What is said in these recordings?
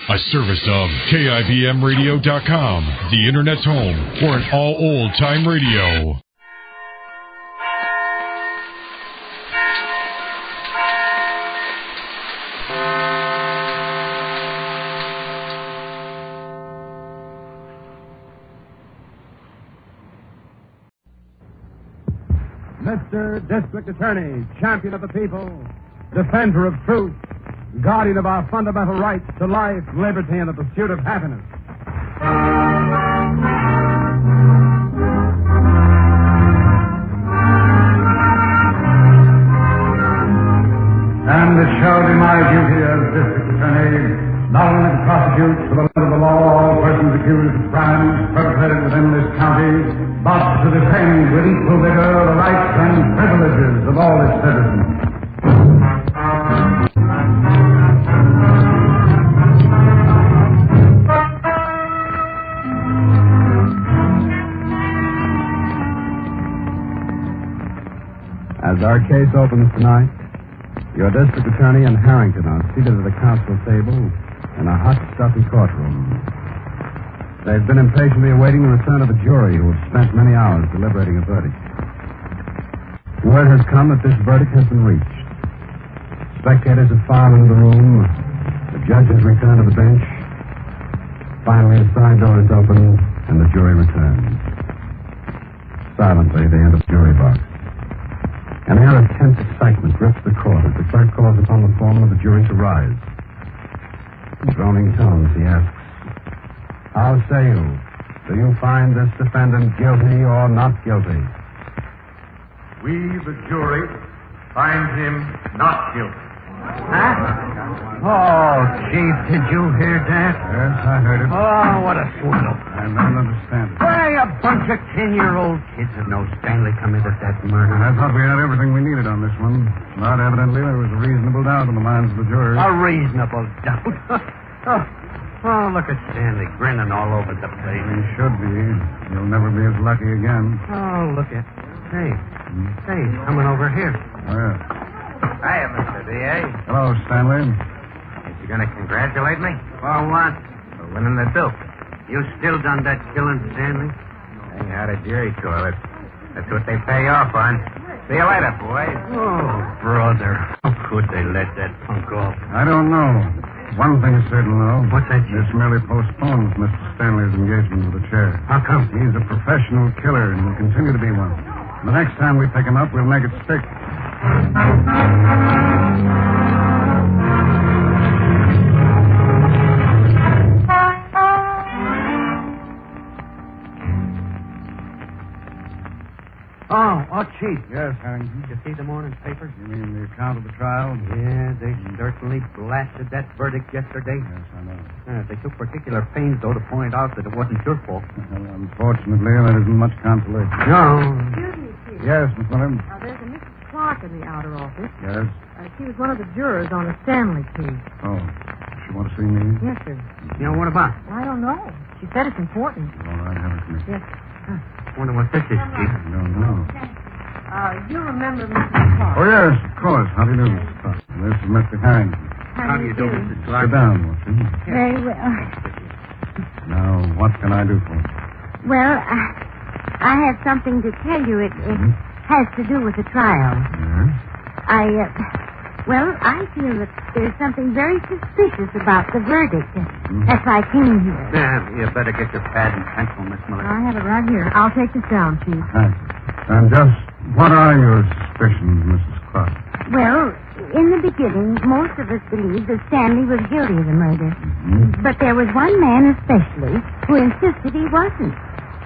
A service of KIBMradio.com, the Internet's home for an all old-time radio. Mr. District Attorney, champion of the people, defender of truth, guardian of our fundamental rights to life, liberty, and the pursuit of happiness. And it shall be my duty as District Attorney not only to prosecute for the letter of the law all persons accused of crimes perpetrated within this county, but to defend with equal vigor the rights and privileges of all its citizens. As our case opens tonight, your district attorney and Harrington are seated at a council table in a hot, stuffy courtroom. They've been impatiently awaiting the return of a jury who have spent many hours deliberating a verdict. Word has come that this verdict has been reached. Spectators have filed into the room. The judge has returned to the bench. Finally, a side door is opened, and the jury returns. Silently, they enter the jury box. An air of tense excitement grips the court as the clerk calls upon the foreman of the jury to rise. In droning tones, he asks, "How say you? Do you find this defendant guilty or not guilty?" We, the jury, find him not guilty. Huh? Oh, Chief, did you hear that? Yes, I heard it. Oh, what a swindle. I don't understand it. Why, a bunch of 10-year-old kids that know Stanley committed that murder. I thought we had everything we needed on this one. But evidently there was a reasonable doubt in the minds of the jurors. A reasonable doubt. Oh, look at Stanley grinning all over the place. He should be. He'll never be as lucky again. Oh, look at... Hey, he's coming over here. Where? Hiya, Mr. D.A. Hello, Stanley. Is you going to congratulate me? For what? For winning the Duke. You still done that killing, Stanley? Hey, how did jury call it? That's what they pay off on. See you later, boys. Oh, brother. How could they let that punk off? I don't know. One thing is certain, though. What's that, This merely postpones Mr. Stanley's engagement with the chair. How come? He's a professional killer and will continue to be one. The next time we pick him up, we'll make it stick. Oh, Chief. Yes, Harrington. Did you see the morning papers? You mean the account of the trial? Yeah, they certainly blasted that verdict yesterday. Yes, I know. They took particular pains, though, to point out that it wasn't your fault. Well, unfortunately, that isn't much consolation. No. Excuse me, Chief. Yes, Miss Williams? There's a Mrs. Clark in the outer office. Yes. She was one of the jurors on the Stanley case. Oh, she want to see me? Yes, sir. You know, what about? I don't know. She said it's important. All right, have it to me. Yes. Wonder what this is, Chief. I don't know. You remember Mrs. Clark? Oh, yes, of course. How do you do, Mr. Clark? This is Mr. Harrington. How do you do, Mrs. Clark? Sit down, Watson. Very well. Now, what can I do for you? Well, I have something to tell you. It has to do with the trial. Yes? I feel that there's something very suspicious about the verdict. That's why I came here. Yeah, you better get your pad and pencil, Miss Miller. I have it right here. I'll take this down, Chief. Thanks. And just what are your suspicions, Mrs. Clark? Well, in the beginning, most of us believed that Stanley was guilty of the murder. But there was one man especially who insisted he wasn't.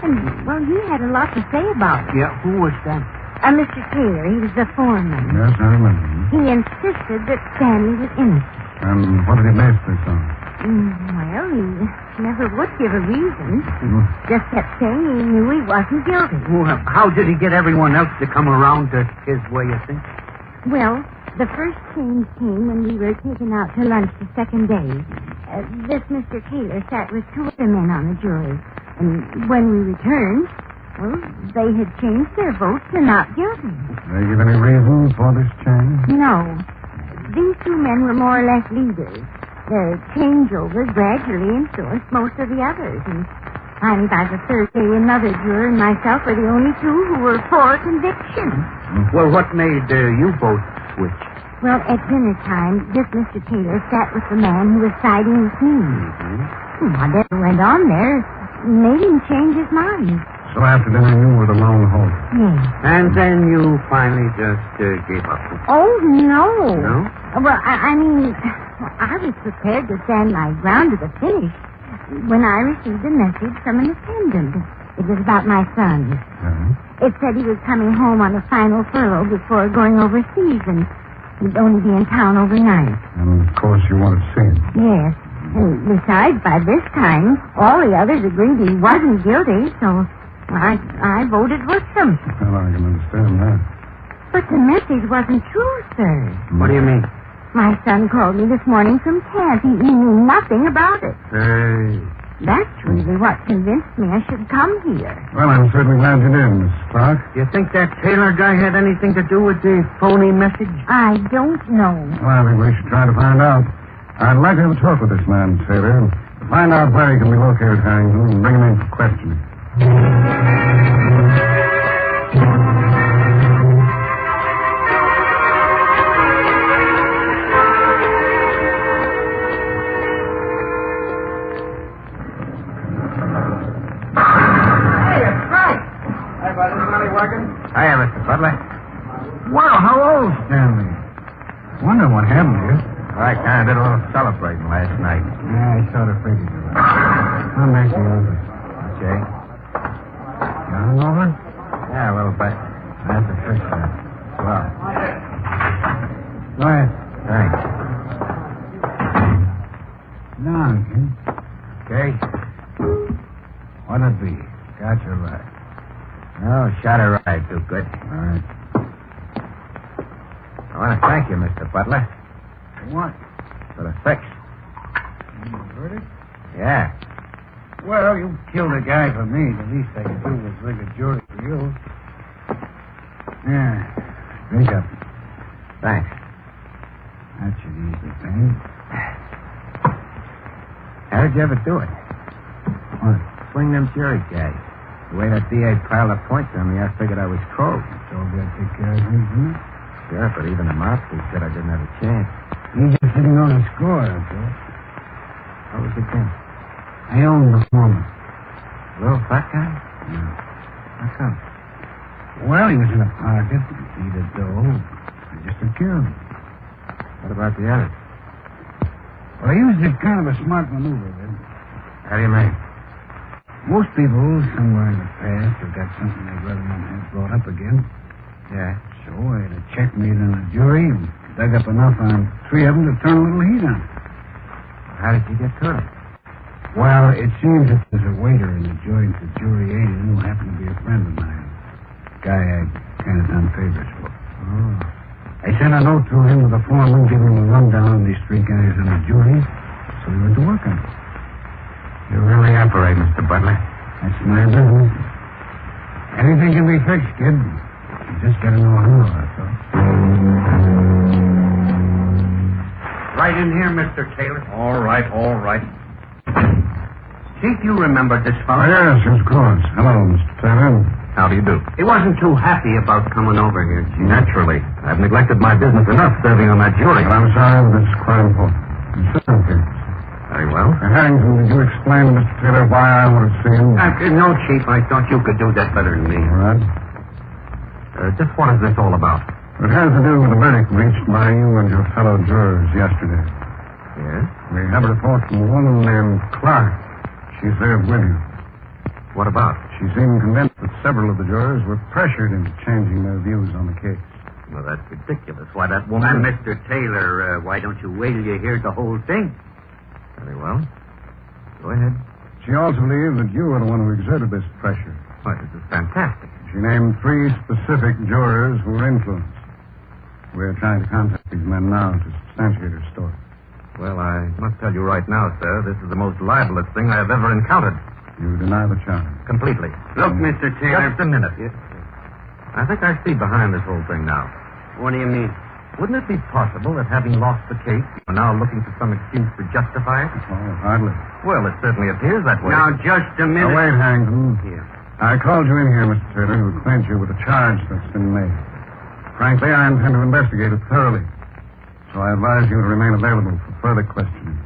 And, well, he had a lot to say about it. Yeah, who was that? Mr. Taylor, he was the foreman. Yes, I remember. He insisted that Stanley was innocent. And what did he base this on? Well, he never would give a reason. Just kept saying he knew he wasn't guilty. Well, how did he get everyone else to come around to his way of thinking? Well, the first change came when we were taken out to lunch the second day. This Mr. Taylor sat with two other men on the jury. And when we returned, well, they had changed their vote to not guilty. Did they give any reason for this change? No. These two men were more or less leaders. The changeover gradually influenced most of the others, and finally by the third day, another juror and myself were the only two who were for conviction. Well, what made you both switch? Well, at dinner time, this Mr. Taylor sat with the man who was siding with me. Whatever went on there made him change his mind. So after dinner, you were the lone host. Yes. And then you finally just gave up. Oh, no. No? Well, I mean, I was prepared to stand my ground to the finish when I received a message from an attendant. It was about my son. It said he was coming home on a final furlough before going overseas, and he'd only be in town overnight. And, of course, you wanted to see him. Yes. And besides, by this time, all the others agreed he wasn't guilty, so I voted with them. Well, I can understand that. But the message wasn't true, sir. What do you mean? My son called me this morning from camp. He knew nothing about it. Hey. That's really what convinced me I should come here. Well, I'm certainly glad you did, Miss Clark. You think that Taylor guy had anything to do with the phony message? I don't know. Well, I think we should try to find out. I'd like to have a talk with this man, Taylor, to find out where he can be located, Harrington, and bring him in for questioning. Hiya, Mr. Butler. Well, how old, Stanley? Wonder what happened to you. I kind of did a little celebrating last night. Yeah, I sort of figured you would. Come back to your office. Okay. You hungover? Yeah, a little bit. That's the first time. Well, Go ahead. thanks. Down, kid. Okay. What'll it be? Got your right. Oh, shot a ride too good. All right. I want to thank you, Mr. Butler, What? for the fix. Verdict? Yeah. Well, you killed a guy for me. The least I could do was rig a jury for you. Yeah. Drink up. Thanks. That should ease the pain. How did you ever do it? What? Swing them jury guys. The way that DA piled up points on me, I figured I was croaked. Told you I'd take care of things, didn't I? Sure, but even the mouthpiece said I didn't have a chance. You just didn't know the score, that's all. What was the game? I owned the foreman. Little fat guy? Yeah. How come? Well, he was in a pocket. He the dough. I just took care of him. What about the others? Well, he was a kind of a smart maneuver, then. How do you mean? Most people, somewhere in the past, have got something they'd rather not have brought up again. Yeah. So I had a checkmate on the jury and dug up enough on three of them to turn a little heat on. How did you get to it? Well, it seems that there's a waiter in the joint that jury aided who happened to be a friend of mine. Guy I kind of done favors for. Oh. I sent a note to him with the foreman giving him a rundown on these three guys on the jury, so he went to work on it. You really operate, Mr. Butler. That's my business. Anything can be fixed, kid. You just gotta know how, that's all. Right in here, Mr. Taylor. All right, all right. Chief, you remember this Oh, fellow? yes, of course. Hello, Mr. Taylor. How do you do? He wasn't too happy about coming over here, Chief. Naturally. I've neglected my business enough serving on that jury. But I'm sorry, but it's quite important. Sit down, kid. Very well. Harrington, did you explain to Mr. Taylor why I wanted to see him? No, Chief, I thought you could do that better than me. All right. Just what is this all about? It has to do with the verdict reached by you and your fellow jurors yesterday. Yes? We have a report from a woman named Clark. She's there with you. What about? She seemed convinced that several of the jurors were pressured into changing their views on the case. Well, that's ridiculous. Why, that woman... And Mr. Taylor, why don't you wait till you hear the whole thing? Very well. Go ahead. She also believed that you were the one who exerted this pressure. Why, this is fantastic. She named 3 specific jurors who were influenced. We're trying to contact these men now to substantiate her story. Well, I must tell you right now, sir, this is the most libelous thing I have ever encountered. You deny the charge. Completely. Look, Mr. Taylor. Just a minute. Yes. I think I see behind this whole thing now. What do you mean? Wouldn't it be possible that having lost the case, you're now looking for some excuse to justify it? Oh, hardly. Well, it certainly appears that way. Now, just a minute. Now, wait, Harrington. Here. I called you in here, Mr. Taylor, to acquaint you with a charge that's been made. Frankly, I intend to investigate it thoroughly. So I advise you to remain available for further questioning.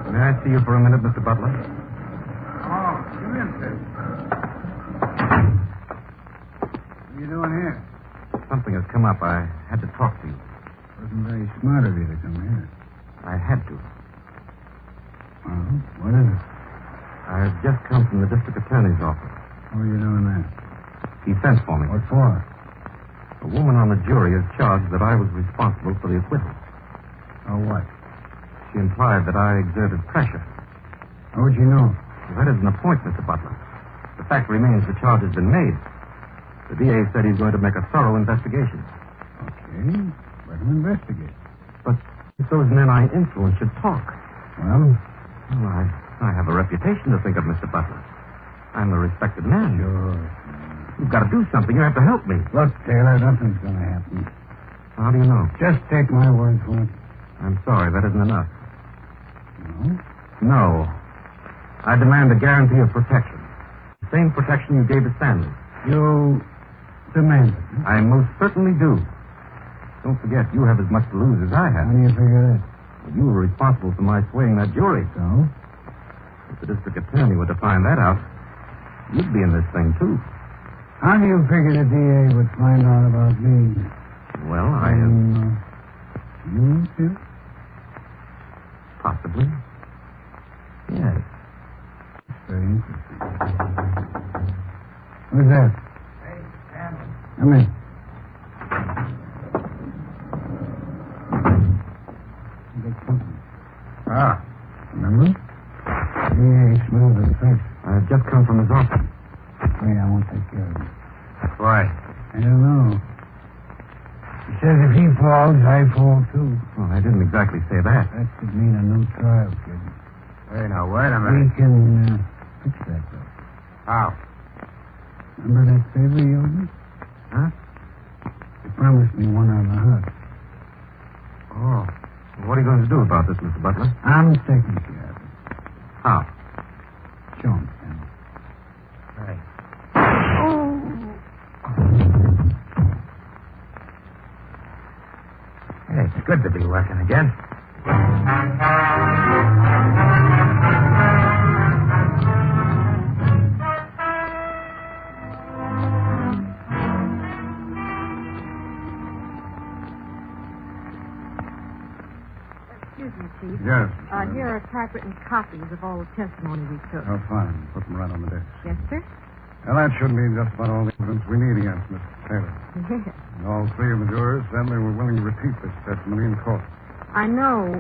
May I see you for a minute, Mr. Butler? Oh, you in, Ted? What are you doing here? Something has come up. I had to talk to you. Wasn't very smart of you to come here. I had to. Well, what is it? I have just come from the district attorney's office. How are you doing that? He sent for me. What for? A woman on the jury is charged that I was responsible for the acquittal. Oh, what? She implied that I exerted pressure. How would you know? Well, that isn't the point, Mr. Butler. The fact remains the charge has been made. The DA said he's going to make a thorough investigation. Okay. Let him investigate. But if those men I influenced should talk. Well, I have a reputation to think of, Mr. Butler. I'm a respected man. sure. You've got to do something. You have to help me. Look, Taylor, nothing's going to happen. How do you know? Just take my word for it. I'm sorry, that isn't enough. No? No. I demand a guarantee of protection. The same protection you gave to Stanley. You demand it. Huh? I most certainly do. Don't forget, you have as much to lose as I How have. do you figure that? You were responsible for my swaying that jury. So? If the district attorney were to find that out, you'd be in this thing, too. How do you figure the DA would find out about me? Well, I am... You too? Possibly. Yes. Very interesting. Who's that? Hey, Stanley. Come in. You got company. Ah. Remember? Yeah, smelled his face. I've just come from his office. Wait, I won't take care of him. Why? I don't know. He says if he falls, I fall too. Well, I didn't exactly say that. That could mean a new trial, kid. Wait a We can fix that, though. How? Remember that favor you owed me? Huh? You promised me one on the hut. Oh. Well, what are you going to do about this, Mr. Butler? I'm taking care of it. How? Show him, Stanley. Right. Hey, it's good to be working again. Excuse me, Chief. Yes. Here are typewritten copies of all the testimony we took. Oh, fine. Put them right on the desk. Yes, sir? Well, that should be just about all the evidence we need against Mr. Taylor. Yes. All three of the jurors said they were willing to repeat this testimony in court. I know.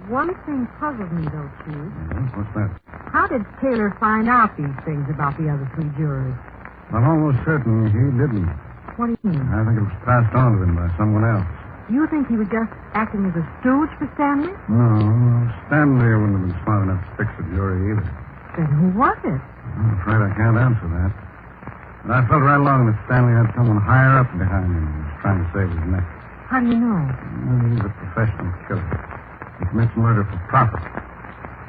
One thing puzzled me, though, Chief. Yes, what's that? How did Taylor find out these things about the other three jurors? I'm almost certain he didn't. What do you mean? I think it was passed on to him by someone else. You think he was just acting as a stooge for Stanley? No, Stanley wouldn't have been smart enough to fix the jury either. Then who was it? I'm afraid I can't answer that. But I felt right along that Stanley had someone higher up behind him who was trying to save his neck. How do you know? He's a professional killer. He commits murder for profit.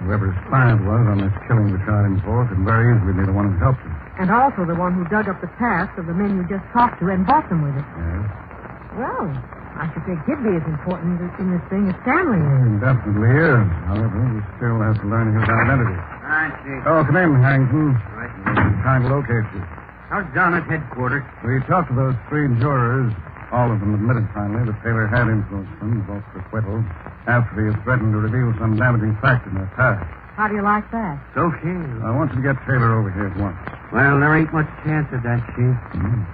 Whoever his client was on this killing we tried him for could very easily be the one who helped him. And also the one who dug up the past of the men you just talked to and bought them with it. Yes. Well, I should think he'd be as important in this thing as Stanley is. He definitely is. However, we still have to learn his identity. Hi, Chief. Oh, come in, Harrington. Right. I'm trying to locate you. How's John at headquarters? We talked to those three jurors. All of them admitted finally that Taylor had influenced them, both for acquittal, after he had threatened to reveal some damaging fact in their past. How do you like that? It's okay. I want you to get Taylor over here at once. Well, there ain't much chance of that, Chief.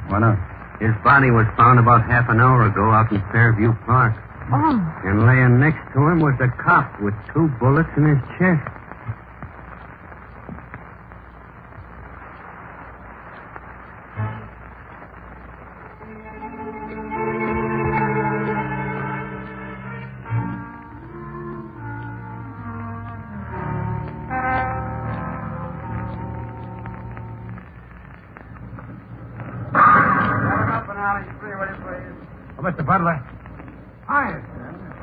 Why not? His body was found about half an hour ago out in Fairview Park. Oh, And laying next to him was a cop with 2 bullets in his chest. Mr. Butler. Hi.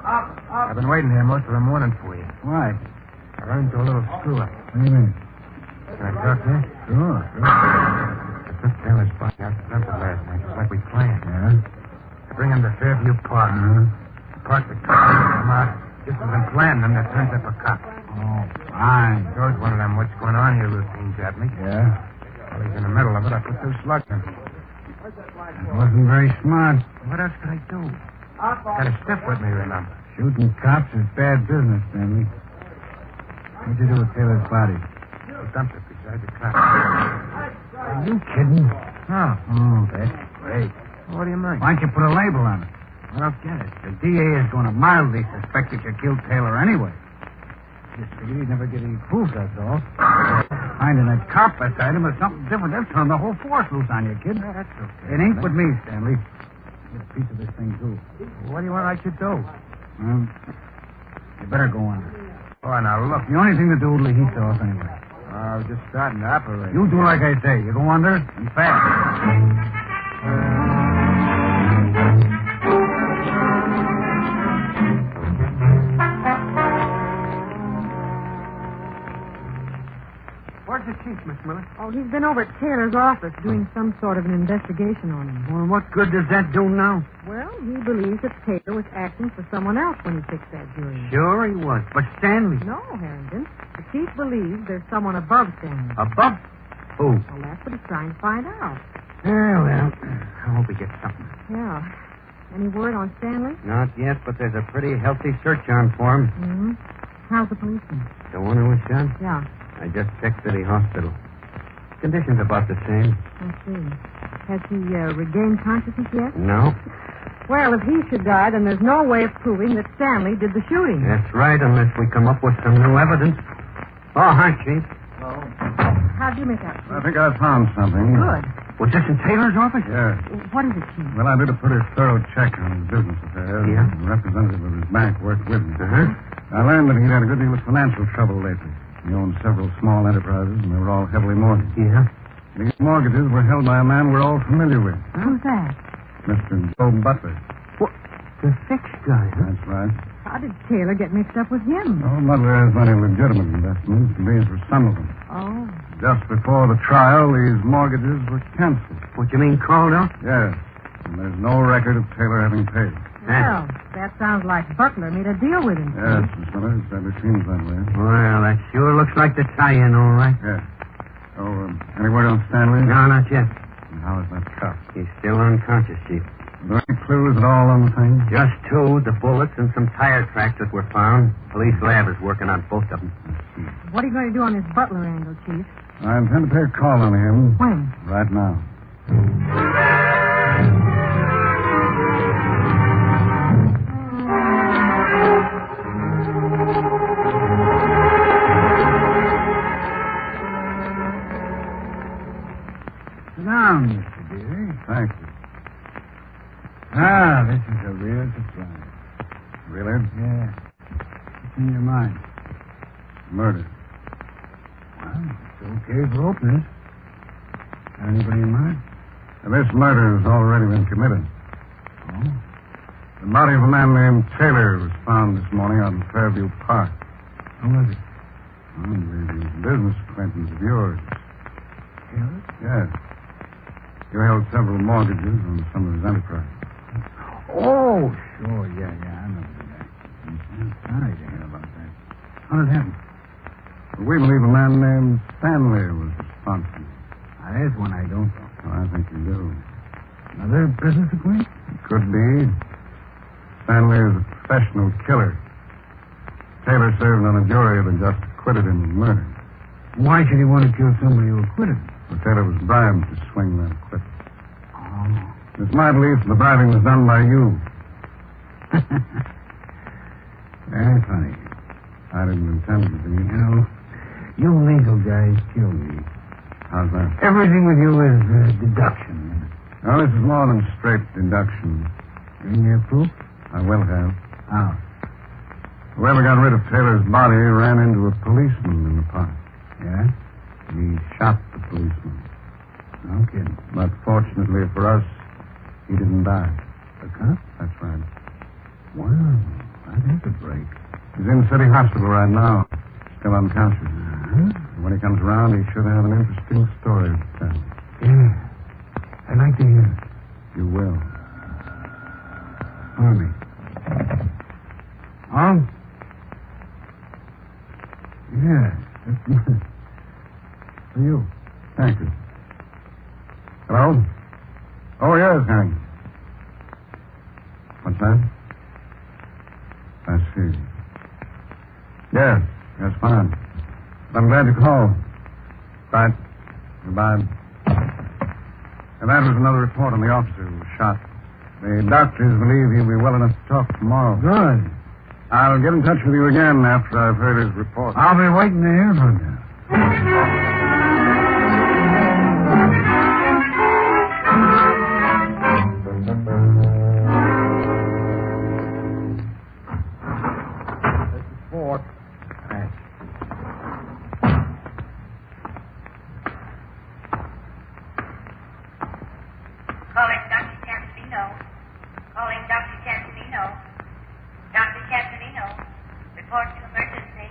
Up. I've been waiting here most of the morning for you. Why? I ran into a little screw-up. What do you mean? Can I talk to you? Sure. I took Taylor's body out to Temple last night, just like we planned. Yeah? Bring him to Fairview Park. Park the car. Come out. Just as been planned, and there turns up a cop. Oh, fine. Throws one of them what's going on here routines at me. Yeah? While he's in the middle of it, I put 2 slugs in him. That wasn't very smart. What else could I do? Got a stiff with me, remember? Shooting cops is bad business, Stanley. What'd you do with Taylor's body? I dumped it beside the cop. Are you kidding? No. Oh, that's great. What do you mean? Why don't you put a label on it? I don't get it. The DA is going to mildly suspect that you killed Taylor anyway. Just figured he'd never get any proof, that's all. Finding that cop beside him is something different. They'll turn the whole force loose on you, kid. Yeah, that's okay. It ain't with me, Stanley. Get a piece of this thing, too. What do you want I should do? You better go under. Oh, now look. The only thing to do will be heat off anyway. I was just starting to operate. You do like I say. You go under and fast. Where's the chief, Miss Miller? Oh, he's been over at Taylor's office doing some sort of an investigation on him. Well, what good does that do now? Well, he believes that Taylor was acting for someone else when he fixed that jury. Sure he was. But Stanley. No, Harrington. The chief believes there's someone above Stanley. Above? Who? Well, that's what he's trying to find out. Yeah, well, I hope he gets something. Yeah. Any word on Stanley? Not yet, but there's a pretty healthy search on for him. Mm-hmm. How's the policeman? The one who was shot? Yeah, I just checked City Hospital. Condition's about the same. I see. Has he regained consciousness yet? No? Well, if he should die, then there's no way of proving that Stanley did the shooting. That's right, unless we come up with some new evidence. Oh, hi, Chief. How'd you make out? I think I found something. Good. Was this in Taylor's office? Yeah. What is it, Chief? Well, I did a pretty thorough check on his business affairs. Yeah? The representative of his bank worked with me. Uh-huh. I learned that he'd had a good deal of financial trouble lately. He owned several small enterprises, and they were all heavily mortgaged. Yeah? These mortgages were held by a man we're all familiar with, Who's that? Mr. Joe Butler. What? The fixed guy, huh? That's right. How did Taylor get mixed up with him? Oh, Butler has many legitimate investments, and these were some of them. Oh. Just before the trial, these mortgages were canceled. What you mean, called off? Yes. And there's no record of Taylor having paid. Well, that sounds like Butler made a deal with him. Yes, Miss Miller, it certainly seems that way. Well, that sure looks like the tie-in, all right. Yes. So, any word on Stanley? No, not yet. And how is that cop? He's still unconscious, Chief. Are there any clues at all on the thing? Just 2, the bullets and some tire tracks that were found. Police lab is working on both of them. What are you going to do on this Butler angle, Chief? I intend to pay a call on him. When? Right now. Sit down, Mr. Deary. Thank you. Ah, this is a real surprise. Really? Yeah. What's in your mind? Murder. Well, it's okay for openers. Got anybody in mind? This murder has already been committed. Oh? The body of a man named Taylor was found this morning out in Fairview Park. Who was it? Well, I believe he was a business acquaintance of yours. Taylor? Yes. You held several mortgages on some of his enterprise. Oh, sure. Yeah, I know that. I'm sorry to hear about that. How did it happen? We believe a man named Stanley was responsible. There's one I don't know. I think you do. Another business acquaintance? Could be. Stanley is a professional killer. Taylor served on a jury that just acquitted him of murder. Why should he want to kill somebody who acquitted him? Well, Taylor was bribed to swing that acquittal. Oh. It's my belief the bribing was done by you. Very funny. I didn't intend it to be. You know, you legal guys kill me. How's that? Everything with you is deduction. No, this is more than straight deduction. Bring your proof? I will have. How? Whoever got rid of Taylor's body ran into a policeman in the park. Yeah? He shot the policeman. No kidding. But fortunately for us, he didn't die. The cop? That's right. Well, that is a break. He's in City Hospital right now. Still unconscious. When he comes around, he should have an interesting story to tell. Yeah. I'd like to hear it. You will. For me. On? Yeah. For you. Thank you. Hello? Oh, yes, Hank. What's that? I see. Yes, fine. I'm glad you called. Right. Goodbye. And that was another report on the officer who was shot. The doctors believe he'll be well enough to talk tomorrow. Good. I'll get in touch with you again after I've heard his report. I'll be waiting to hear from you. Calling Dr. Castellino. Calling Dr. Castellino. Dr. Castellino. Report to emergency.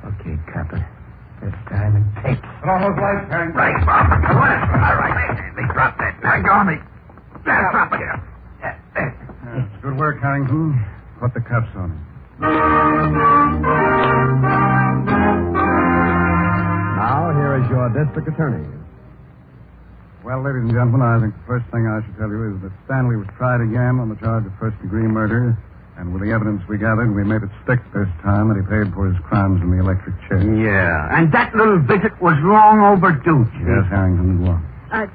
Okay, Copper. This time and take. Put on those lights, Hank. Right, Bob. All right. They drop that. Now go on me. Drop it. Yes, good work, Harrington. Put the cuffs on him. Now, here is your district attorney. Well, ladies and gentlemen, I think the first thing I should tell you is that Stanley was tried again on the charge of first-degree murder. And with the evidence we gathered, we made it stick this time that he paid for his crimes in the electric chair. Yeah, and that little visit was long overdue, Chief. Yes, Harrington, it was.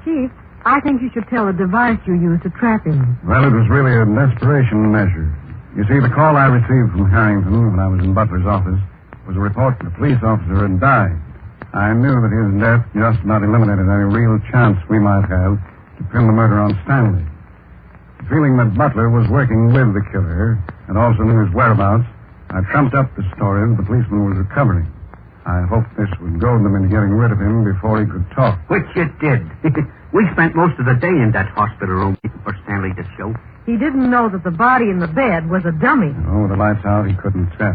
Chief, I think you should tell the device you used to trap him. Well, it was really a desperation measure. You see, the call I received from Harrington when I was in Butler's office was a report that a police officer had died. I knew that his death just about eliminated any real chance we might have to pin the murder on Stanley. Feeling that Butler was working with the killer and also knew his whereabouts, I trumped up the story that the policeman was recovering. I hoped this would goad them into getting rid of him before he could talk. Which it did. We spent most of the day in that hospital room waiting for Stanley to show. He didn't know that the body in the bed was a dummy. Oh, with the lights out, he couldn't tell.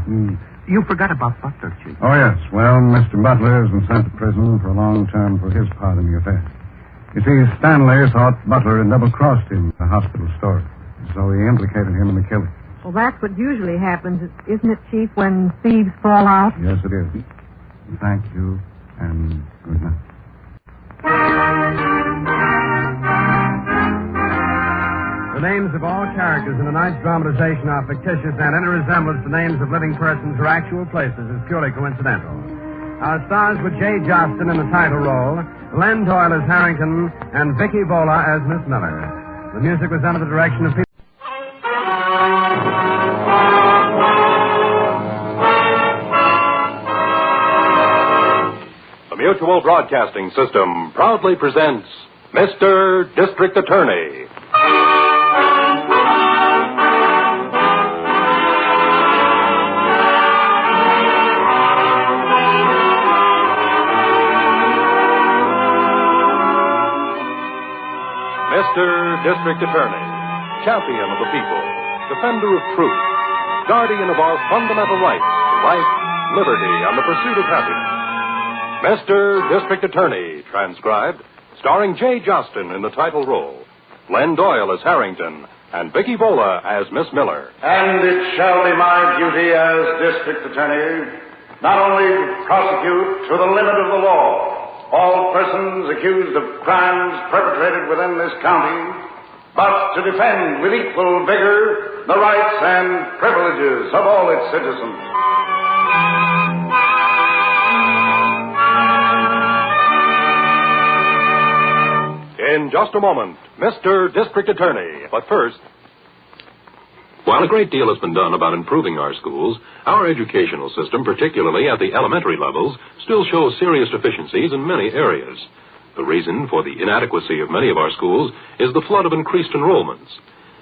You forgot about Butler, Chief. Oh, yes. Well, Mr. Butler has been sent to prison for a long term for his part in the affair. You see, Stanley thought Butler had double-crossed him in the hospital story, so he implicated him in the killing. Well, that's what usually happens, isn't it, Chief, when thieves fall out? Yes, it is. Thank you, and good night. The names of all characters in tonight's dramatization are fictitious, and any resemblance to names of living persons or actual places is purely coincidental. Our stars were Jay Jostin in the title role, Len Doyle as Harrington, and Vicky Vola as Miss Miller. The music was under the direction of The Mutual Broadcasting System proudly presents Mr. District Attorney. Mr. District Attorney, champion of the people, defender of truth, guardian of our fundamental rights, life, liberty, and the pursuit of happiness. Mr. District Attorney, transcribed, starring Jay Jostin in the title role, Len Doyle as Harrington, and Vicky Vola as Miss Miller. And it shall be my duty as District Attorney not only to prosecute to the limit of the law all persons accused of crimes perpetrated within this county, but to defend with equal vigor the rights and privileges of all its citizens. In just a moment, Mr. District Attorney. But first, while a great deal has been done about improving our schools, our educational system, particularly at the elementary levels, still shows serious deficiencies in many areas. The reason for the inadequacy of many of our schools is the flood of increased enrollments.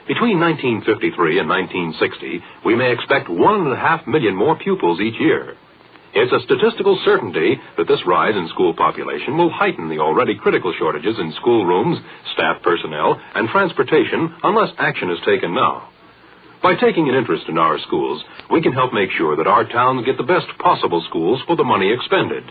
Between 1953 and 1960, we may expect 1.5 million more pupils each year. It's a statistical certainty that this rise in school population will heighten the already critical shortages in schoolrooms, staff personnel, and transportation unless action is taken now. By taking an interest in our schools, we can help make sure that our towns get the best possible schools for the money expended.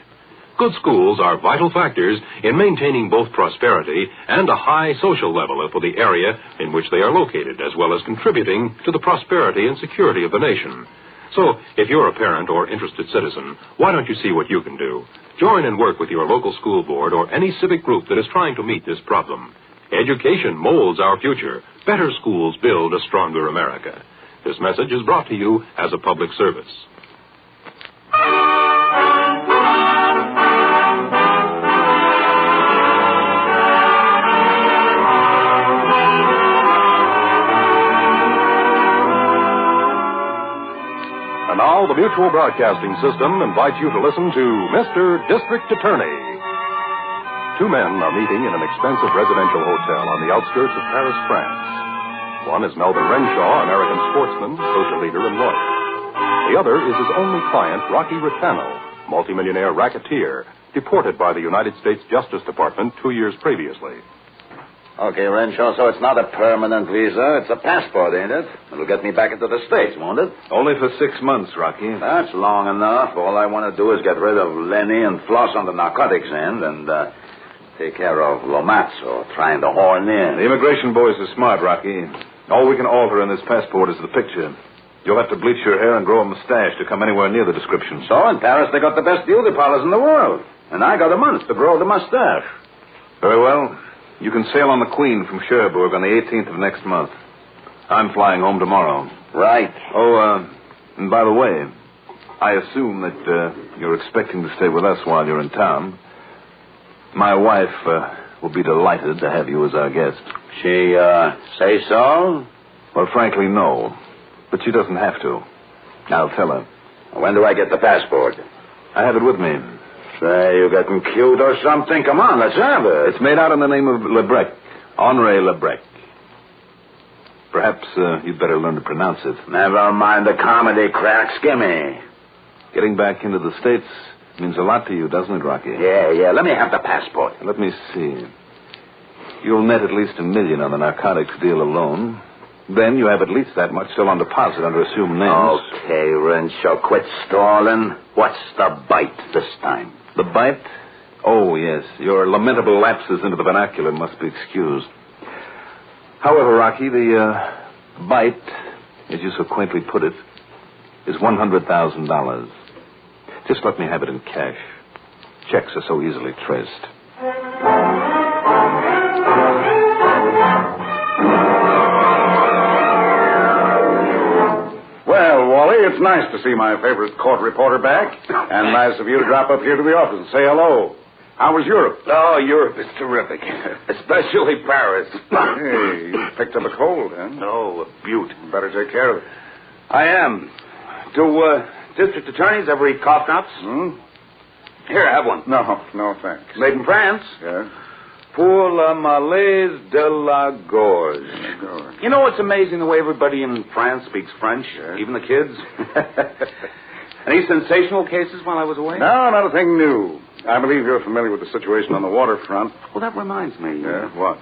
Good schools are vital factors in maintaining both prosperity and a high social level for the area in which they are located, as well as contributing to the prosperity and security of the nation. So, if you're a parent or interested citizen, why don't you see what you can do? Join and work with your local school board or any civic group that is trying to meet this problem. Education molds our future. Better schools build a stronger America. This message is brought to you as a public service. And now the Mutual Broadcasting System invites you to listen to Mr. District Attorney. Two men are meeting in an expensive residential hotel on the outskirts of Paris, France. One is Melvin Renshaw, an arrogant sportsman, social leader, and lawyer. The other is his only client, Rocky Rittano, multimillionaire racketeer, deported by the United States Justice Department 2 years previously. Okay, Renshaw, so it's not a permanent visa. It's a passport, ain't it? It'll get me back into the States, won't it? Only for 6 months, Rocky. That's long enough. All I want to do is get rid of Lenny and floss on the narcotics end and take care of Lomazzo trying to horn in. The immigration boys are smart, Rocky. All we can alter in this passport is the picture. You'll have to bleach your hair and grow a mustache to come anywhere near the description. So in Paris, they got the best beauty parlors in the world. And I got a month to grow the mustache. Very well. You can sail on the Queen from Cherbourg on the 18th of next month. I'm flying home tomorrow. Right. Oh, and by the way, I assume that you're expecting to stay with us while you're in town. My wife will be delighted to have you as our guest. She, say so? Well, frankly, no. But she doesn't have to. I'll tell her. When do I get the passport? I have it with me. Say, you getting cute or something? Come on, let's have it. It's made out in the name of Lebrec. Henri Lebrec. Perhaps you'd better learn to pronounce it. Never mind the comedy cracks. Gimme. Getting back into the States means a lot to you, doesn't it, Rocky? Yeah. Let me have the passport. Let me see. You'll net at least $1 million on the narcotics deal alone. Then you have at least that much still on deposit under assumed names. Okay, Renshaw, quit stalling. What's the bite this time? The bite? Oh, yes. Your lamentable lapses into the vernacular must be excused. However, Rocky, the bite, as you so quaintly put it, is $100,000. Just let me have it in cash. Checks are so easily traced. Well, Wally, it's nice to see my favorite court reporter back. And nice of you to drop up here to the office and say hello. How was Europe? Oh, Europe is terrific. Especially Paris. Hey, you picked up a cold, huh? Oh, a beaut. Better take care of it. I am. Do district attorneys ever eat cough drops? Here, have one. No, thanks. Made in France. Yeah? Pour la malaise de la gorge. You know, it's amazing the way everybody in France speaks French, even the kids. Any sensational cases while I was away? No, not a thing new. I believe you're familiar with the situation on the waterfront. Well, that reminds me. Yeah, what?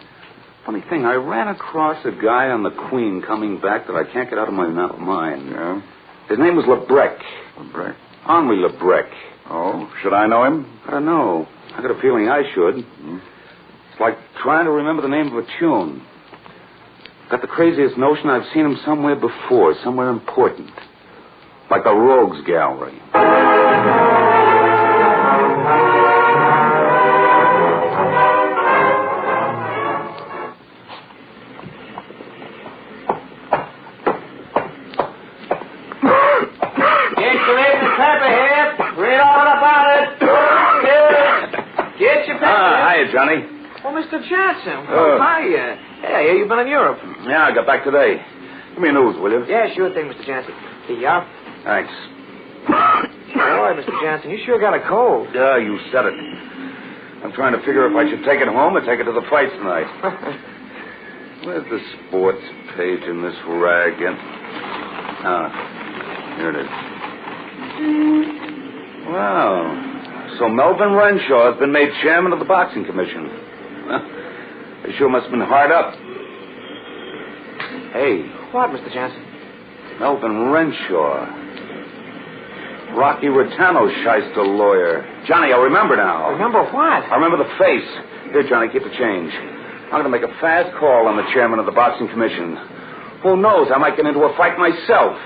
Funny thing, I ran across a guy on the Queen coming back that I can't get out of my mind. Yeah? His name was Lebrec. Lebrec? Henri Lebrec. Oh, should I know him? I don't know. I got a feeling I should. It's like trying to remember the name of a tune. Got the craziest notion I've seen him somewhere before, somewhere important. Like the Rogues Gallery. Hiya, Johnny. Oh, Mr. Johnson. Hi. Hey, you've been in Europe. Yeah, I got back today. Give me a news, will you? Yeah, sure thing, Mr. Johnson. Here you are. Thanks. Boy, Mr. Johnson, you sure got a cold. Yeah, you said it. I'm trying to figure if I should take it home or take it to the fight tonight. Where's the sports page in this rag? Here it is. Wow. So Melvin Renshaw has been made chairman of the boxing commission. They sure must have been hard up. Hey. What, Mr. Jansen? Melvin Renshaw. Rocky Rotano's shyster lawyer. Johnny, I remember now. Remember what? I remember the face. Here, Johnny, keep the change. I'm going to make a fast call on the chairman of the boxing commission. Who knows? I might get into a fight myself.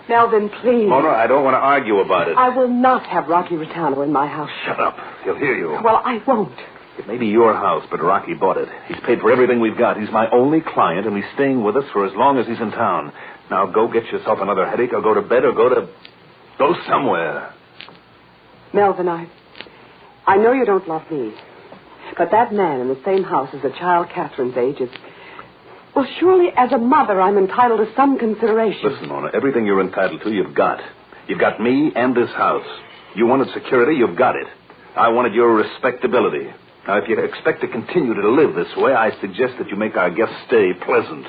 Melvin, please. Mona, I don't want to argue about it. I will not have Rocky Rotano in my house. Shut up. He'll hear you. Well, I won't. It may be your house, but Rocky bought it. He's paid for everything we've got. He's my only client, and he's staying with us for as long as he's in town. Now go get yourself another headache, or go to bed, or go somewhere. Melvin, I know you don't love me, but that man in the same house as a child Catherine's age is... Well, surely as a mother, I'm entitled to some consideration. Listen, Mona, everything you're entitled to, you've got. You've got me and this house. You wanted security, you've got it. I wanted your respectability. Now, if you expect to continue to live this way, I suggest that you make our guest stay pleasant.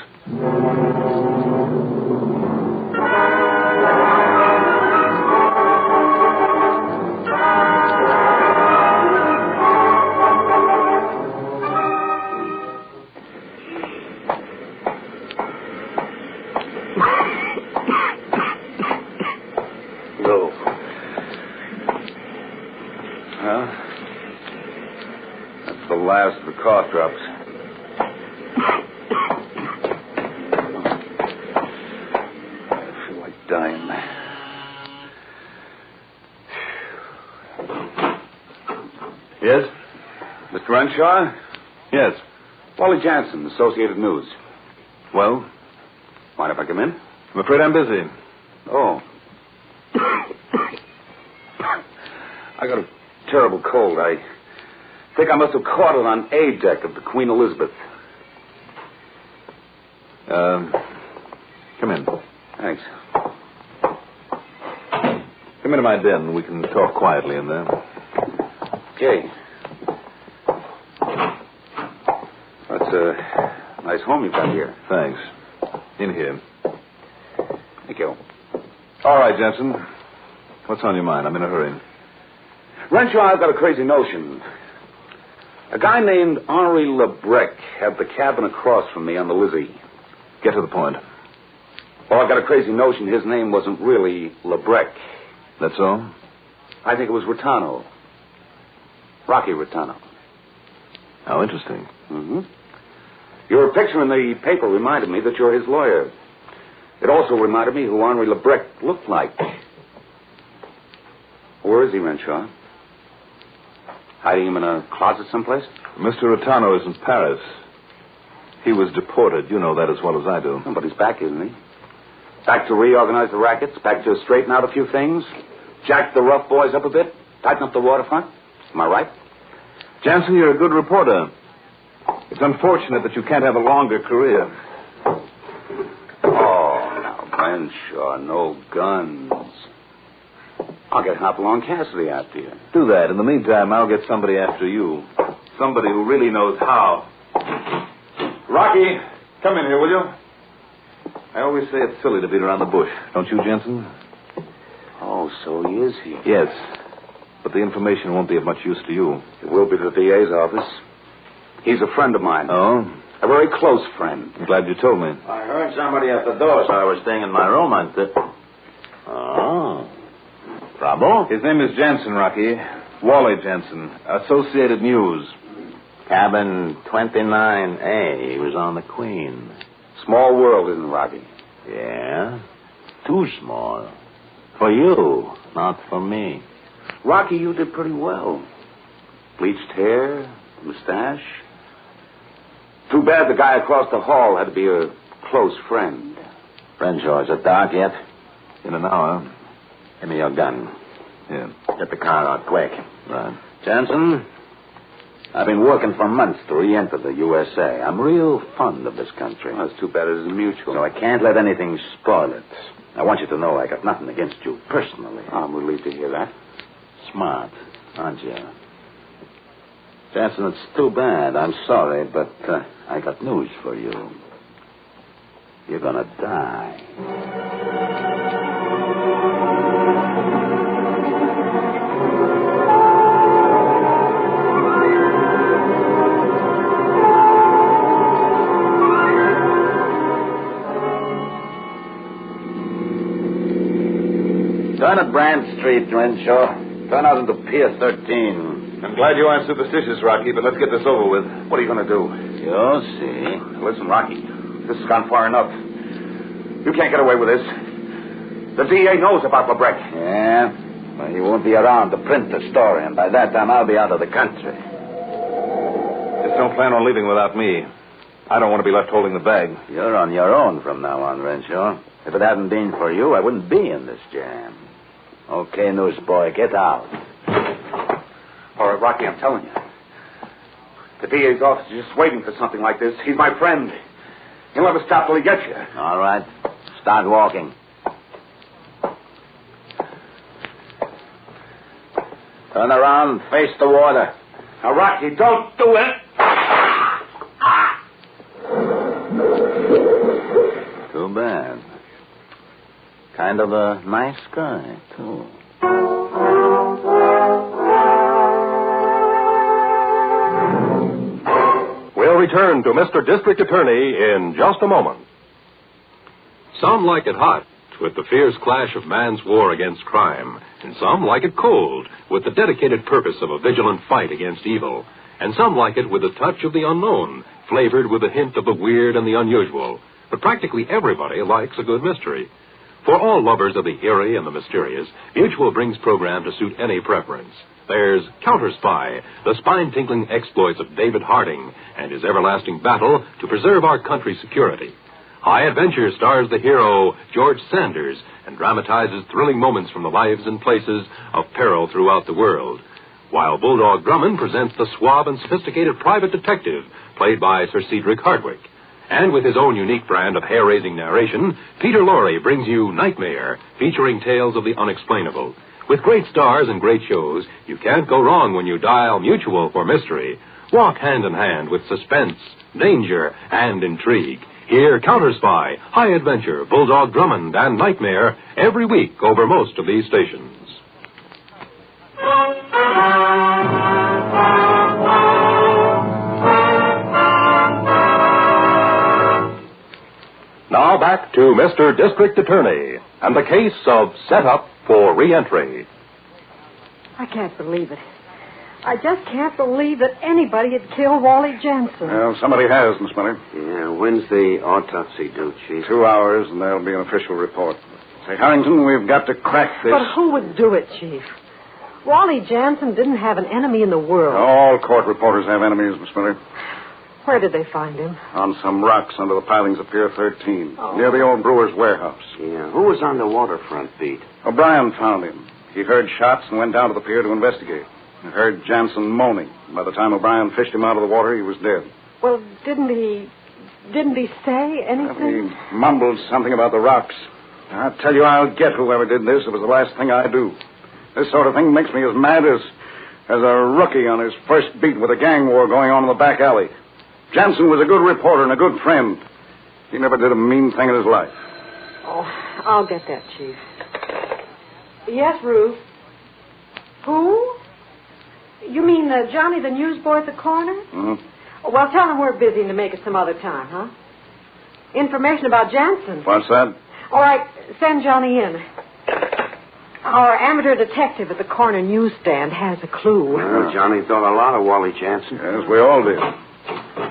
Last of the cough drops. I feel like dying. Yes? Mr. Renshaw? Yes. Wally Jansen, Associated News. Well? Mind if I come in? I'm afraid I'm busy. Oh. I got a terrible cold. I think I must have caught it on A deck of the Queen Elizabeth. Come in. Thanks. Come into my den. We can talk quietly in there. Okay. That's a nice home you've got here. Thanks. In here. Thank you. All right, Jensen. What's on your mind? I'm in a hurry. Renshaw, I've got a crazy notion. A guy named Henri Lebrec had the cabin across from me on the Lizzie. Get to the point. Well, I've got a crazy notion his name wasn't really Lebrec. That's all? I think it was Rotano. Rocky Rotano. How interesting. Mm-hmm. Your picture in the paper reminded me that you're his lawyer. It also reminded me who Henri Lebrec looked like. Where is he, Renshaw? Hiding him in a closet someplace? Mr. Rotano is in Paris. He was deported. You know that as well as I do. Oh, but he's back, isn't he? Back to reorganize the rackets, back to straighten out a few things, jack the rough boys up a bit, tighten up the waterfront. Am I right? Jansen, you're a good reporter. It's unfortunate that you can't have a longer career. Oh, now, Renshaw, no guns. I'll get Hopalong Cassidy after you. Do that. In the meantime, I'll get somebody after you. Somebody who really knows how. Rocky, come in here, will you? I always say it's silly to beat around the bush. Don't you, Jensen? Oh, so he is here. Yes. But the information won't be of much use to you. It will be to the DA's office. He's a friend of mine. Oh? A very close friend. I'm glad you told me. I heard somebody at the door, so I was staying in my room until... Oh. Trouble? His name is Jansen, Rocky. Wally Jansen. Associated News. Cabin 29A. He was on the Queen. Small world, isn't it, Rocky? Yeah. Too small. For you, not for me. Rocky, you did pretty well. Bleached hair, mustache. Too bad the guy across the hall had to be a close friend. Renshaw, is it dark yet? In an hour. Give me your gun. Yeah. Get the car out quick. Right. Jansen, I've been working for months to re-enter the USA. I'm real fond of this country. Well, that's too bad it isn't mutual. So I can't let anything spoil it. I want you to know I got nothing against you personally. I'm relieved to hear that. Smart, aren't you? Jansen, it's too bad. I'm sorry, but I got news for you. You're gonna die. Turn at Brand Street, Renshaw. Turn out into Pier 13. I'm glad you aren't superstitious, Rocky, but let's get this over with. What are you going to do? You'll see. Listen, Rocky, this has gone far enough. You can't get away with this. The DA knows about LeBrec. Yeah? Well, he won't be around to print the story, and by that time I'll be out of the country. Just don't plan on leaving without me. I don't want to be left holding the bag. You're on your own from now on, Renshaw. If it hadn't been for you, I wouldn't be in this jam. Okay, newsboy, get out. All right, Rocky, I'm telling you. The DA's office is just waiting for something like this. He's my friend. He'll never stop till he gets you. All right. Start walking. Turn around, face the water. Now, Rocky, don't do it. Too bad. Kind of a nice guy, too. We'll return to Mr. District Attorney in just a moment. Some like it hot, with the fierce clash of man's war against crime, and some like it cold, with the dedicated purpose of a vigilant fight against evil, and some like it with a touch of the unknown, flavored with a hint of the weird and the unusual. But practically everybody likes a good mystery. For all lovers of the eerie and the mysterious, Mutual brings program to suit any preference. There's Counter Spy, the spine-tinkling exploits of David Harding and his everlasting battle to preserve our country's security. High Adventure stars the hero George Sanders and dramatizes thrilling moments from the lives and places of peril throughout the world. While Bulldog Drummond presents the suave and sophisticated private detective played by Sir Cedric Hardwicke. And with his own unique brand of hair-raising narration, Peter Lorre brings you Nightmare, featuring tales of the unexplainable. With great stars and great shows, you can't go wrong when you dial Mutual for mystery. Walk hand in hand with suspense, danger, and intrigue. Hear Counter Spy, High Adventure, Bulldog Drummond, and Nightmare every week over most of these stations. Now back to Mr. District Attorney and the case of setup for re-entry. I can't believe it. I just can't believe that anybody had killed Wally Jensen. Well, somebody has, Miss Miller. Yeah, when's the autopsy due, Chief? 2 hours, and there'll be an official report. Say, Harrington, we've got to crack this. But who would do it, Chief? Wally Jensen didn't have an enemy in the world. All court reporters have enemies, Miss Miller. Where did they find him? On some rocks under the pilings of Pier 13, near the old brewer's warehouse. Yeah, who was on the waterfront beat? O'Brien found him. He heard shots and went down to the pier to investigate. He heard Jansen moaning. By the time O'Brien fished him out of the water, he was dead. Well, didn't he say anything? He mumbled something about the rocks. I tell you, I'll get whoever did this. It was the last thing I do. This sort of thing makes me as mad as a rookie on his first beat with a gang war going on in the back alley. Jansen was a good reporter and a good friend. He never did a mean thing in his life. Oh, I'll get that, Chief. Yes, Ruth. Who? You mean Johnny, the newsboy at the corner? Mm-hmm. Well, tell him we're busy and to make it some other time, huh? Information about Jansen. What's that? All right, send Johnny in. Our amateur detective at the corner newsstand has a clue. Well, Johnny thought a lot of Wally Jansen. Yes, we all did.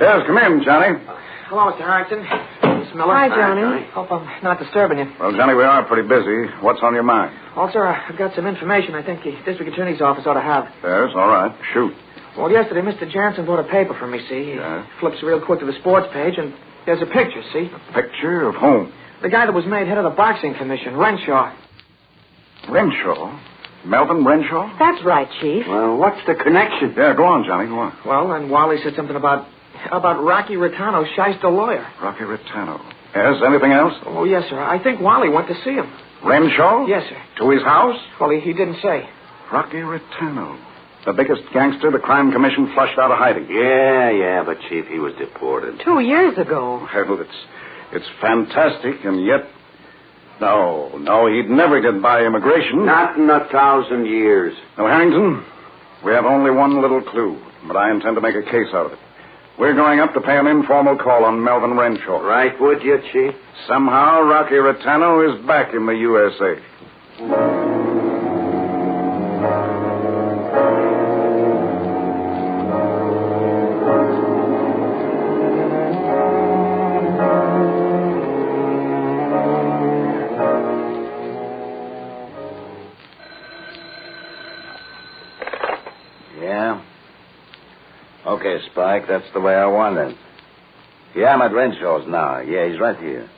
Yes, come in, Johnny. Hello, Mr. Harrington. Miss Miller. Hi, Johnny. Hope I'm not disturbing you. Well, Johnny, we are pretty busy. What's on your mind? Well, sir, I've got some information I think the district attorney's office ought to have. Yes, all right. Shoot. Well, yesterday, Mr. Jansen bought a paper from me, see? Yeah. He flips real quick to the sports page, and there's a picture, see? A picture of whom? The guy that was made head of the boxing commission, Renshaw. Renshaw? Melvin Renshaw? That's right, Chief. Well, what's the connection? Yeah, go on, Johnny, go on. Well, and Wally said something about Rocky Ritano, shyster lawyer. Rocky Ritano. Yes, anything else? Oh, yes, sir. I think Wally went to see him. Renshaw? Yes, sir. To his house? Well, he didn't say. Rocky Ritano. The biggest gangster the Crime Commission flushed out of hiding. Yeah, but, Chief, he was deported. 2 years ago. Well, it's fantastic, and yet... No, he'd never get by immigration. Not in 1,000 years. Now, Harrington, we have only one little clue, but I intend to make a case out of it. We're going up to pay an informal call on Melvin Renshaw. Right, would you, Chief? Somehow, Rocky Ritano is back in the USA. Okay, Spike, that's the way I want it. Yeah, I'm at Renshaw's now. Yeah, he's right here.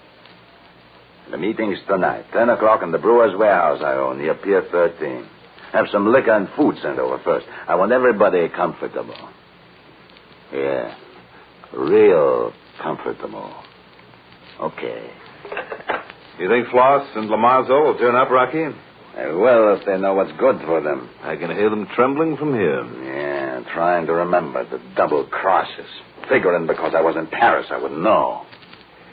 The meeting's tonight, 10 o'clock in the brewer's warehouse I own, near Pier 13. Have some liquor and food sent over first. I want everybody comfortable. Yeah, real comfortable. Okay. You think Floss and Lamazzo will turn up, Rocky? They will if they know what's good for them. I can hear them trembling from here. Yeah, trying to remember the double crosses. Figuring because I was in Paris, I would know.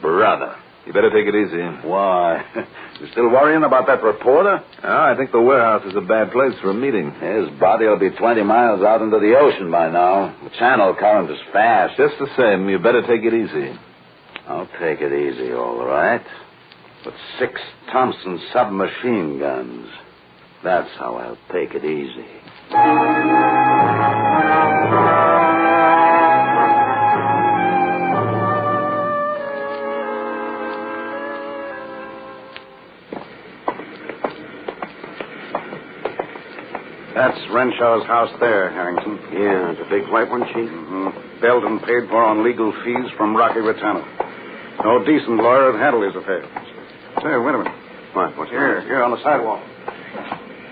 Brother. You better take it easy. Why? You still worrying about that reporter? I think the warehouse is a bad place for a meeting. His body will be 20 miles out into the ocean by now. The channel current is fast. Just the same, you better take it easy. I'll take it easy, all right. With 6 Thompson submachine guns. That's how I'll take it easy. That's Renshaw's house there, Harrington. Yeah, the big white one, Chief? Mm-hmm. Built and paid for on legal fees from Rocky Ritano. No decent lawyer would handle his affairs. Say, wait a minute. What? What's Here on the sidewalk.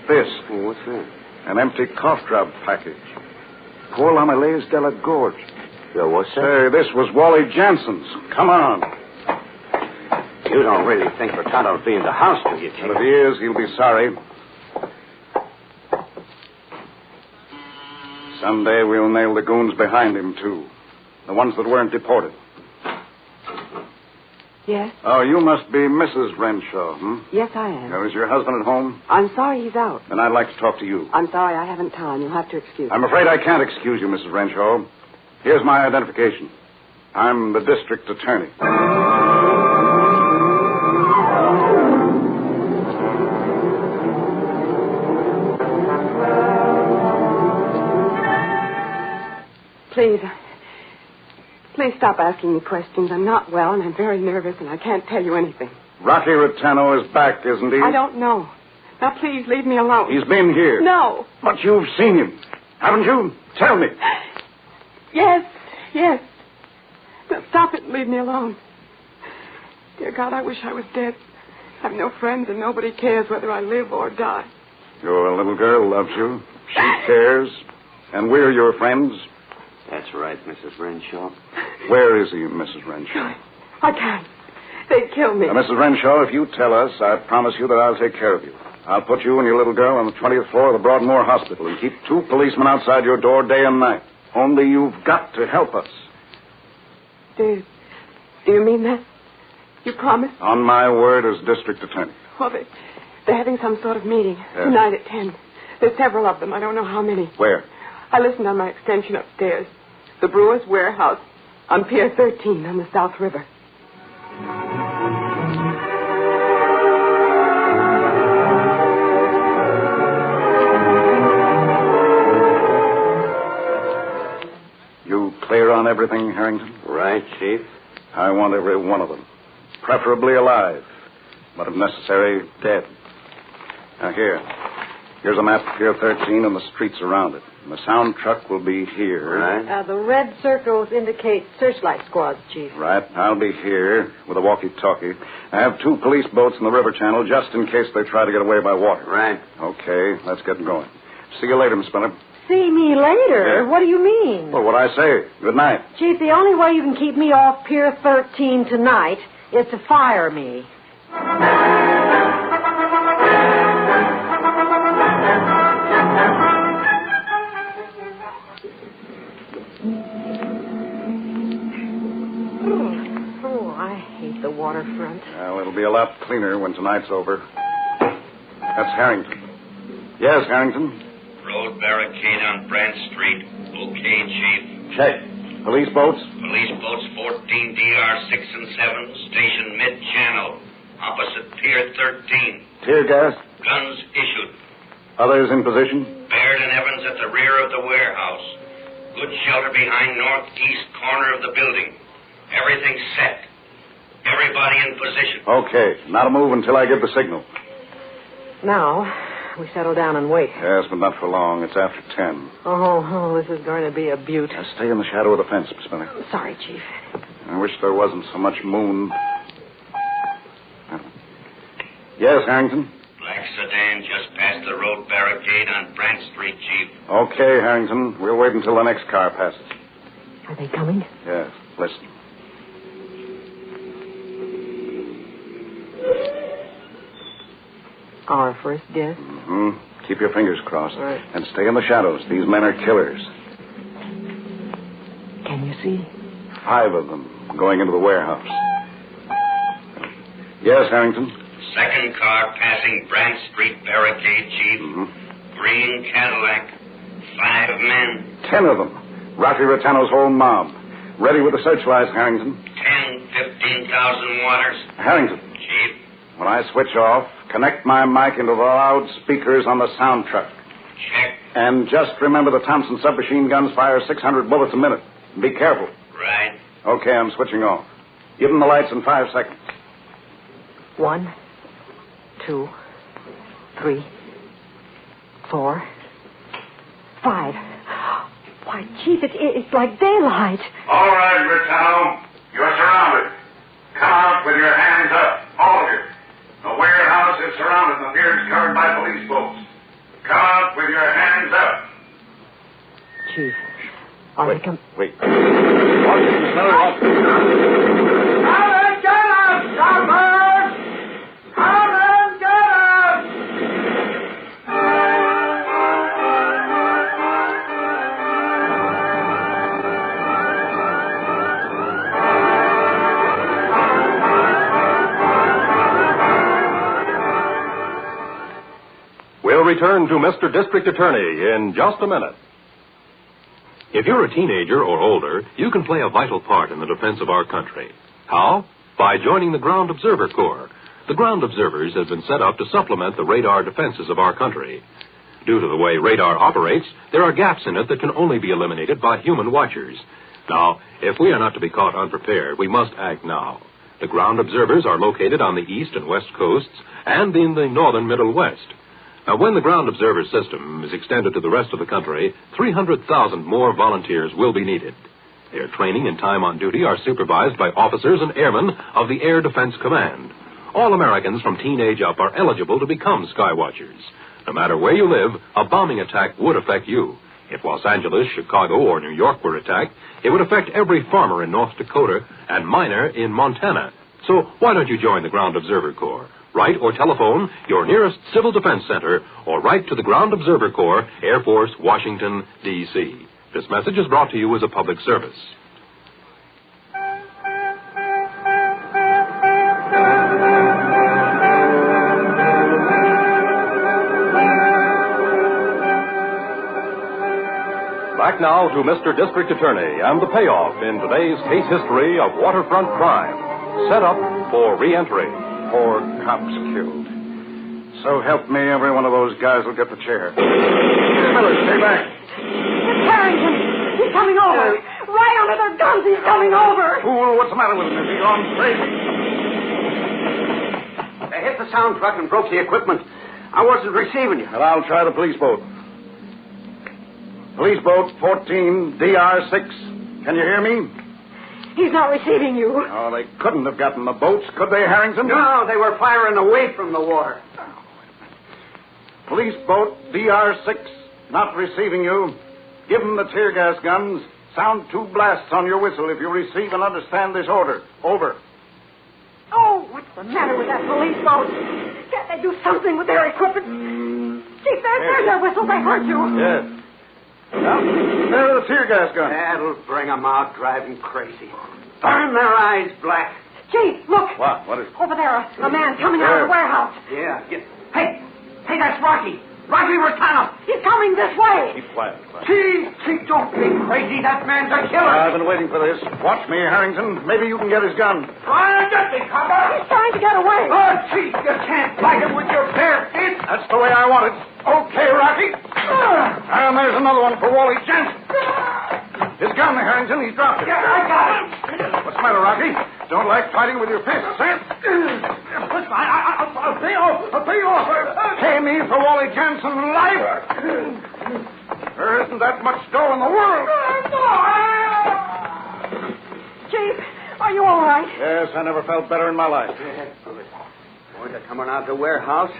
This. Oh, what's that? An empty cough drop package. Pour Lamelaise de la Gorge. Yeah, what's that? Say, this was Wally Jansen's. Come on. You don't really think Ritano will be in the house, do you, Chief? Well, if he is, he'll be sorry. Someday we'll nail the goons behind him, too. The ones that weren't deported. Yes? Oh, you must be Mrs. Renshaw, hmm? Yes, I am. Now, is your husband at home? I'm sorry he's out. Then I'd like to talk to you. I'm sorry I haven't time. You'll have to excuse me. I'm afraid I can't excuse you, Mrs. Renshaw. Here's my identification. I'm the district attorney. Please stop asking me questions. I'm not well, and I'm very nervous, and I can't tell you anything. Rocky Ritano is back, isn't he? I don't know. Now, please, leave me alone. He's been here. No. But you've seen him, haven't you? Tell me. Yes. Now, stop it and leave me alone. Dear God, I wish I was dead. I have no friends, and nobody cares whether I live or die. Your little girl loves you. She cares. And we're your friends. That's right, Mrs. Renshaw. Where is he, Mrs. Renshaw? I can't. They'd kill me. Now, Mrs. Renshaw, if you tell us, I promise you that I'll take care of you. I'll put you and your little girl on the 20th floor of the Broadmoor Hospital and keep 2 policemen outside your door day and night. Only you've got to help us. Do you mean that? You promise? On my word as district attorney. Well, they're having some sort of meeting tonight at 10. There's several of them. I don't know how many. Where? I listened on my extension upstairs. The brewer's warehouse on Pier 13 on the South River. You clear on everything, Harrington? Right, Chief. I want every one of them. Preferably alive, but if necessary, dead. Now, here. Here's a map of Pier 13 and the streets around it. And the sound truck will be here. Right. The red circles indicate searchlight squads, Chief. Right. I'll be here with a walkie-talkie. I have 2 police boats in the river channel just in case they try to get away by water. Right. Okay, let's get going. See you later, Miss Spinner. See me later? Yeah. What do you mean? Well, what I say. Good night. Chief, the only way you can keep me off Pier 13 tonight is to fire me. Oh, I hate the waterfront. Well, it'll be a lot cleaner when tonight's over. That's Harrington. Yes, Harrington. Road barricade on Brant Street. Okay, Chief. Check. Police boats? Police boats 14 DR 6 and 7, station mid-channel, opposite Pier 13. Tear gas? Guns issued. Others in position? Baird and Evans at the rear of the warehouse. Good shelter behind northeast corner of the building. Everything set. Everybody in position. Okay. Not a move until I give the signal. Now, we settle down and wait. Yes, but not for long. It's after 10. Oh, this is going to be a beaut. Now stay in the shadow of the fence, Miss Spinner. Sorry, Chief. I wish there wasn't so much moon. Yes, Harrington? Black sedan just past the road barricade on Brant Street, Chief. Okay, Harrington. We'll wait until the next car passes. Are they coming? Yes. Listen. Our first guess? Mm-hmm. Keep your fingers crossed. All right. And stay in the shadows. These men are killers. Can you see? 5 of them going into the warehouse. Yes, Harrington? Second car passing Brant Street barricade, Chief. Mm-hmm. Green Cadillac. 5 men. 10 of them. Rafi Rattano's whole mob. Ready with the searchlights, Harrington. 15,000 waters. Harrington. Chief. When I switch off, connect my mic into the loudspeakers on the sound truck. Check. And just remember the Thompson submachine guns fire 600 bullets a minute. Be careful. Right. Okay, I'm switching off. Give them the lights in 5 seconds. 1, 2, 3, 4, 5. Why, Chief, it's like daylight. All right, Rattano. You're surrounded. Come out with your hands up, all of you. The warehouse is surrounded and the pier is covered by police boats. Come out with your hands up. Chief, are they come... Wait. We'll return to Mr. District Attorney in just a minute. If you're a teenager or older, you can play a vital part in the defense of our country. How? By joining the Ground Observer Corps. The Ground Observers have been set up to supplement the radar defenses of our country. Due to the way radar operates, there are gaps in it that can only be eliminated by human watchers. Now, if we are not to be caught unprepared, we must act now. The Ground Observers are located on the east and west coasts and in the northern Middle West. Now, when the Ground Observer system is extended to the rest of the country, 300,000 more volunteers will be needed. Their training and time on duty are supervised by officers and airmen of the Air Defense Command. All Americans from teenage up are eligible to become sky watchers. No matter where you live, a bombing attack would affect you. If Los Angeles, Chicago, or New York were attacked, it would affect every farmer in North Dakota and miner in Montana. So why don't you join the Ground Observer Corps? Write or telephone your nearest Civil Defense Center or write to the Ground Observer Corps, Air Force, Washington, D.C. This message is brought to you as a public service. Back now to Mr. District Attorney and the payoff in today's case history of waterfront crime. Set up for re-entry. 4 cops killed. So help me, every one of those guys will get the chair. Miller, stay back. It's Harrington. He's coming over. Right under their guns, he's coming over. Fool, what's the matter with him? Is he gone straight? They hit the sound truck and broke the equipment. I wasn't receiving you. Well, I'll try the police boat. Police boat 14 DR6. Can you hear me? He's not receiving you. Oh, they couldn't have gotten the boats, could they, Harrington? No, they were firing away from the water. Police boat DR6, not receiving you. Give them the tear gas guns. Sound 2 blasts on your whistle if you receive and understand this order. Over. Oh, what's the matter with that police boat? Can't they do something with their equipment? Chief, there's their whistle. They heard you. Yes. Well, there are the tear gas guns. That'll bring them out driving crazy. Burn their eyes black. Chief, look. What is it? Over there, a man coming out of the warehouse. Yeah. Hey, that's Rocky. Rocky Rotano. He's coming this way. Keep quiet. Chief, don't be crazy. That man's a killer. I've been waiting for this. Watch me, Harrington. Maybe you can get his gun. Try and get me, copper. He's trying to get away. Oh, Chief, you can't fight him with your bare fists. That's the way I want it. Okay, Rocky. And there's another one for Wally Jensen. His gun, Harrington. He's dropped it. Yeah, I got it. What's the matter, Rocky? Don't like fighting with your fists, eh? Listen, I'll pay off. Pay me for Wally Jensen's life? There isn't that much dough in the world. Chief, are you all right? Yes, I never felt better in my life. Boys are coming out of the warehouse.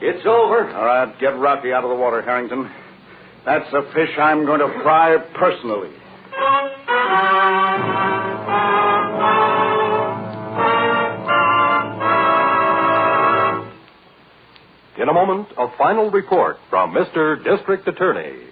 It's over. All right, get Rocky out of the water, Harrington. That's a fish I'm going to fry personally. In a moment, a final report from Mr. District Attorney.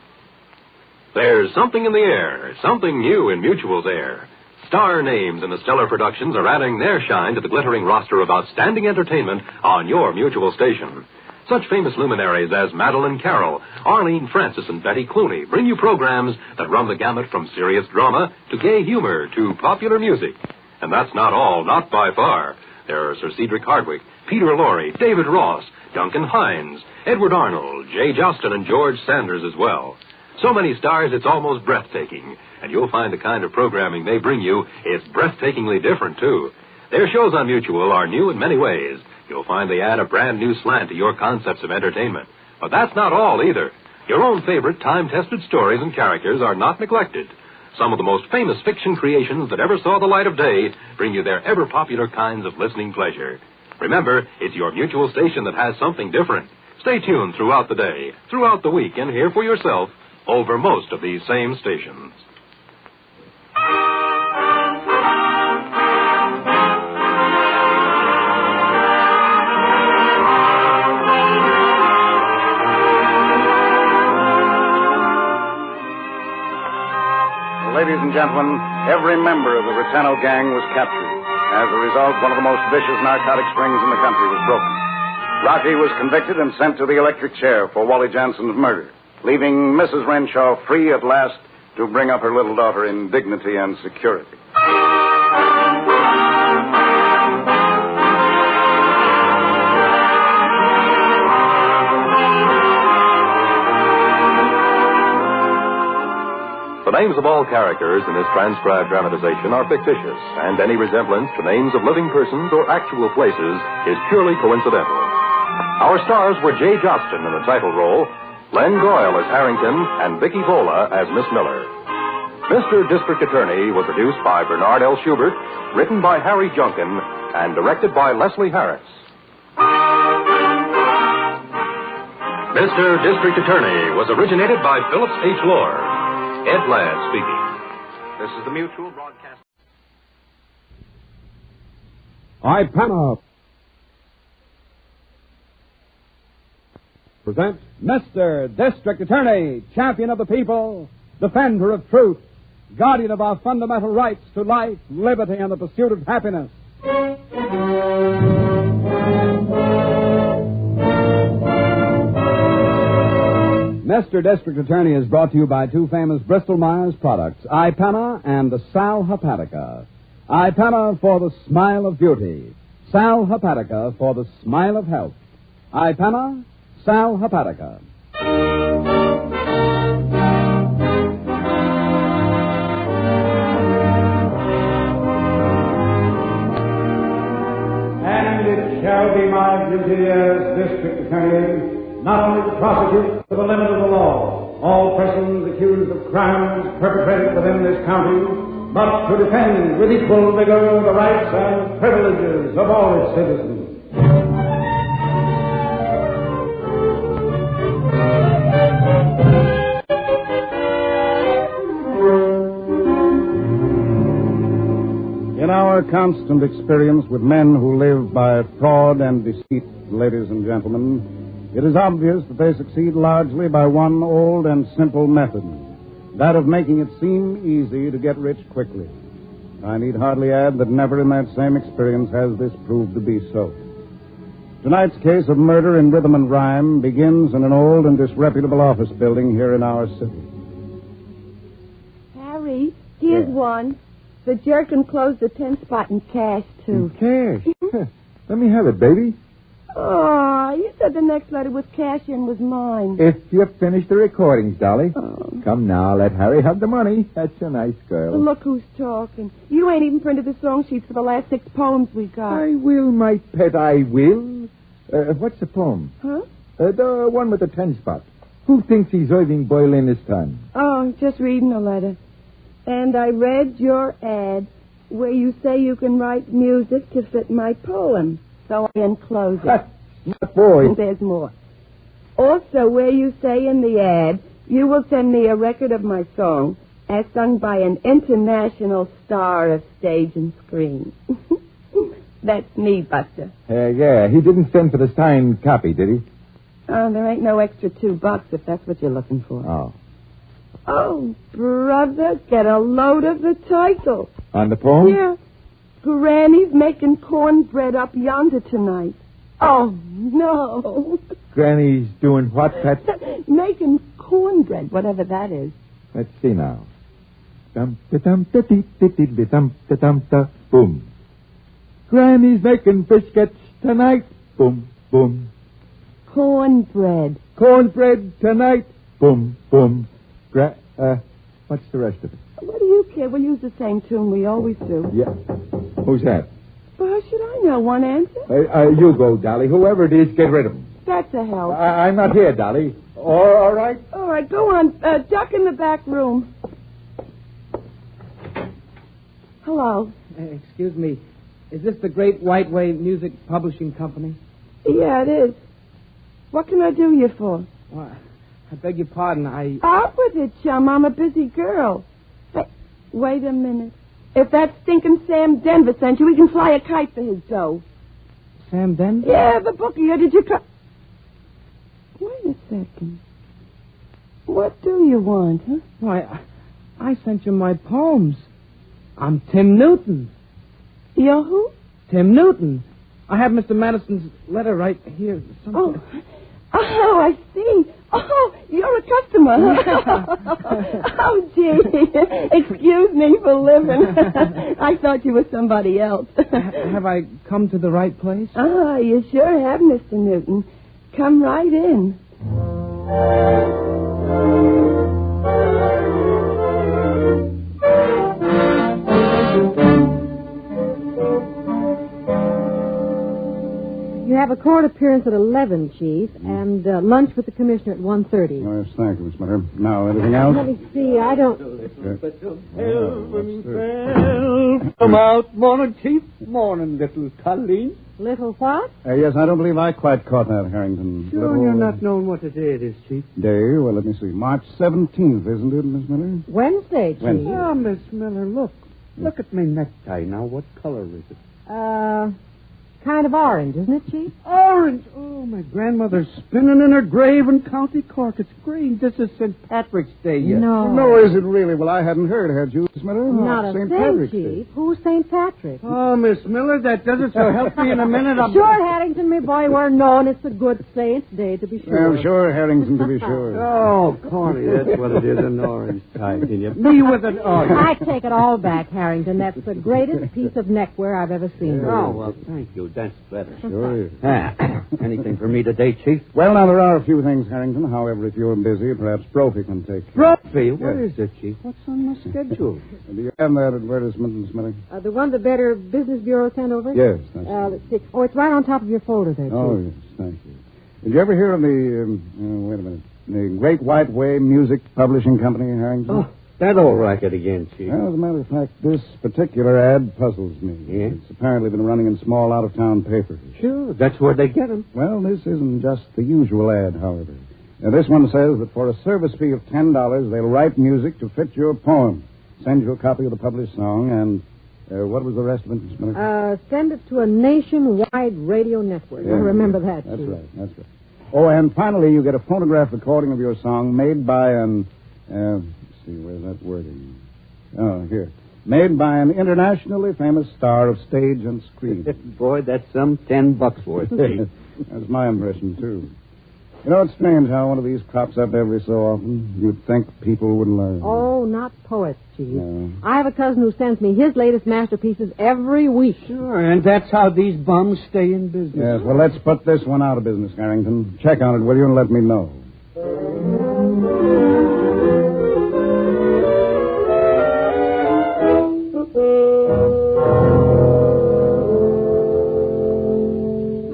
There's something in the air, something new in Mutual's air. Star names in the stellar productions are adding their shine to the glittering roster of outstanding entertainment on your Mutual station. Such famous luminaries as Madeline Carroll, Arlene Francis, and Betty Clooney bring you programs that run the gamut from serious drama to gay humor to popular music. And that's not all, not by far. There are Sir Cedric Hardwicke, Peter Lorre, David Ross, Duncan Hines, Edward Arnold, Jay Jostin, and George Sanders as well. So many stars, it's almost breathtaking. And you'll find the kind of programming they bring you is breathtakingly different, too. Their shows on Mutual are new in many ways. You'll find they add a brand new slant to your concepts of entertainment. But that's not all, either. Your own favorite time-tested stories and characters are not neglected. Some of the most famous fiction creations that ever saw the light of day bring you their ever-popular kinds of listening pleasure. Remember, it's your Mutual station that has something different. Stay tuned throughout the day, throughout the week, and hear for yourself over most of these same stations. Ladies and gentlemen, every member of the Rotano gang was captured. As a result, one of the most vicious narcotic strings in the country was broken. Rocky was convicted and sent to the electric chair for Wally Jensen's murder, leaving Mrs. Renshaw free at last to bring up her little daughter in dignity and security. The names of all characters in this transcribed dramatization are fictitious, and any resemblance to names of living persons or actual places is purely coincidental. Our stars were Jay Jostin in the title role, Len Goyle as Harrington, and Vicky Vola as Miss Miller. Mr. District Attorney was produced by Bernard L. Schubert, written by Harry Junkin, and directed by Leslie Harris. Mr. District Attorney was originated by Phillips H. Lord. Ed Ladd speaking. This is the Mutual Broadcast. IPANA presents Mr. District Attorney, champion of the people, defender of truth, guardian of our fundamental rights to life, liberty, and the pursuit of happiness. Mr. District Attorney is brought to you by two famous Bristol-Myers products, IPANA and the Sal Hepatica. IPANA for the smile of beauty. Sal Hepatica for the smile of health. IPANA, Sal Hepatica. And it shall be my duty as District Attorney not only to prosecute to the limit of the law all persons accused of crimes perpetrated within this county, but to defend with equal vigor the rights and privileges of all its citizens. In our constant experience with men who live by fraud and deceit, ladies and gentlemen, it is obvious that they succeed largely by one old and simple method, that of making it seem easy to get rich quickly. I need hardly add that never in that same experience has this proved to be so. Tonight's case of murder in rhythm and rhyme begins in an old and disreputable office building here in our city. Harry, here's one. The jerk enclosed the 10 spot in cash, too. Cash? Let me have it, baby. Oh, you said the next letter with cash in was mine. If you finish the recordings, Dolly. Oh. Come now, let Harry have the money. That's a nice girl. Look who's talking. You ain't even printed the song sheets for the last 6 poems we got. I will, my pet, I will. What's the poem? Huh? The one with the 10 spot. Who thinks he's Irving Boyle this time? Oh, just reading a letter. And I read your ad where you say you can write music to fit my poem. So I enclose it. Not boy. And there's more. Also, where you say in the ad, you will send me a record of my song as sung by an international star of stage and screen. That's me, Buster. Yeah, he didn't send for the signed copy, did he? Oh, there ain't no extra $2 if that's what you're looking for. Oh. Oh, brother, get a load of the title. On the poem? Yeah. Granny's making cornbread up yonder tonight. Oh, no. Granny's doing what, Pat? Making cornbread, whatever that is. Let's see now. Boom. Granny's making biscuits tonight. Boom, boom. Cornbread. Cornbread tonight. Boom, boom. What's the rest of it? What do you care? We'll use the same tune we always do. Yeah. Who's that? Well, how should I know? One answer? You go, Dolly. Whoever it is, get rid of him. That's a help. I'm not here, Dolly. All right? All right, go on. Duck in the back room. Hello. Excuse me. Is this the Great White Wave Music Publishing Company? Yeah, it is. What can I do you for? Well, I beg your pardon, Out with it, chum. I'm a busy girl. Hey, wait a minute. If that stinking Sam Denver sent you, we can fly a kite for his dough. Sam Denver? Yeah, the bookie. Or did you come? Wait a second. What do you want, huh? Why, I sent you my poems. I'm Tim Newton. You're who? Tim Newton. I have Mr. Madison's letter right here. Oh, I see. Oh, you're a customer. Huh? Oh, gee. Excuse me for living. I thought you were somebody else. Have I come to the right place? Ah, you sure have, Mr. Newton. Come right in. You have a court appearance at 11, Chief, and lunch with the commissioner at 1:30. Oh, yes, thank you, Miss Miller. Now, anything else? Let me see. I don't... Come out, morning, Chief. Morning, little Colleen. Little what? Yes, I don't believe I quite caught that, Harrington. Sure, you're not knowing what day it is, Chief. Day? Well, let me see. March 17th, isn't it, Miss Miller? Wednesday, Chief. Wednesday. Ah, Miss Miller, look. Look at my necktie now. What color is it? Kind of orange, isn't it, Chief? Orange. Oh, my grandmother's spinning in her grave in County Cork. It's green. This is St. Patrick's Day yet. No. No, is it really? Well, I hadn't heard, had you, Miss Miller? Not a St. thing, Patrick's Chief. Day. Who's St. Patrick? Oh, Miss Miller, that does it. So help me in a minute. Sure, Harrington, my boy, we're known. It's a good Saint's Day, to be sure. Well, sure, Harrington, to be sure. Oh, Corny, that's what it is, an orange tie. Me with an orange. I take it all back, Harrington. That's the greatest piece of neckwear I've ever seen. Oh, well, thank you. That's better. Sure is. Anything for me today, Chief? Well, now, there are a few things, Harrington. However, if you're busy, perhaps Brophy can take care. Brophy? What is it, Chief? What's on my schedule? Do you have that advertisement, Miss Miller? The one the Better Business Bureau sent over? Yes, that's Let's see. Oh, it's right on top of your folder there, Chief. Oh, yes, thank you. Did you ever hear of the, wait a minute, the Great White Way Music Publishing Company, Harrington? Oh, that old racket again, Chief. Well, as a matter of fact, this particular ad puzzles me. Yeah? It's apparently been running in small out-of-town papers. Sure, that's where they get them. Well, this isn't just the usual ad, however. Now, this one says that for a service fee of $10, they'll write music to fit your poem, send you a copy of the published song, and what was the rest of it, Miss Miller? Send it to a nationwide radio network. Yeah, I remember that, That's Chief. right, that's right. Oh, and finally, you get a phonograph recording of your song made by an... let's see, where's that wording? Oh, here. Made by an internationally famous star of stage and screen. Boy, that's some $10 worth. That's my impression, too. You know, it's strange how one of these crops up every so often. You'd think people would learn. Oh, not poets, Chief. No. I have a cousin who sends me his latest masterpieces every week. Sure, and that's how these bums stay in business. Yes, well, let's put this one out of business, Harrington. Check on it, will you, and let me know.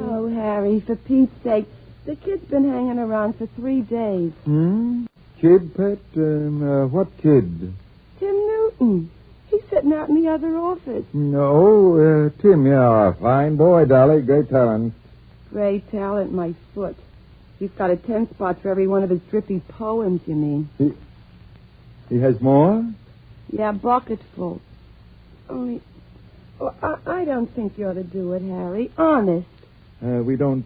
Oh, Harry, for Pete's sake. The kid's been hanging around for 3 days. Kid, Pet? What kid? Tim Newton. He's sitting out in the other office. No, Tim, yeah. Fine boy, Dolly. Great talent. Great talent, my foot. He's got a 10 spot for every one of his drippy poems, you mean. He has more? Yeah, bucketful. Only, I don't think you ought to do it, Harry. Honest. We don't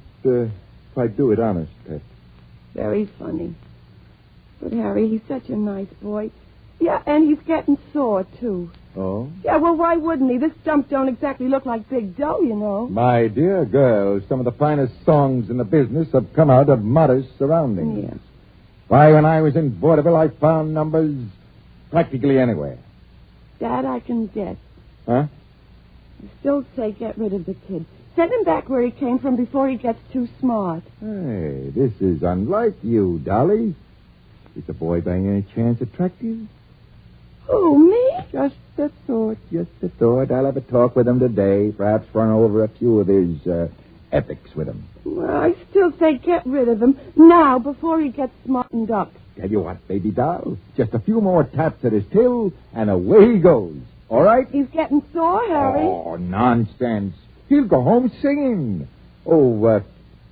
quite do it honest, Pet. Very funny. But, Harry, he's such a nice boy. Yeah, and he's getting sore, too. Oh? Yeah, well, why wouldn't he? This stump don't exactly look like big dough, you know. My dear girl, some of the finest songs in the business have come out of modest surroundings. Yeah. Why, when I was in vaudeville, I found numbers practically anywhere. That I can guess. Huh? I still say get rid of the kid. Send him back where he came from before he gets too smart. Hey, this is unlike you, Dolly. Is the boy by any chance attractive? Who, me? Just a thought, just a thought. I'll have a talk with him today, perhaps run over a few of his ethics with him. Well, I still say get rid of him now before he gets smartened up. Tell you what, baby doll, just a few more taps at his till, and away he goes. All right? He's getting sore, Harry. Oh, nonsense. He'll go home singing. Oh,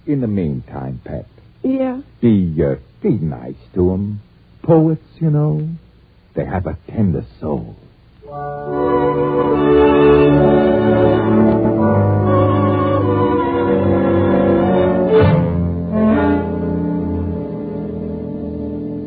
in the meantime, Pet. Yeah? Be nice to him. Poets, you know, they have a tender soul.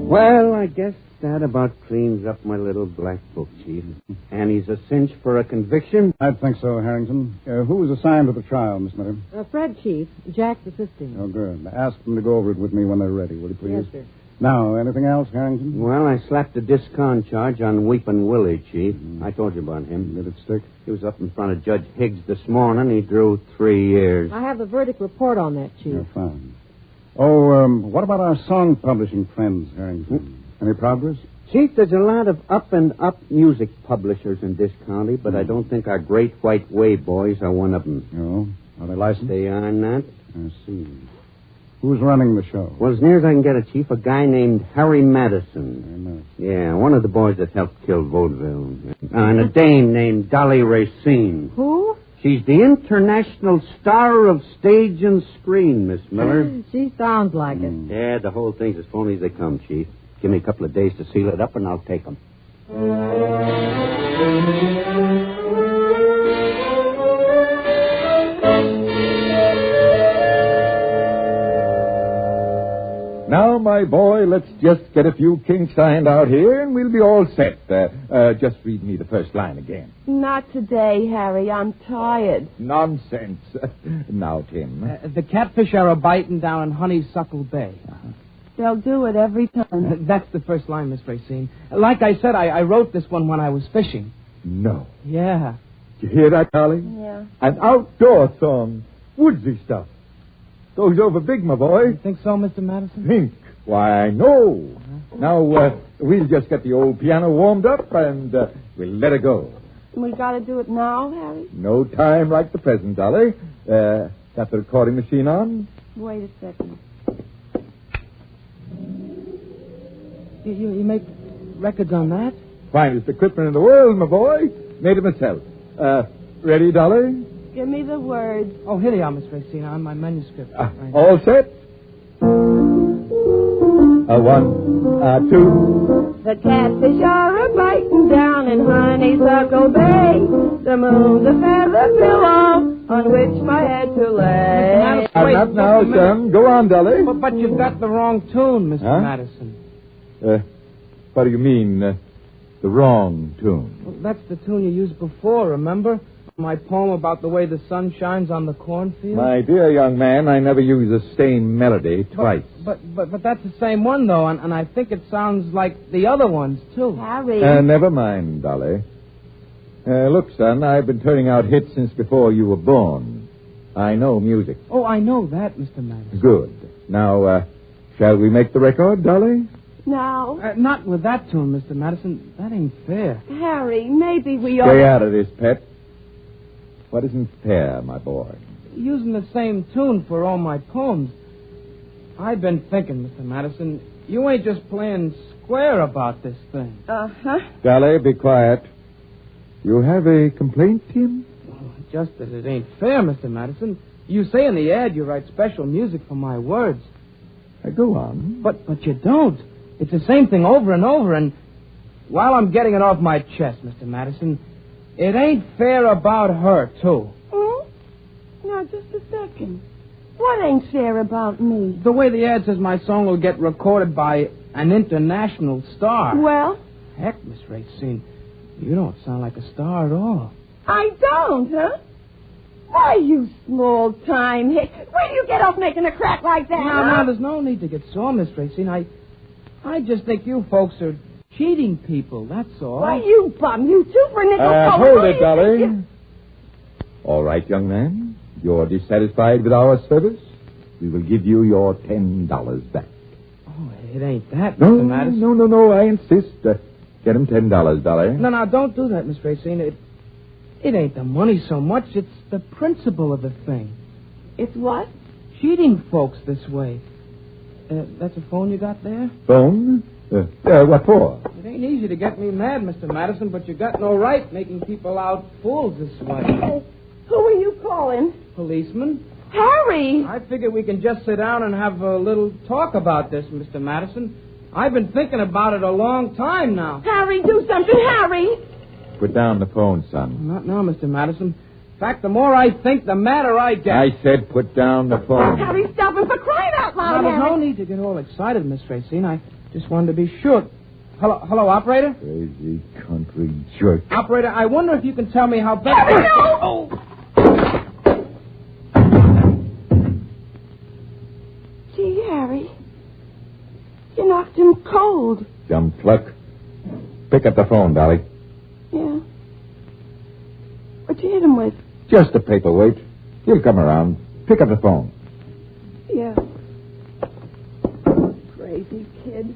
Well, I guess that about cleans up my little black book, Chief. And he's a cinch for a conviction? I'd think so, Harrington. Who was assigned to the trial, Miss Miller? Fred, Chief. Jack's assisting. Oh, good. Ask them to go over it with me when they're ready, will you please? Yes, sir. Now, anything else, Harrington? Well, I slapped a discon charge on Weepin' Willie, Chief. I told you about him. Did it stick? He was up in front of Judge Higgs this morning. He drew 3 years. I have the verdict report on that, Chief. You're fine. Oh, what about our song publishing friends, Harrington? Any progress? Chief, there's a lot of up-and-up music publishers in this county, but I don't think our Great White Way boys are one of them. No? Are they licensed? They are not. I see. Who's running the show? Well, as near as I can get it, Chief, a guy named Harry Madison. Yeah, one of the boys that helped kill Vaudeville. And a dame named Dolly Racine. Who? She's the international star of stage and screen, Miss Miller. She sounds like it. Yeah, the whole thing's as phony as they come, Chief. Give me a couple of days to seal it up, and I'll take them. Now, my boy, let's just get a few kinks ironed out here, and we'll be all set. Just read me the first line again. Not today, Harry. I'm tired. Nonsense. Now, Tim. The catfish are a-biting down in Honeysuckle Bay. They'll do it every time. That's the first line, Miss Racine. Like I said, I wrote this one when I was fishing. No. Yeah. Did you hear that, Dolly? Yeah. An outdoor song. Woodsy stuff. Goes over big, my boy. You think so, Mr. Madison? Think? Why, no. Now, we'll just get the old piano warmed up, and we'll let it go. We got to do it now, Harry? No time like the present, Dolly. Got the recording machine on? Wait a second. You make records on that? Finest equipment in the world, my boy. Made it myself. Ready, Dolly? Give me the words. Oh, here they are, Miss Racine, on my manuscript. All set? 1, 2. The catfish are a-biting down in Honeysuckle Bay. The moon's a feather pillow on which my head to lay. Not now, son. Go on, Dolly. But you've got the wrong tune, Mr. Madison. What do you mean, the wrong tune? Well, that's the tune you used before, remember? My poem about the way the sun shines on the cornfield? My dear young man, I never use the same melody twice. But that's the same one, though, and I think it sounds like the other ones, too. Harry. Never mind, Dolly. Look, son, I've been turning out hits since before you were born. I know music. Oh, I know that, Mr. Madison. Good. Now, shall we make the record, Dolly? Now. Not with that tune, Mr. Madison. That ain't fair. Harry, maybe we ought... Stay out of this, pet. What isn't fair, my boy? Using the same tune for all my poems. I've been thinking, Mr. Madison, you ain't just playing square about this thing. Uh-huh. Dolly, be quiet. You have a complaint, Tim? Just that it ain't fair, Mr. Madison. You say in the ad you write special music for my words. Go on. But you don't. It's the same thing over and over, and while I'm getting it off my chest, Mr. Madison, it ain't fair about her, too. Oh? Now, just a second. What ain't fair about me? The way the ad says my song will get recorded by an international star. Well? Heck, Miss Racine, you don't sound like a star at all. I don't, huh? Why, you small-time hit. Where do you get off making a crack like that? No, there's no need to get sore, Miss Racine. I just think you folks are cheating people, that's all. Why, you bum, you super-nickel... Hold it, Dolly. All right, young man. You're dissatisfied with our service? We will give you your $10 back. Oh, it ain't that, Mr. Madison. No, I insist. Get him $10, Dolly. No, don't do that, Miss Racine. It ain't the money so much, it's the principle of the thing. It's what? Cheating folks this way. That's a phone you got there? Phone? What for? It ain't easy to get me mad, Mr. Madison, but you got no right making people out fools this way. Who are you calling? Policeman. Harry! I figure we can just sit down and have a little talk about this, Mr. Madison. I've been thinking about it a long time now. Harry, do something, Harry! Put down the phone, son. Not now, Mr. Madison. In fact, the more I think, the madder I get. I said put down the phone. Harry, stop him for crying out loud, Now, there's no need to get all excited, Miss Racine. I just wanted to be sure. Hello, operator? Crazy country jerk. Operator, I wonder if you can tell me how best... Harry, no! Oh. Gee, Harry. You knocked him cold. Dumb pluck. Pick up the phone, Dolly. Yeah. What'd you hit him with? Just a paperweight. He'll come around. Pick up the phone. Yeah. Crazy kid.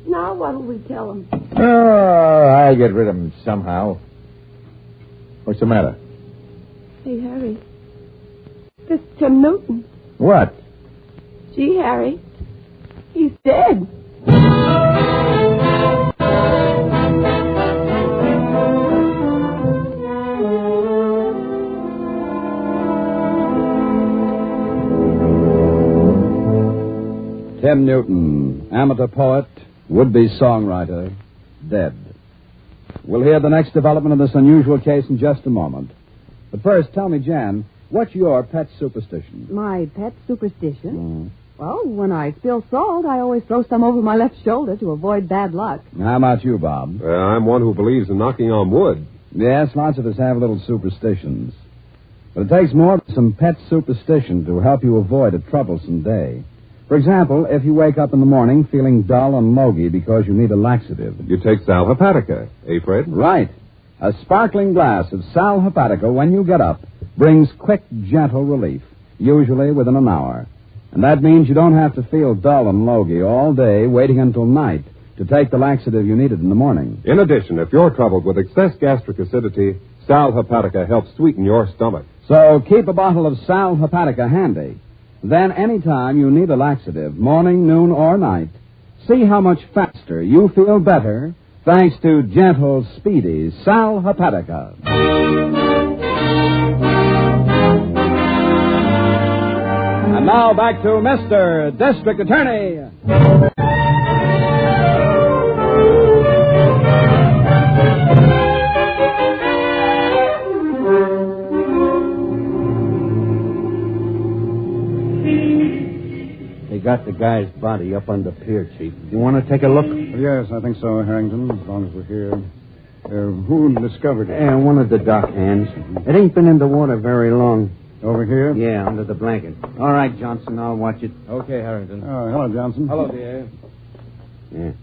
Now what'll we tell him? Oh, I'll get rid of him somehow. What's the matter? Hey, Harry. This is Tim Newton. What? Gee, Harry. He's dead. Tim Newton, amateur poet, would-be songwriter, dead. We'll hear the next development of this unusual case in just a moment. But first, tell me, Jan, what's your pet superstition? My pet superstition? Well, when I spill salt, I always throw some over my left shoulder to avoid bad luck. How about you, Bob? I'm one who believes in knocking on wood. Yes, lots of us have little superstitions. But it takes more than some pet superstition to help you avoid a troublesome day. For example, if you wake up in the morning feeling dull and logy because you need a laxative. You take Sal Hepatica, Fred? Right. A sparkling glass of Sal Hepatica when you get up brings quick, gentle relief, usually within an hour. And that means you don't have to feel dull and logy all day waiting until night to take the laxative you needed in the morning. In addition, if you're troubled with excess gastric acidity, Sal Hepatica helps sweeten your stomach. So keep a bottle of Sal Hepatica handy. Then anytime you need a laxative, morning, noon, or night, See how much faster you feel better thanks to gentle, speedy Sal Hepatica. And now back to Mr. District Attorney. They got the guy's body up on the pier, Chief. You want to take a look? Yes, I think so, Harrington, as long as we're here. Who discovered it? Yeah, one of the dock hands. It ain't been in the water very long. Over here? Yeah, under the blanket. All right, Johnson, I'll watch it. Okay, Harrington. Oh, hello, Johnson. Hello, dear. Yeah.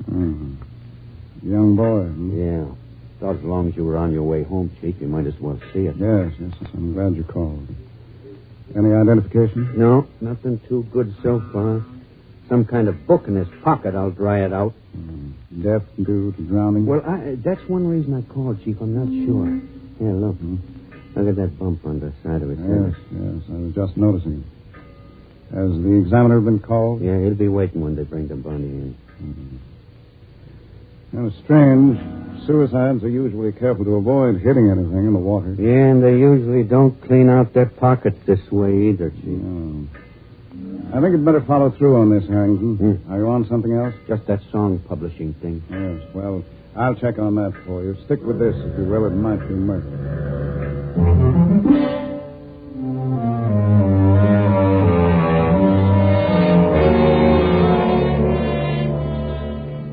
Mm-hmm. Young boy. Yeah. Thought as long as you were on your way home, Chief, you might as well see it. Yes, I'm glad you called. Any identification? No, nothing too good so far. Some kind of book in his pocket. I'll dry it out. Death due to drowning? Well, that's one reason I called, Chief. I'm not sure. Here, look. Look at that bump on the side of his head. Yes. I was just noticing it. Has the examiner been called? Yeah, he'll be waiting when they bring the body in. Kind of strange. Suicides are usually careful to avoid hitting anything in the water. Yeah, and they usually don't clean out their pockets this way either, Chief. No. I think you'd better follow through on this, Harrington. Are you on something else? Just that song publishing thing. Yes, well, I'll check on that for you. Stick with this, if you will. It might be murder.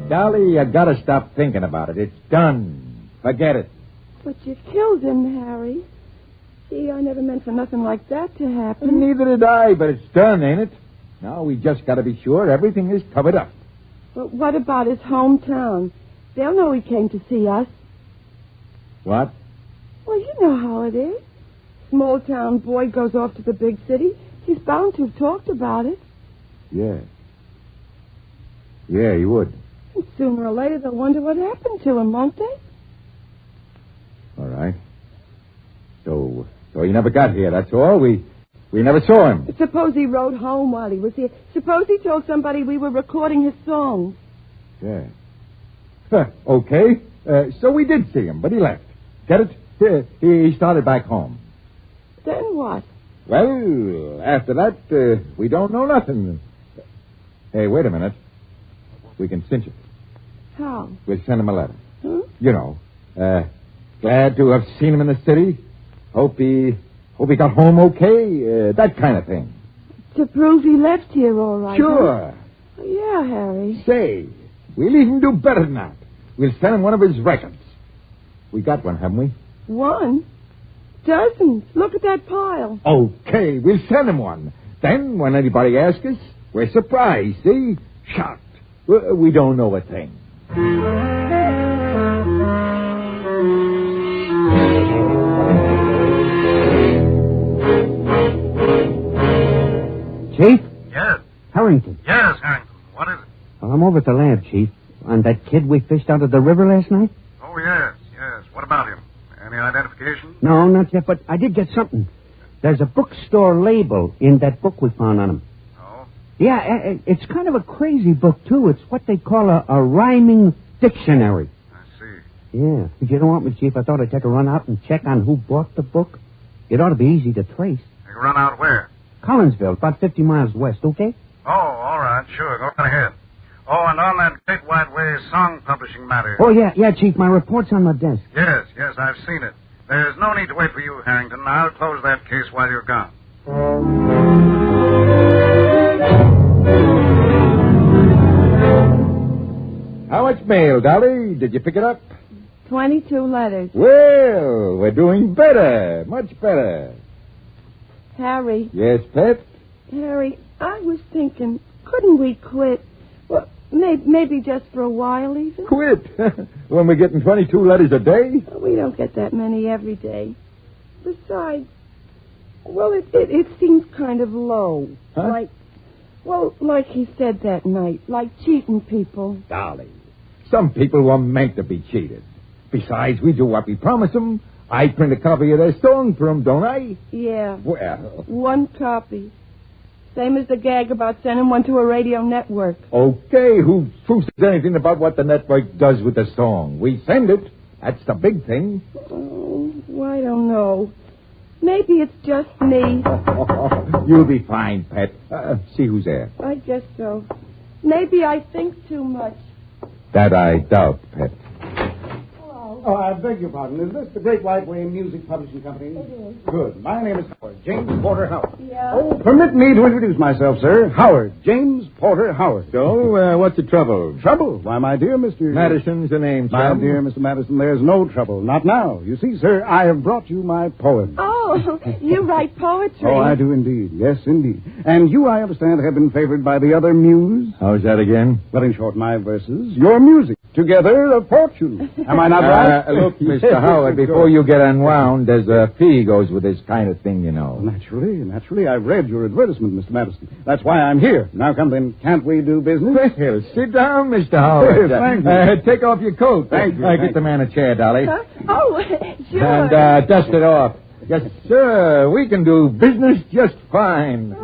Dolly, you gotta stop thinking about it. It's done. Forget it. But you killed him, Harry. Gee, I never meant for nothing like that to happen. Neither did I, but it's done, ain't it? Now we just gotta be sure everything is covered up. But what about his hometown? They'll know he came to see us. What? Well, you know how it is. Small town boy goes off to the big city. He's bound to have talked about it. Yeah. Yeah, you would. And sooner or later they'll wonder what happened to him, won't they? All right. So he never got here, that's all? We never saw him. Suppose he rode home while he was here. Suppose he told somebody we were recording his songs. Yeah. Okay. So we did see him, but he left. Get it? He started back home. Then what? Well, after that, we don't know nothing. Hey, wait a minute. We can cinch it. How? We'll send him a letter. Hmm? You know, glad to have seen him in the city. Hope he got home okay. That kind of thing. To prove he left here all right. Sure. Huh? Yeah, Harry. Say, we'll even do better than that. We'll send him one of his records. We got one, haven't we? One? Dozens. Look at that pile. Okay, we'll send him one. Then, when anybody asks us, we're surprised, see? Shocked. We don't know a thing. Chief? Yes. Harrington. Yes, Harrington. What is it? Well, I'm over at the lab, Chief. On that kid we fished out of the river last night? Oh, yes. What about him? Any identification? No, not yet, but I did get something. There's a bookstore label in that book we found on him. Oh? Yeah, it's kind of a crazy book, too. It's what they call a rhyming dictionary. I see. Yeah. If you don't want me, Chief, I thought I'd take a run out and check on who bought the book. It ought to be easy to trace. You run out where? Collinsville, about 50 miles west, okay? Oh, all right. Sure. Go right ahead. Oh, and on that Great White Way song publishing matter. Oh, yeah, Chief. My report's on my desk. Yes, I've seen it. There's no need to wait for you, Harrington. I'll close that case while you're gone. How much mail, Dolly? Did you pick it up? 22 letters. Well, we're doing better. Much better. Harry. Yes, Pet? Harry, I was thinking, couldn't we quit? Well, maybe just for a while, even. Quit? When we're getting 22 letters a day? We don't get that many every day. Besides, well, it seems kind of low. Huh? Like he said that night, like cheating people. Dolly, some people were meant to be cheated. Besides, we do what we promise them. I print a copy of their song for them, don't I? Yeah. Well. One copy. Same as the gag about sending one to a radio network. Okay, who says anything about what the network does with the song? We send it. That's the big thing. Oh, I don't know. Maybe it's just me. You'll be fine, Pet. See who's there. I guess so. Maybe I think too much. That I doubt, Pet. Oh, I beg your pardon. Is this the Great White Way Music Publishing Company? It is. Good. My name is Howard, James Porter Howard. Yeah? Oh, permit me to introduce myself, sir. Howard, James Porter Howard. So, what's the trouble? Trouble? Why, my dear Mr. Madison's the name, My chum. dear Mr. Madison, there's no trouble. Not now. You see, sir, I have brought you my poem. Oh, you write poetry. Oh, I do indeed. Yes, indeed. And you, I understand, have been favored by the other muse? How's that again? Well, in short, my verses, your music. Together, a fortune. Am I not right? Look, Mr. Howard, before you get unwound, there's a fee goes with this kind of thing, you know. Naturally. I've read your advertisement, Mr. Madison. That's why I'm here. Now, come then, can't we do business? Well, sit down, Mr. Howard. Thank you. Take off your coat. Thank you. Get the man a chair, Dolly. Huh? Oh, sure. And dust it off. Yes, sir. We can do business just fine.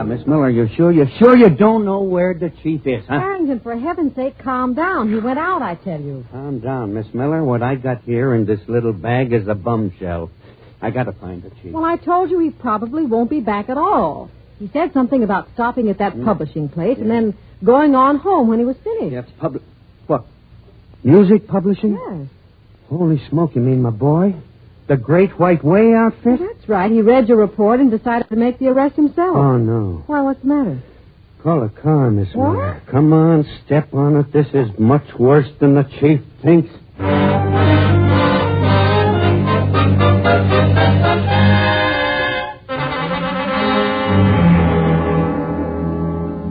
Miss Miller, you're sure you don't know where the chief is, huh? Harrington, for heaven's sake, calm down. He went out, I tell you. Calm down, Miss Miller. What I got here in this little bag is a bumshell. I gotta find the chief. Well, I told you he probably won't be back at all. He said something about stopping at that publishing place and then going on home when he was finished. Yeah, what? Music publishing? Yes. Holy smoke, you mean my boy? The Great White Way outfit? Well, that's right. He read your report and decided to make the arrest himself. Oh, no. Why, what's the matter? Call a car, Miss What? Miller. Come on, step on it. This is much worse than the chief thinks.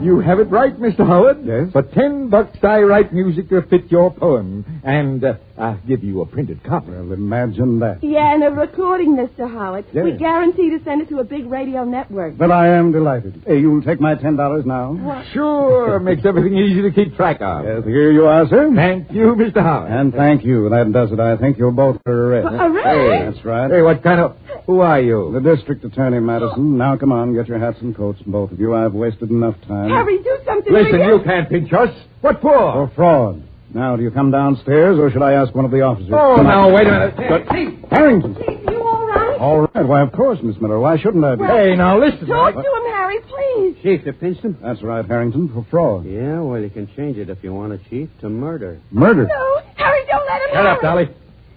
You have it right, Mr. Howard. Yes? For $10, I write music to fit your poem. And I'll give you a printed copy. Well, imagine that. Yeah, and a recording, Mr. Howard. Yes. We guarantee to send it to a big radio network. But I am delighted. Hey, you'll take my $10 now? What? Sure. Makes everything easy to keep track of. Yes, here you are, sir. Thank you, Mr. Howard. And thank you. That does it. I think you're both for arrest. Arrest? Hey, that's right. Hey, what kind of... Who are you? The district attorney, Madison. Now, come on, get your hats and coats, both of you. I've wasted enough time. Harry, do something. Listen, you can't pinch us. What for? For fraud. Now, do you come downstairs, or should I ask one of the officers? Oh, Come now, on. wait a minute. But, Harrington. You all right? All right. Why, of course, Miss Miller. Why shouldn't I be? Hey, now, listen. Talk to him, Harry, please. Chief, you pinched him? That's right, Harrington, for fraud. Yeah, well, you can change it if you want to, Chief, to murder. Murder? No, Harry, don't let him. Shut up, Dolly.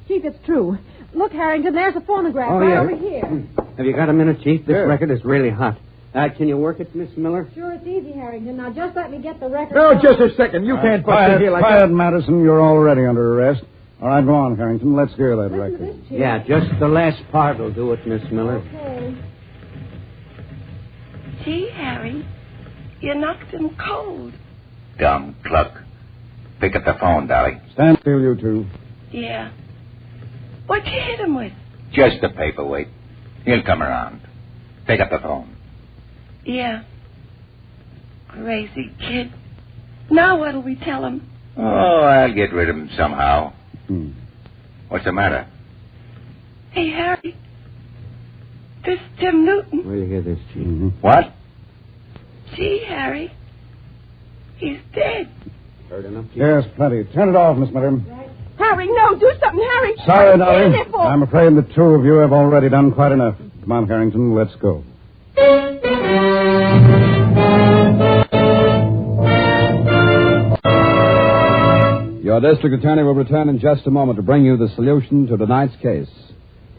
Chief, it's true. Look, Harrington, there's a phonograph Oh, right yeah. over here. Have you got a minute, Chief? This Sure. record is really hot. Can you work it, Miss Miller? Sure, it's easy, Harrington. Now, just let me get the record. No, just a second. You can't bust in here like Quiet, that. Madison. You're already under arrest. All right, go on, Harrington. Let's hear that Listen to record. this, Chief. Yeah, just the last part will do it, Miss Miller. Okay. Gee, Harry, you knocked him cold. Dumb cluck. Pick up the phone, Dolly. Stand still, you two. Yeah. What'd you hit him with? Just a paperweight. He'll come around. Pick up the phone. Yeah. Crazy kid. Now what'll we tell him? Oh, I'll get rid of him somehow. What's the matter? Hey, Harry. This Tim Newton. Where do you hear this, Chief? What? Gee, Harry. He's dead. Heard enough, Chief? Yes, plenty. Turn it off, Miss Miller. Harry, no, do something, Harry. Sorry, Harry, Dolly. I'm afraid the two of you have already done quite enough. Come on, Harrington, let's go. Your district attorney will return in just a moment to bring you the solution to tonight's case.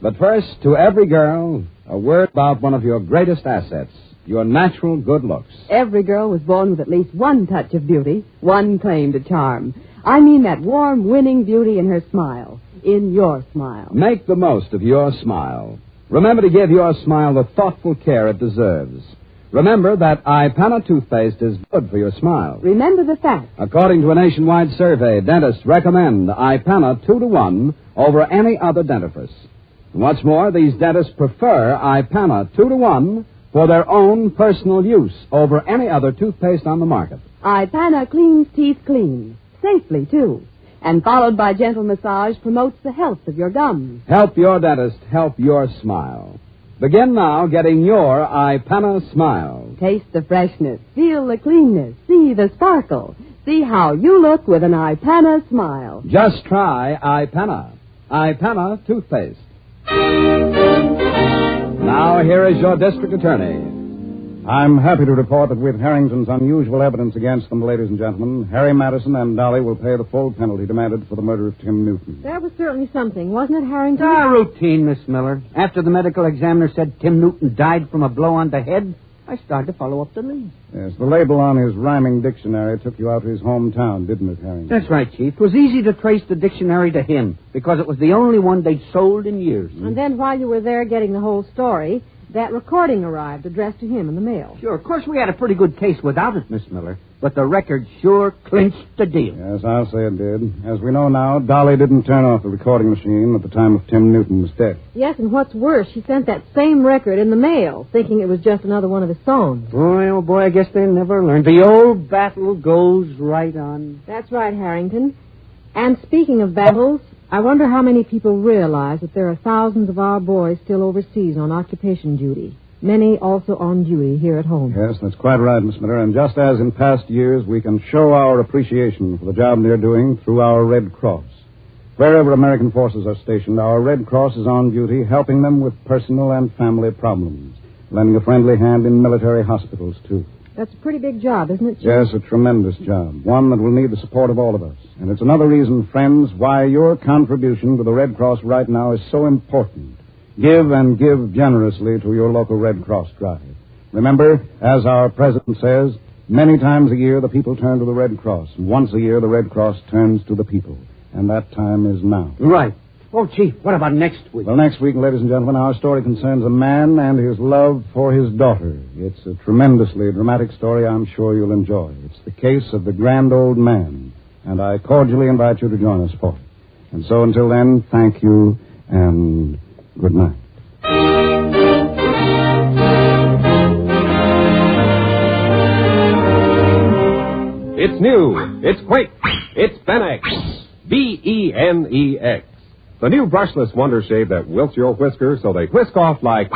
But first, to every girl, a word about one of your greatest assets, your natural good looks. Every girl was born with at least one touch of beauty, one claim to charm. I mean that warm, winning beauty in her smile, in your smile. Make the most of your smile. Remember to give your smile the thoughtful care it deserves. Remember that iPana toothpaste is good for your smile. Remember the fact. According to a nationwide survey, dentists recommend iPana 2-to-1 over any other dentifrice. And what's more, these dentists prefer iPana 2-to-1 for their own personal use over any other toothpaste on the market. iPana cleans teeth clean. Safely, too. and followed by gentle massage promotes the health of your gums. Help your dentist help your smile. Begin now getting your iPana Smile. Taste the freshness, feel the cleanness, see the sparkle. See how you look with an iPana Smile. Just try iPana. iPana toothpaste. Now here is your district attorney. I'm happy to report that with Harrington's unusual evidence against them, ladies and gentlemen, Harry Madison and Dolly will pay the full penalty demanded for the murder of Tim Newton. That was certainly something, wasn't it, Harrington? Routine, Miss Miller. After the medical examiner said Tim Newton died from a blow on the head, I started to follow up the lead. Yes, the label on his rhyming dictionary took you out to his hometown, didn't it, Harrington? That's right, Chief. It was easy to trace the dictionary to him because it was the only one they'd sold in years. And then while you were there getting the whole story, that recording arrived addressed to him in the mail. Sure, of course we had a pretty good case without it, Miss Miller. But the record sure clinched the deal. Yes, I'll say it did. As we know now, Dolly didn't turn off the recording machine at the time of Tim Newton's death. Yes, and what's worse, she sent that same record in the mail, thinking it was just another one of his songs. Boy, oh boy, I guess they never learned. The old battle goes right on. That's right, Harrington. And speaking of battles, I wonder how many people realize that there are thousands of our boys still overseas on occupation duty. Many also on duty here at home. Yes, that's quite right, Miss Miller. And just as in past years, we can show our appreciation for the job they're doing through our Red Cross. Wherever American forces are stationed, our Red Cross is on duty, helping them with personal and family problems, lending a friendly hand in military hospitals, too. That's a pretty big job, isn't it, Chief? Yes, a tremendous job. One that will need the support of all of us. And it's another reason, friends, why your contribution to the Red Cross right now is so important. Give and give generously to your local Red Cross drive. Remember, as our president says, many times a year the people turn to the Red Cross. And once a year the Red Cross turns to the people. And that time is now. Right. Oh, Chief, what about next week? Well, next week, ladies and gentlemen, our story concerns a man and his love for his daughter. It's a tremendously dramatic story I'm sure you'll enjoy. It's the case of the grand old man. And I cordially invite you to join us for it. And so until then, thank you and good night. It's new. It's quick. It's Benex. Benex. The new brushless wonder shave that wilts your whiskers so they whisk off like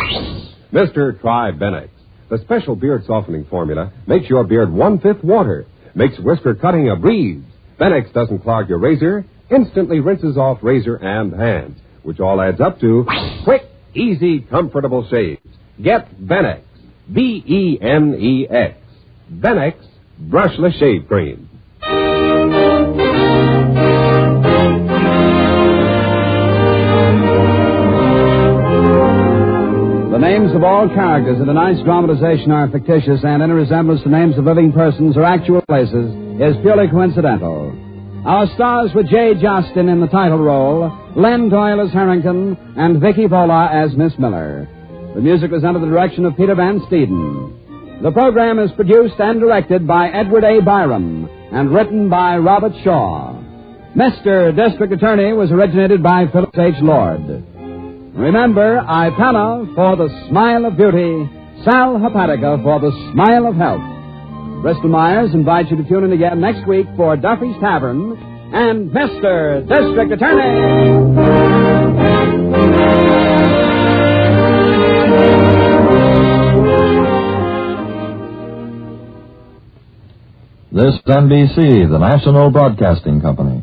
Mr. Try Benex. The special beard softening formula makes your beard 1/5 water. Makes whisker cutting a breeze. Benex doesn't clog your razor. Instantly rinses off razor and hands, which all adds up to quick, easy, comfortable shaves. Get Benex. Benex. Benex Brushless Shave Cream. The names of all characters in tonight's dramatization are fictitious, and any resemblance to names of living persons or actual places is purely coincidental. Our stars were Jay Justin in the title role, Len Doyle as Harrington, and Vicky Vola as Miss Miller. The music was under the direction of Peter Van Steeden. The program is produced and directed by Edward A. Byron and written by Robert Shaw. Mr. District Attorney was originated by Philip H. Lord. Remember, Ipana for the smile of beauty, Sal Hepatica for the smile of health. Bristol Myers invites you to tune in again next week for Duffy's Tavern and Mr. District Attorney. This is NBC, the National Broadcasting Company.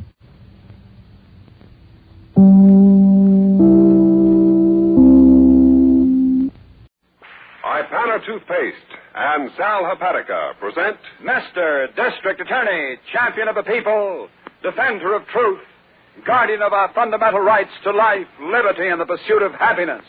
Ipana Toothpaste and Sal Hepatica present Mr. District Attorney, champion of the people, defender of truth, guardian of our fundamental rights to life, liberty, and the pursuit of happiness.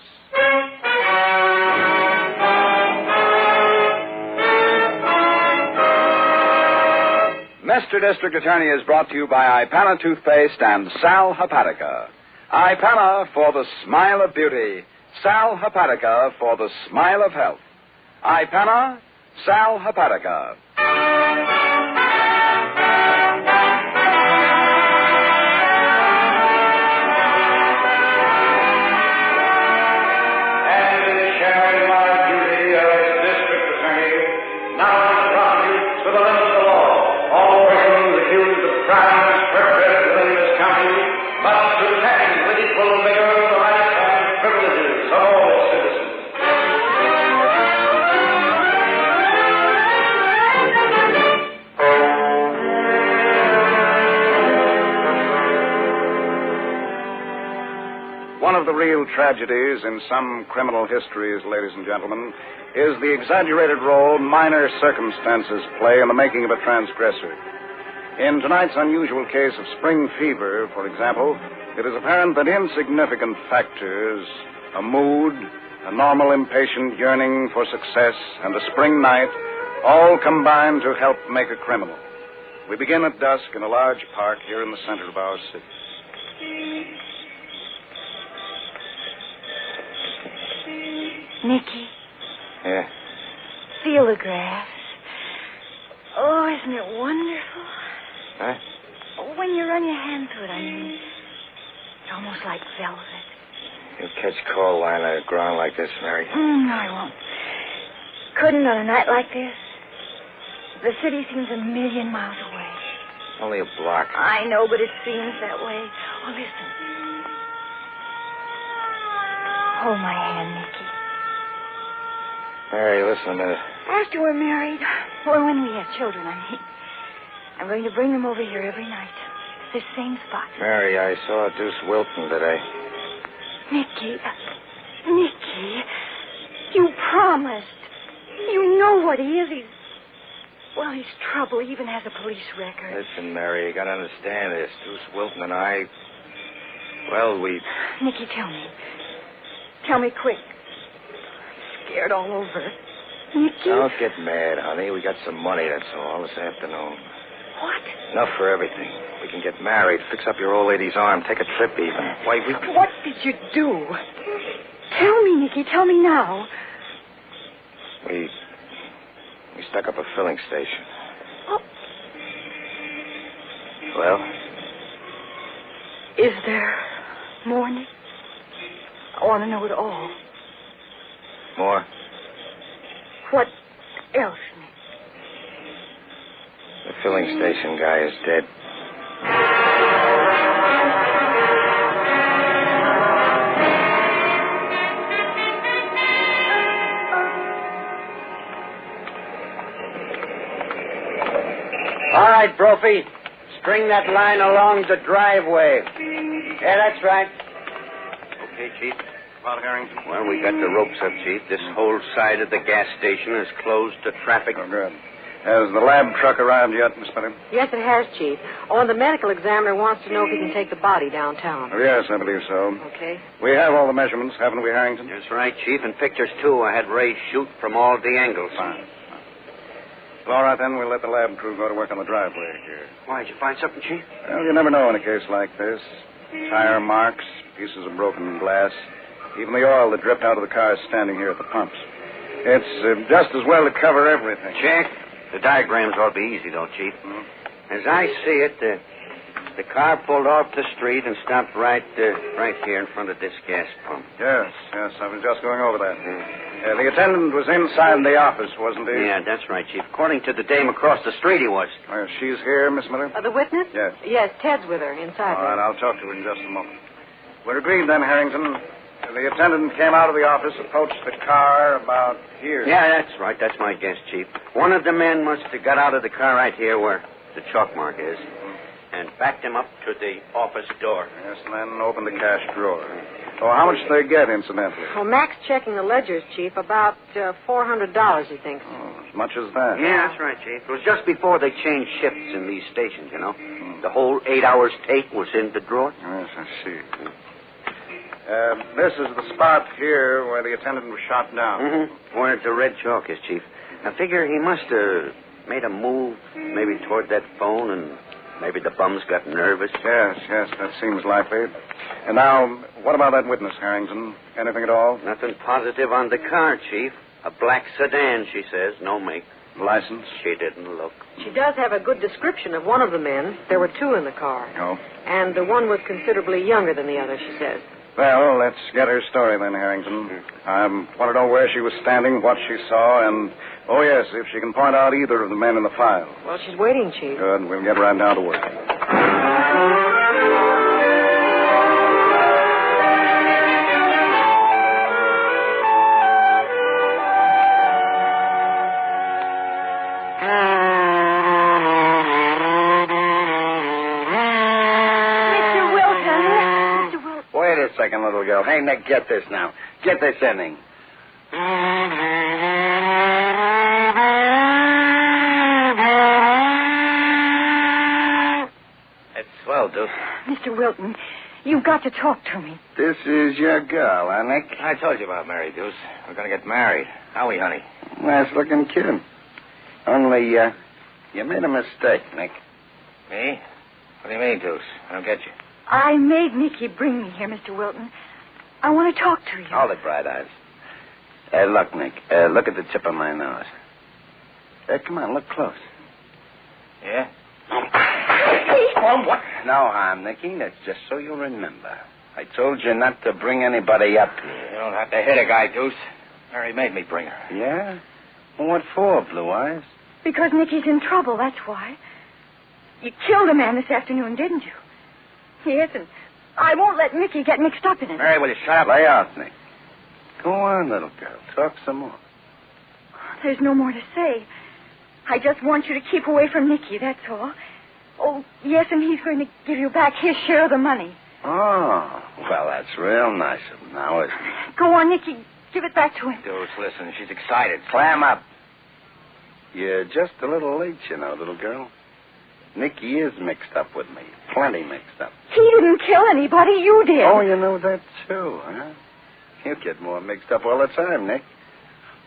Mr. District Attorney is brought to you by Ipana Toothpaste and Sal Hepatica. Ipana for the smile of beauty, Sal Hepatica for the smile of health. Ipana, Sal Hepatica. And in sharing my duty as District Attorney, now I prosecute to the limits of the law all persons accused of crimes perpetrated within this of the real tragedies in some criminal histories, ladies and gentlemen, is the exaggerated role minor circumstances play in the making of a transgressor. In tonight's unusual case of spring fever, for example, it is apparent that insignificant factors, a mood, a normal impatient yearning for success, and a spring night, all combine to help make a criminal. We begin at dusk in a large park here in the center of our city. Nicky, Yeah. feel the grass. Oh, isn't it wonderful? Huh? When you run your hand through it, I mean, it's almost like velvet. You'll catch cold lying on the ground like this, Mary. No, I won't. Couldn't on a night like this. The city seems a million miles away. Only a block. I know, but it seems that way. Oh, listen. Hold my hand, Nicky. Mary, listen a minute. After we're married, or when we have children, I mean, I'm going to bring them over here every night. This same spot. Mary, I saw Deuce Wilton today. Nicky, you promised. You know what he is. He's trouble. He even has a police record. Listen, Mary, you gotta understand this. Deuce Wilton and I, well, we... Nicky, tell me. Tell me quick. I'm scared all over. Nicky. Don't get mad, honey. We got some money, that's all, this afternoon. What? Enough for everything. We can get married, fix up your old lady's arm, take a trip even. Why, we... What did you do? Tell me, Nicky. Tell me now. We stuck up a filling station. Oh. Well? Is there more, Nick? I want to know it all. More? What else, Nick? The filling station guy is dead. All right, Brophy. String that line along the driveway. Yeah, that's right. Okay, Chief. About Harrington? Well, we got the ropes up, Chief. This whole side of the gas station is closed to traffic. Oh, good. Has the lab truck arrived yet, Miss Miller? Yes, it has, Chief. Oh, and the medical examiner wants to know if he can take the body downtown. Oh, yes, I believe so. Okay. We have all the measurements, haven't we, Harrington? That's right, Chief. And pictures, too. I had Ray shoot from all the angles. Fine. Well, all right, then. We'll let the lab crew go to work on the driveway here. Why, did you find something, Chief? Well, you never know in a case like this. Tire marks, pieces of broken glass, even the oil that dripped out of the car is standing here at the pumps. It's just as well to cover everything. Check. The diagrams ought to be easy, though, Chief. As I see it, the car pulled off the street and stopped right here in front of this gas pump. Yes, I was just going over that. The attendant was inside the office, wasn't he? Yeah, that's right, Chief. According to the dame across the street, he was. She's here, Miss Miller? The witness? Yes. Yes, Ted's with her inside. All right, I'll talk to her in just a moment. We're agreed then, Harrington. The attendant came out of the office, approached the car about here. Yeah, that's right. That's my guess, Chief. One of the men must have got out of the car right here where the chalk mark is and backed him up to the office door. Yes, and then opened the cash drawer. Oh, how much did they get, incidentally? Well, Mac's checking the ledgers, Chief. About $400, he thinks. Oh, as much as that. Yeah, that's right, Chief. It was just before they changed shifts in these stations, you know. The whole 8 hours take was in the drawer. Yes, I see. This is the spot here where the attendant was shot down. Mm-hmm. Where the red chalk is, Chief. I figure he must have made a move maybe toward that phone and maybe the bums got nervous. Yes, that seems likely. And now, what about that witness, Harrington? Anything at all? Nothing positive on the car, Chief. A black sedan, she says. No make. License? She didn't look. She does have a good description of one of the men. There were two in the car. Oh. And the one was considerably younger than the other, she says. Well, let's get her story then, Harrington. I want to know where she was standing, what she saw, and, oh, yes, if she can point out either of the men in the file. Well, she's waiting, Chief. Good. We'll get right down to work. Second, little girl. girl. Hey, Nick, get this now. Get this ending. It's swell, Deuce. Mr. Wilton, you've got to talk to me. This is your girl, huh, Nick? I told you about Mary, Deuce. We're going to get married. Howie, honey. Nice-looking kid. Only, you made a mistake, Nick. Me? What do you mean, Deuce? I don't get you. I made Nicky bring me here, Mr. Wilton. I want to talk to you. Hold it, Bright Eyes. Look, Nick. Look at the tip of my nose. Come on, look close. Yeah? Oh, what? No harm, Nicky. That's just so you'll remember. I told you not to bring anybody up here. You don't have to hit a guy, Deuce. Mary made me bring her. Yeah? Well, what for, Blue Eyes? Because Nicky's in trouble, that's why. You killed a man this afternoon, didn't you? Yes, and I won't let Nicky get mixed up in it. Mary, will you shut up? Lay off, Nick. Go on, little girl. Talk some more. There's no more to say. I just want you to keep away from Nicky, that's all. Oh, yes, and he's going to give you back his share of the money. Oh, well, that's real nice of him now, isn't it? Go on, Nicky. Give it back to him. Deuce, listen, she's excited. Clam up. You're just a little late, you know, little girl. Nicky is mixed up with me. Plenty mixed up. He didn't kill anybody. You did. Oh, you know that, too, huh? You get more mixed up all the time, Nick.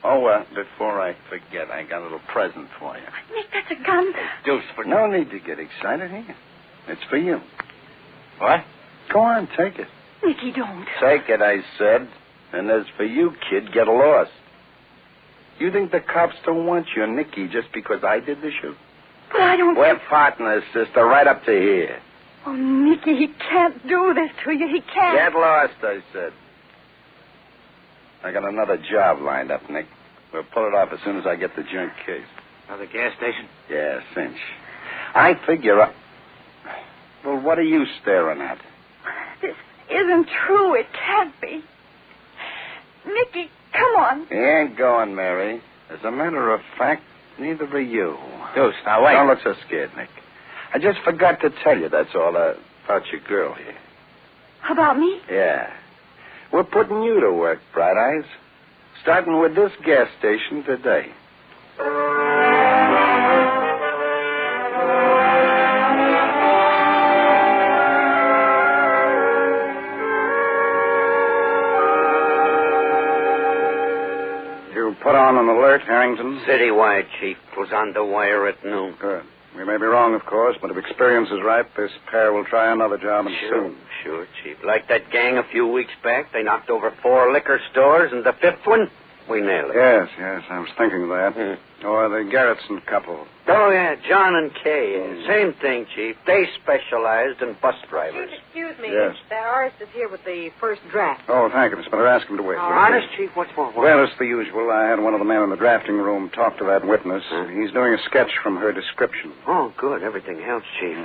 Oh, before I forget, I got a little present for you. Nick, that's a gun. Deuce, for no need to get excited here. It's for you. What? Go on, take it. Nicky, don't. Take it, I said. And as for you, kid, get lost. You think the cops don't want you, Nicky, just because I did the shoot? But I don't... We're partners, sister, right up to here. Oh, Nicky, he can't do this to you. He can't. Get lost, I said. I got another job lined up, Nick. We'll pull it off as soon as I get the joint case. Another gas station? Yeah, cinch. I figure... Well, what are you staring at? This isn't true. It can't be. Nicky, come on. He ain't going, Mary. As a matter of fact, neither are you. Deuce, now wait. Don't look so scared, Nick. I just forgot to tell you, that's all, about your girl here. About me? Yeah. We're putting you to work, Bright Eyes. Starting with this gas station today. You put on an alert, Harrington? Citywide, Chief. It was on the wire at noon. Good. We may be wrong, of course, but if experience is ripe, this pair will try another job and soon. Sure, Chief. Like that gang a few weeks back, they knocked over 4 liquor stores, and the 5th one, we nailed it. Yes, I was thinking of that. Or the Garrettson couple. Oh, yeah, John and Kay. Same thing, Chief. They specialized in bus drivers. Excuse me. Yes. That artist is here with the first draft. Oh, thank you, Miss Miller. Ask him to wait. Honest, Chief? What's more? Well, it's the usual. I had one of the men in the drafting room talk to that witness. He's doing a sketch from her description. Oh, good. Everything helps, Chief.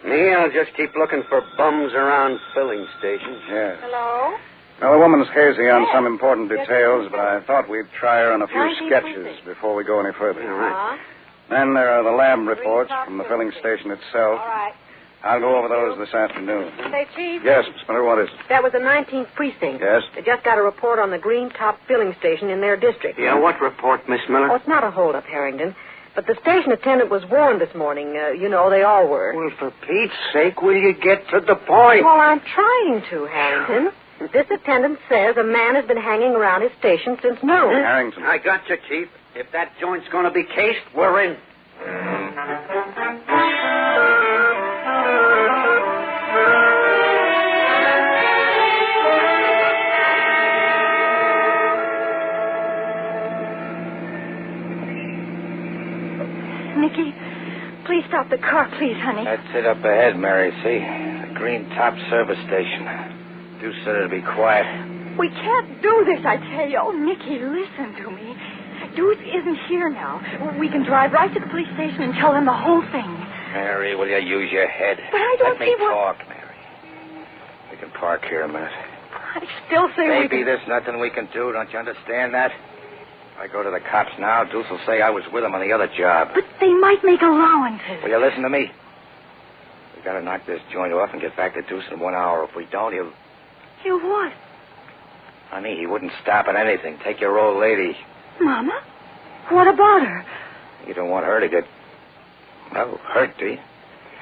Me, I'll just keep looking for bums around filling stations. Yes. Hello? Well, the woman's hazy on some important details, but I thought we'd try her on a few sketches before we go any further. All right. Then there are the lab reports from the filling station itself. All right. I'll go over those this afternoon. Say, Chief? Yes, Miss Miller, what is it? That was the 19th precinct. Yes? They just got a report on the Green Top filling station in their district. Yeah, what report, Miss Miller? Oh, it's not a holdup, Harrington. But the station attendant was warned this morning. They all were. Well, for Pete's sake, will you get to the point? Well, I'm trying to, Harrington. This attendant says a man has been hanging around his station since noon. Harrington. I got you, Chief. If that joint's going to be cased, we're in. Nicky, please stop the car, please, honey. That's it up ahead, Mary. See? The Green Top service station. You said it'd be quiet. We can't do this, I tell you. Oh, Nicky, listen to me. Deuce isn't here now. We can drive right to the police station and tell them the whole thing. Mary, will you use your head? But I don't Let me see what... talk, Mary. We can park here a minute. I still say Maybe there's nothing we can do. Don't you understand that? If I go to the cops now, Deuce will say I was with him on the other job. But they might make allowances. Will you listen to me? We gotta knock this joint off and get back to Deuce in 1 hour. If we don't, he'll... You what? Honey, he wouldn't stop at anything. Take your old lady. Mama? What about her? You don't want her to get, well, hurt, do you?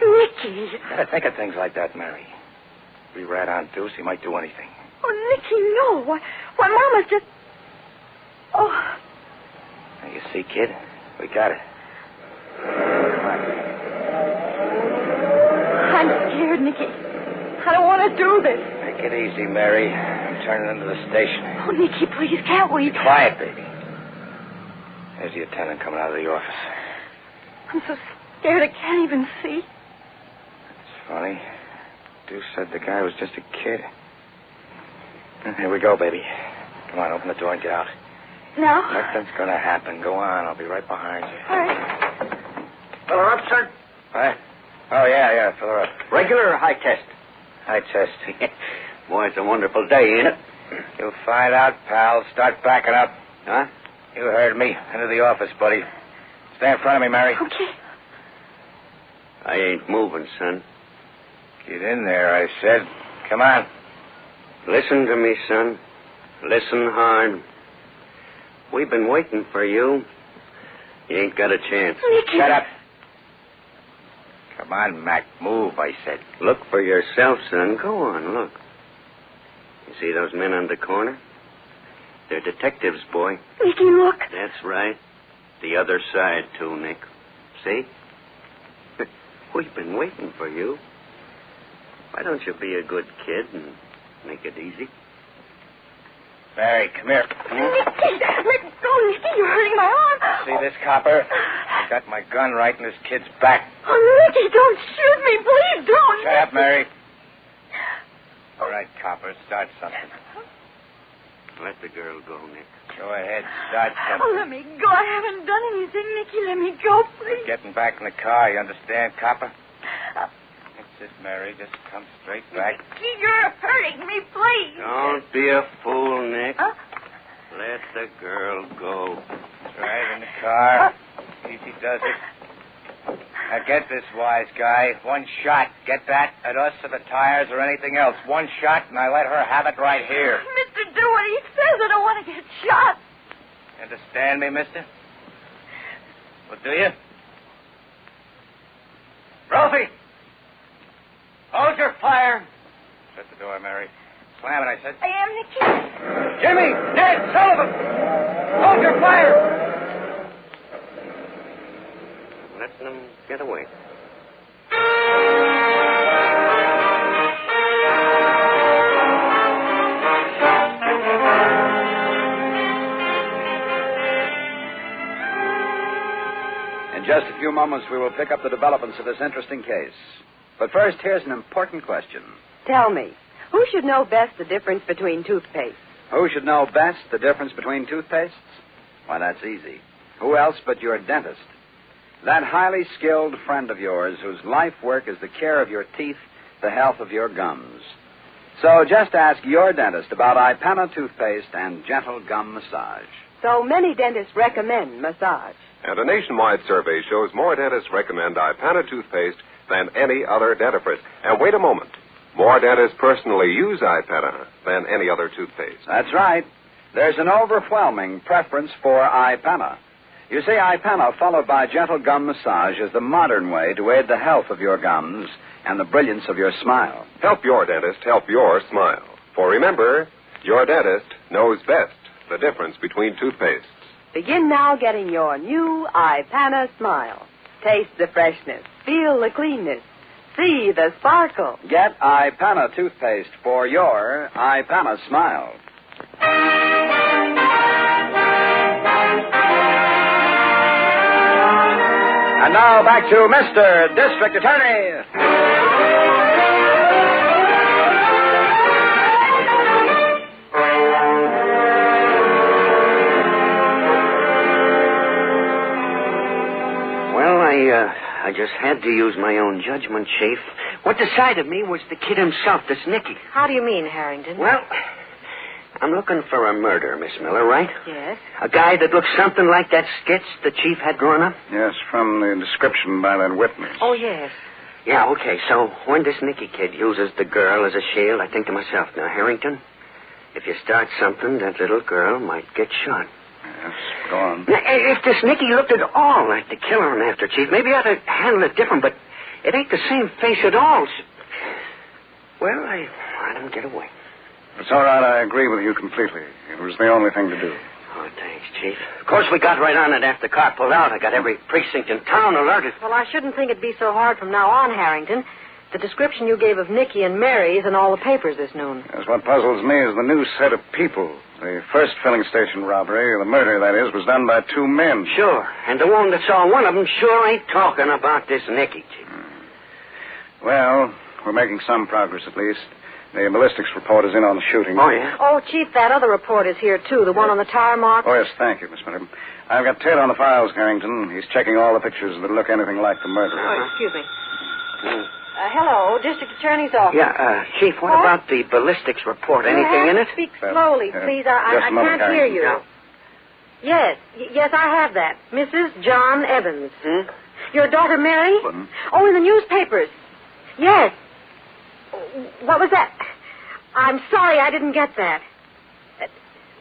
Nicky. You gotta think of things like that, Mary. If we rat on Deuce, he might do anything. Oh, Nicky, no. Why, Mama's just... Oh. Now, you see, kid? We got it. I'm scared, Nicky. I don't want to do this. Take it easy, Mary. I'm turning into the station. Oh, Nicky, please, can't we? Be quiet, baby. There's the attendant coming out of the office. I'm so scared I can't even see. It's funny. Deuce said the guy was just a kid. Here we go, baby. Come on, open the door and get out. No? Nothing's going to happen. Go on. I'll be right behind you. All right. Fill her up, sir? What? Oh, yeah, fill her up. Regular or high test? High test. Boy, it's a wonderful day, ain't it? You'll find out, pal. Start backing up. Huh? You heard me. Into the office, buddy. Stay in front of me, Mary. Okay. I ain't moving, son. Get in there, I said. Come on. Listen to me, son. Listen hard. We've been waiting for you. You ain't got a chance. Nicky. Shut up. Come on, Mac. Move, I said. Look for yourself, son. Go on, look. You see those men on the corner? They're detectives, boy. Nicky, look. That's right. The other side, too, Nick. See? We've been waiting for you. Why don't you be a good kid and make it easy? Mary, come here. Nicky, let go, Nicky. You're hurting my arm. See this copper? I got my gun right in this kid's back. Oh, Nicky, don't shoot me. Please don't. Shut up, Mary. All right, copper, start something. Let the girl go, Nick. Go ahead, start something. Oh, let me go. I haven't done anything, Nicky. Let me go, please. We're getting back in the car, you understand, copper? That's it, Mary. Just come straight back. Nicky, you're hurting me, please. Don't be a fool, Nick. Huh? Let the girl go. That's right, in the car. Easy does it. Now get this, wise guy. One shot. Get that? At us or the tires or anything else. One shot, and I let her have it right here. Mister, do what he says. I don't want to get shot. Understand me, mister? Well, do you? Ralphie! Hold your fire! Shut the door, Mary. Slam it, I said. I am, Nicky. Jimmy! Ned! Sullivan! Hold your fire! Let them get away. In just a few moments, we will pick up the developments of this interesting case. But first, here's an important question. Tell me, who should know best the difference between toothpaste? Who should know best the difference between toothpastes? Why, that's easy. Who else but your dentist? That highly skilled friend of yours whose life work is the care of your teeth, the health of your gums. So just ask your dentist about Ipana toothpaste and gentle gum massage. So many dentists recommend massage. And a nationwide survey shows more dentists recommend Ipana toothpaste than any other dentifrice. And wait a moment. More dentists personally use Ipana than any other toothpaste. That's right. There's an overwhelming preference for Ipana. You see, Ipana, followed by gentle gum massage, is the modern way to aid the health of your gums and the brilliance of your smile. Help your dentist help your smile. For remember, your dentist knows best the difference between toothpastes. Begin now getting your new Ipana smile. Taste the freshness, feel the cleanness, see the sparkle. Get Ipana toothpaste for your Ipana smile. And now back to Mr. District Attorney. Well, I just had to use my own judgment, Chief. What decided me was the kid himself, this Nicky. How do you mean, Harrington? Well, I'm looking for a murder, Miss Miller, right? Yes. A guy that looks something like that sketch the Chief had drawn up? Yes, from the description by that witness. Oh, yes. Yeah, okay. So when this Nicky kid uses the girl as a shield, I think to myself, now, Harrington, If you start something, that little girl might get shot. Yes, go on. Now, if this Nicky looked at all like the killer I'm after, Chief, maybe I ought to handle it different, but it ain't the same face at all. Well, I let him get away. It's all right. I agree with you completely. It was the only thing to do. Oh, thanks, Chief. Of course, we got right on it after the car pulled out. I got every precinct in town alerted. Well, I shouldn't think it'd be so hard from now on, Harrington. The description you gave of Nicky and Mary is in all the papers this noon. Yes, what puzzles me is the new set of people. The first filling station robbery, the murder, that is, was done by two men. Sure. And the one that saw one of them sure ain't talking about this Nicky, Chief. Well, we're making some progress, at least. The ballistics report is in on the shooting. Oh, yeah? Oh, Chief, that other report is here, too, the one on the tire mark. Oh, yes, thank you, Miss Miller. I've got Ted on the files, Harrington. He's checking all the pictures that look anything like the murder. Oh, excuse me. Hello, District Attorney's office. Yeah, Chief, what about the ballistics report? Anything in it? Speak slowly, please. I can't hear you. No. Yes, I have that. Mrs. John Evans. Your daughter, Mary? Hmm? Oh, in the newspapers. Yes. What was that? I'm sorry, I didn't get that.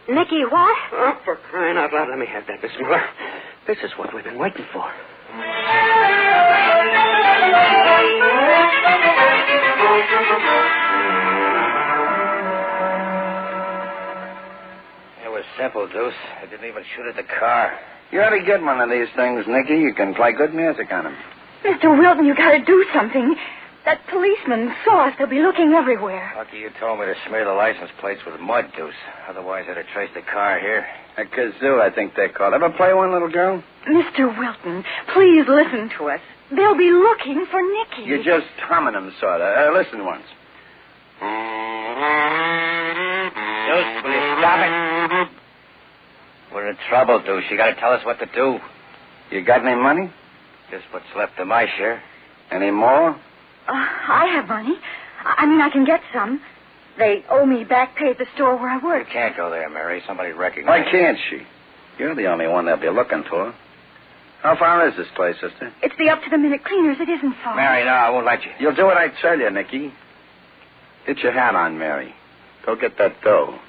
Nicky, what? Oh, for crying out loud, let me have that, Miss Miller. This is what we've been waiting for. It was simple, Deuce. I didn't even shoot at the car. You ought to get one of these things, Nicky. You can play good music on them. Mr. Wilton, you gotta do something. That policeman saw us. They'll be looking everywhere. Lucky you told me to smear the license plates with mud, Deuce. Otherwise, I'd have traced the car here. A kazoo, I think they're called. Ever play one, little girl? Mr. Wilton, please listen to us. They'll be looking for Nicky. You're just humming them, sort of. Listen once. Deuce, will you stop it? We're in trouble, Deuce. You gotta tell us what to do. You got any money? Just what's left of my share. Any more? I have money. I mean, I can get some. They owe me back pay at the store where I work. You can't go there, Mary. Somebody recognizes Why can't she? You're the only one they'll be looking for. How far is this place, sister? It's the up-to-the-minute cleaners. It isn't far. Mary, no, I won't let you. You'll do what I tell you, Nicky. Get your hat on, Mary. Go get that dough.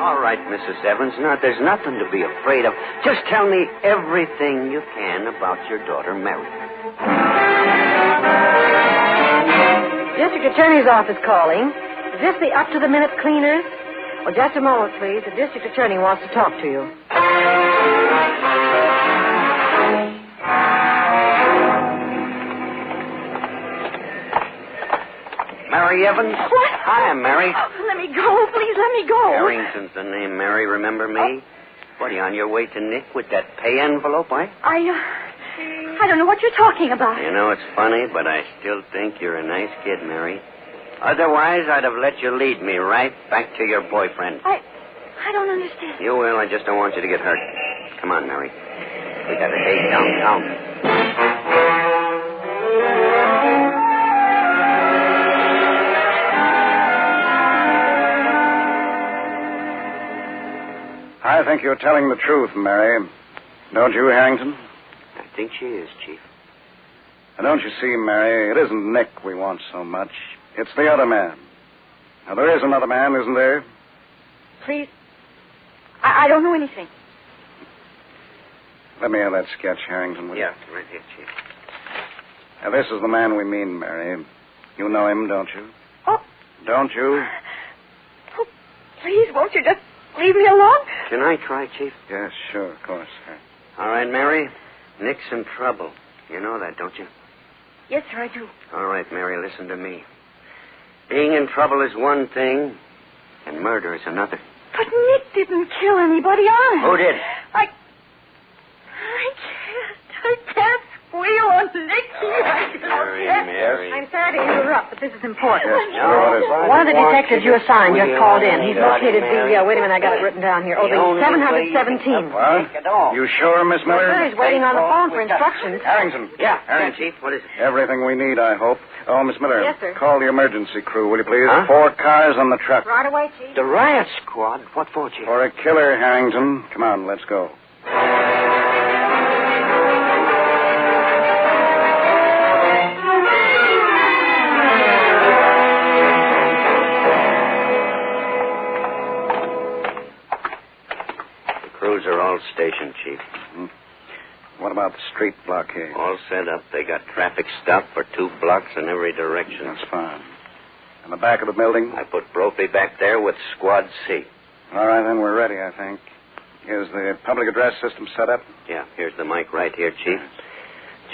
All right, Mrs. Evans. Now, there's nothing to be afraid of. Just tell me everything you can about your daughter, Mary. District Attorney's office calling. Is this the up-to-the-minute cleaners? Well, just a moment, please. The District Attorney wants to talk to you. Mary Evans? What? Hi, Mary. Oh, let me go. Please, let me go. Harrington's the name, Mary. Remember me? What, are you on your way to Nick with that pay envelope, eh? I don't know what you're talking about. You know, it's funny, but I still think you're a nice kid, Mary. Otherwise, I'd have let you lead me right back to your boyfriend. I don't understand. You will. I just don't want you to get hurt. Come on, Mary. We got a date downtown. I think you're telling the truth, Mary. Don't you, Harrington? I think she is, Chief. Now, don't you see, Mary, it isn't Nick we want so much. It's the other man. Now, there is another man, isn't there? Please. I don't know anything. Let me have that sketch, Harrington, will you? Yeah, right here, Chief. Now, this is the man we mean, Mary. You know him, don't you? Oh. Don't you? Oh, please, won't you just leave me alone? Can I try, Chief? Yes, sure, of course. All right, Mary. Nick's in trouble. You know that, don't you? Yes, sir, I do. All right, Mary, listen to me. Being in trouble is one thing, and murder is another. But Nick didn't kill anybody, honest. Who did? I can't squeal on Nicky. Mary. I'm sorry to interrupt, but this is important. Yes, sure, what is it? One of the detectives you assigned just called in. He's located the, wait a minute, I got it written down here. Oh, the 717. What? You sure, Miss Miller? Well, he's waiting on the phone for instructions. Harrington. Yeah, Harrington. Chief, what is it? Everything we need, I hope. Oh, Miss Miller. Yes, sir. Call the emergency crew, will you please? Huh? 4 cars on the truck. Right away, Chief. The riot squad? What for, Chief? For a killer, Harrington. Come on, let's go. all stationed, Chief. Mm-hmm. What about the street blockade? All set up. They got traffic stopped for 2 blocks in every direction. That's fine. In the back of the building? I put Brophy back there with Squad C. All right, then we're ready, I think. Is the public address system set up? Yeah, here's the mic right here, Chief.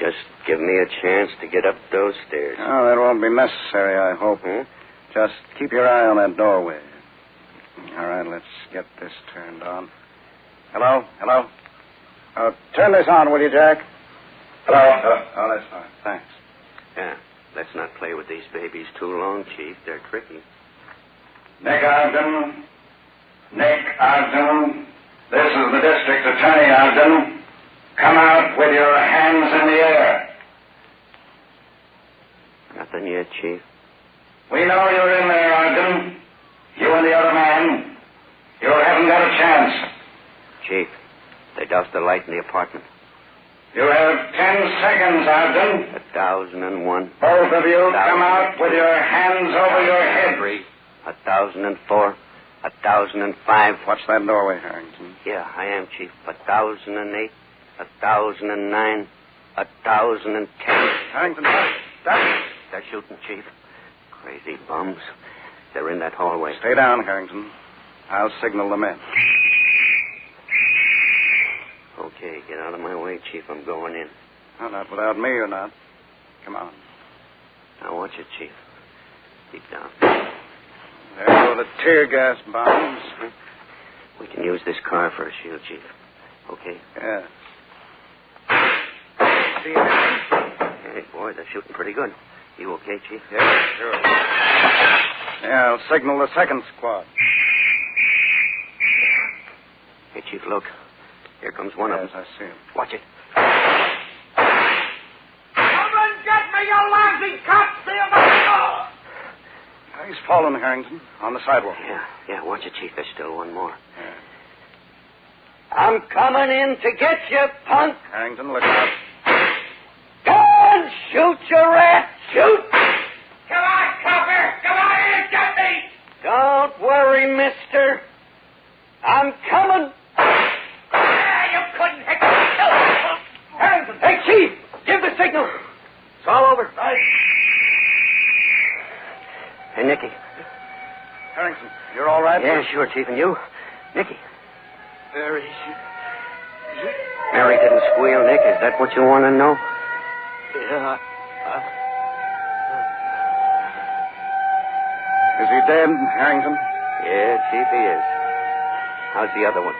Just give me a chance to get up those stairs. Oh, that won't be necessary, I hope. Just keep your eye on that doorway. All right, let's get this turned on. Hello? Hello? Turn this on, will you, Jack? Hello? Oh, that's fine. Thanks. Yeah, let's not play with these babies too long, Chief. They're tricky. Nick Ogden. Nick Ogden. This is the district attorney, Ogden. Come out with your hands in the air. Nothing yet, Chief. We know you're in there, Ogden. You and the other man. You haven't got a chance. Chief, they doused the light in the apartment. You have 10 seconds, Ogden. 1,001. Both of you come out with your hands over your head. 1,004. 1,005. Watch that doorway, Harrington. Yeah, I am, Chief. 1,008. 1,009. 1,010. Harrington, stop. They're shooting, Chief. Crazy bums. They're in that hallway. Stay down, Harrington. I'll signal the men. Okay, get out of my way, Chief. I'm going in. No, not without me or not. Come on. Now watch it, Chief. Keep down. There go the tear gas bombs. We can use this car for a shield, Chief. Okay? Yeah. See you there. Hey, boy, they're shooting pretty good. You okay, Chief? Yeah, sure. Yeah, I'll signal the second squad. Hey, Chief, look. Here comes one of them. Yes, I see him. Watch it. Come and get me, you lousy cop! See him on the door! He's fallen, Harrington, on the sidewalk. Yeah, watch it, Chief. There's still one more. Yeah. I'm coming in to get you, punk. Harrington, look out. Go on, shoot, you rat. Shoot. Come on, copper. Come on in and get me. Don't worry, mister. I'm coming. You couldn't hit me. Harrington. Hey, Chief. Give the signal. It's all over. Right. Hey, Nicky. Harrington, you're all right? Yeah, sure, Chief. And you? Nicky. Mary. Mary didn't squeal, Nick. Is that what you want to know? Yeah. Is he dead, Harrington? Yeah, Chief, he is. How's the other one?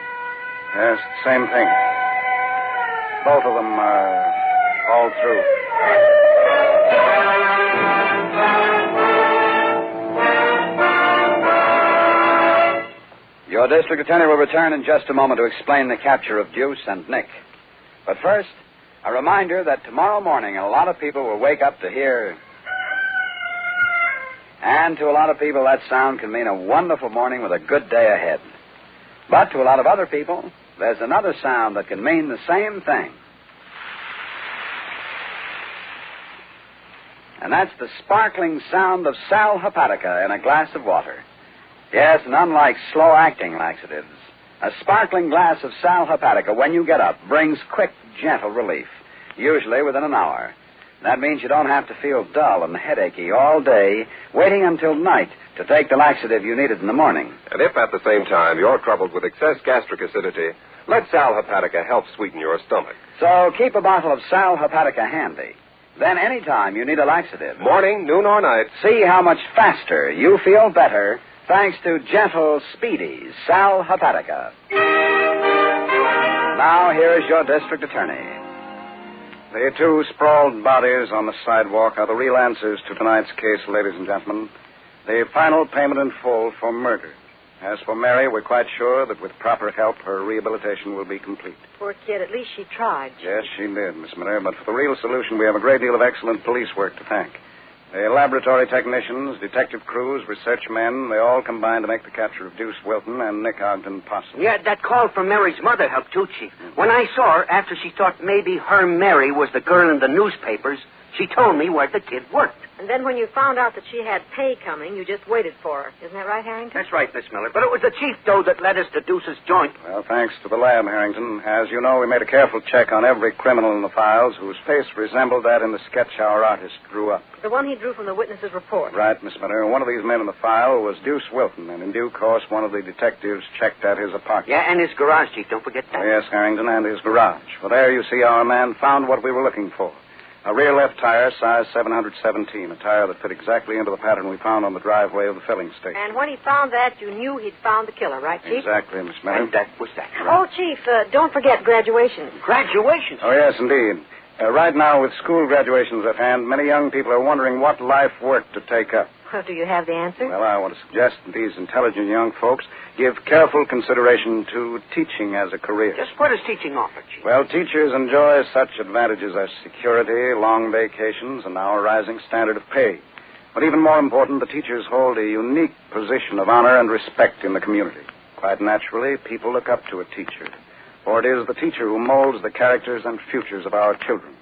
Yes, same thing. Both of them are all through. Your district attorney will return in just a moment to explain the capture of Deuce and Nick. But first, a reminder that tomorrow morning a lot of people will wake up to hear... And to a lot of people, that sound can mean a wonderful morning with a good day ahead. But to a lot of other people, there's another sound that can mean the same thing. And that's the sparkling sound of sal hepatica in a glass of water. Yes, and unlike slow-acting laxatives, a sparkling glass of sal hepatica, when you get up, brings quick, gentle relief, usually within an hour. That means you don't have to feel dull and headachy all day, waiting until night to take the laxative you needed in the morning. And if at the same time you're troubled with excess gastric acidity, let sal hepatica help sweeten your stomach. So keep a bottle of sal hepatica handy. Then anytime you need a laxative, morning, noon, or night, see how much faster you feel better thanks to gentle, speedy sal hepatica. Now here's your district attorney. The two sprawled bodies on the sidewalk are the real answers to tonight's case, ladies and gentlemen. The final payment in full for murder. As for Mary, we're quite sure that with proper help, her rehabilitation will be complete. Poor kid, at least she tried. Yes, she did, Miss Miller. But for the real solution, we have a great deal of excellent police work to thank. The laboratory technicians, detective crews, research men, they all combined to make the capture of Deuce Wilton and Nick Ogden possible. Yeah, that call from Mary's mother helped too, Chief. When I saw her, after she thought maybe her Mary was the girl in the newspapers, She told me where the kid worked. And then when you found out that she had pay coming, you just waited for her. Isn't that right, Harrington? That's right, Miss Miller. But it was the chief, though, that led us to Deuce's joint. Well, thanks to the lab, Harrington. As you know, we made a careful check on every criminal in the files whose face resembled that in the sketch our artist drew up. The one he drew from the witness's report. Right, Miss Miller. One of these men in the file was Deuce Wilton, and in due course, one of the detectives checked at his apartment. Yeah, and his garage, Chief. Don't forget that. Oh, yes, Harrington, and his garage. Well, there you see our man found what we were looking for. A rear left tire, size 717, a tire that fit exactly into the pattern we found on the driveway of the filling station. And when he found that, you knew he'd found the killer, right, Chief? Exactly, Miss Miller. And that was that. Oh, Chief, don't forget graduation. Graduation? Oh, yes, indeed. Right now, with school graduations at hand, many young people are wondering what life work to take up. Well, do you have the answer? Well, I want to suggest that these intelligent young folks give careful consideration to teaching as a career. Just what does teaching offer, Chief? Well, teachers enjoy such advantages as security, long vacations, and now a rising standard of pay. But even more important, the teachers hold a unique position of honor and respect in the community. Quite naturally, people look up to a teacher, for it is the teacher who molds the characters and futures of our children,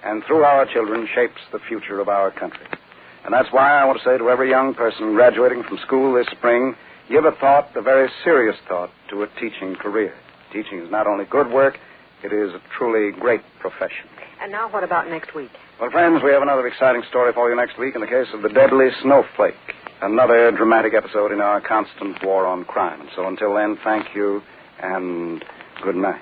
and through our children shapes the future of our country. And that's why I want to say to every young person graduating from school this spring, give a thought, a very serious thought, to a teaching career. Teaching is not only good work, it is a truly great profession. And now what about next week? Well, friends, we have another exciting story for you next week in the case of the Deadly Snowflake. Another dramatic episode in our constant war on crime. So until then, thank you and good night.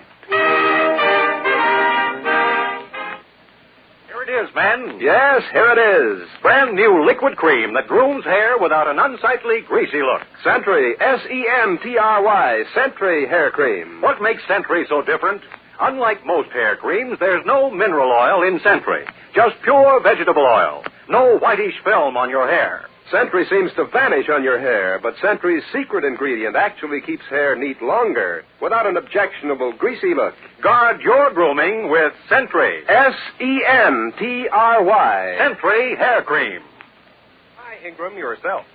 Here it is, men. Yes, here it is. Brand new liquid cream that grooms hair without an unsightly, greasy look. Sentry, S-E-N-T-R-Y, Sentry Hair Cream. What makes Sentry so different? Unlike most hair creams, there's no mineral oil in Sentry. Just pure vegetable oil. No whitish film on your hair. Sentry seems to vanish on your hair, but Sentry's secret ingredient actually keeps hair neat longer without an objectionable greasy look. Guard your grooming with Sentry. S-E-N-T-R-Y. Sentry Hair Cream. Hi, Ingram, yourself.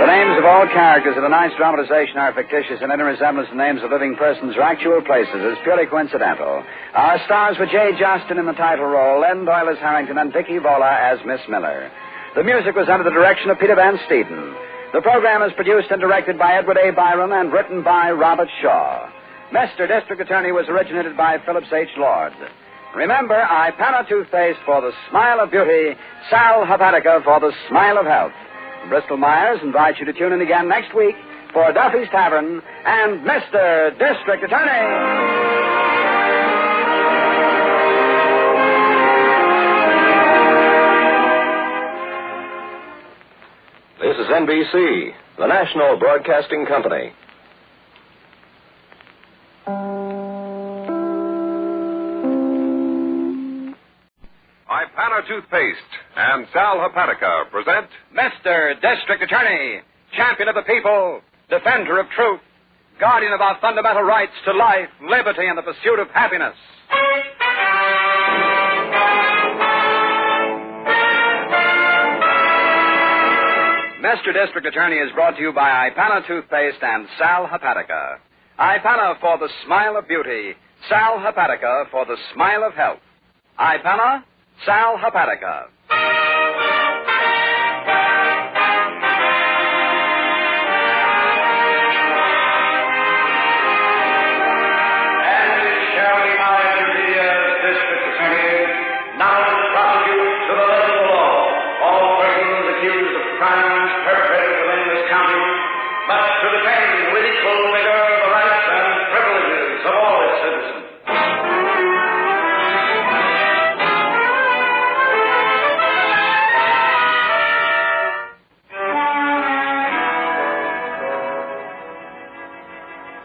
The names of all characters of tonight's dramatization are fictitious, and any resemblance to names of living persons or actual places is purely coincidental. Our stars were Jay Justin in the title role, Len Doyle as Harrington, and Vicky Vola as Miss Miller. The music was under the direction of Peter Van Steeden. The program is produced and directed by Edward A. Byron and written by Robert Shaw. Mr. District Attorney was originated by Phillips H. Lord. Remember, Ipana toothpaste for the smile of beauty, Sal Hepatica for the smile of health. Bristol Myers invites you to tune in again next week for Duffy's Tavern and Mr. District Attorney. This is NBC, the National Broadcasting Company. Ipana Toothpaste and Sal Hepatica present Mr. District Attorney, champion of the people, defender of truth, guardian of our fundamental rights to life, liberty, and the pursuit of happiness. Mr. District Attorney is brought to you by Ipana Toothpaste and Sal Hepatica. Ipana for the smile of beauty, Sal Hepatica for the smile of health. Ipana, Sal Hepatica.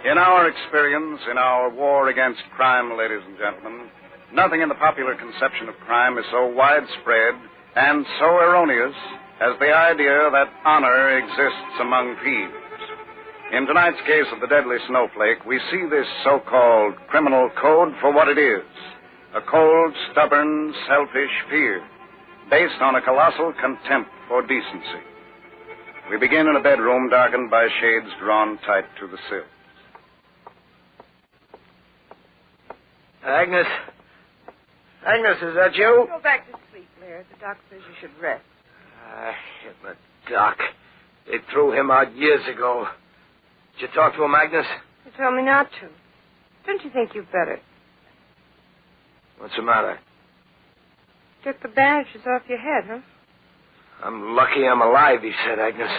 In our experience, in our war against crime, ladies and gentlemen, nothing in the popular conception of crime is so widespread and so erroneous as the idea that honor exists among thieves. In tonight's case of the Deadly Snowflake, we see this so-called criminal code for what it is, a cold, stubborn, selfish fear based on a colossal contempt for decency. We begin in a bedroom darkened by shades drawn tight to the sill. Agnes? Agnes, is that you? Go back to sleep, Laird. The doc says you should rest. The doc. They threw him out years ago. Did you talk to him, Agnes? You told me not to. Don't you think you'd better? What's the matter? Took the bandages off your head, huh? I'm lucky I'm alive, he said, Agnes.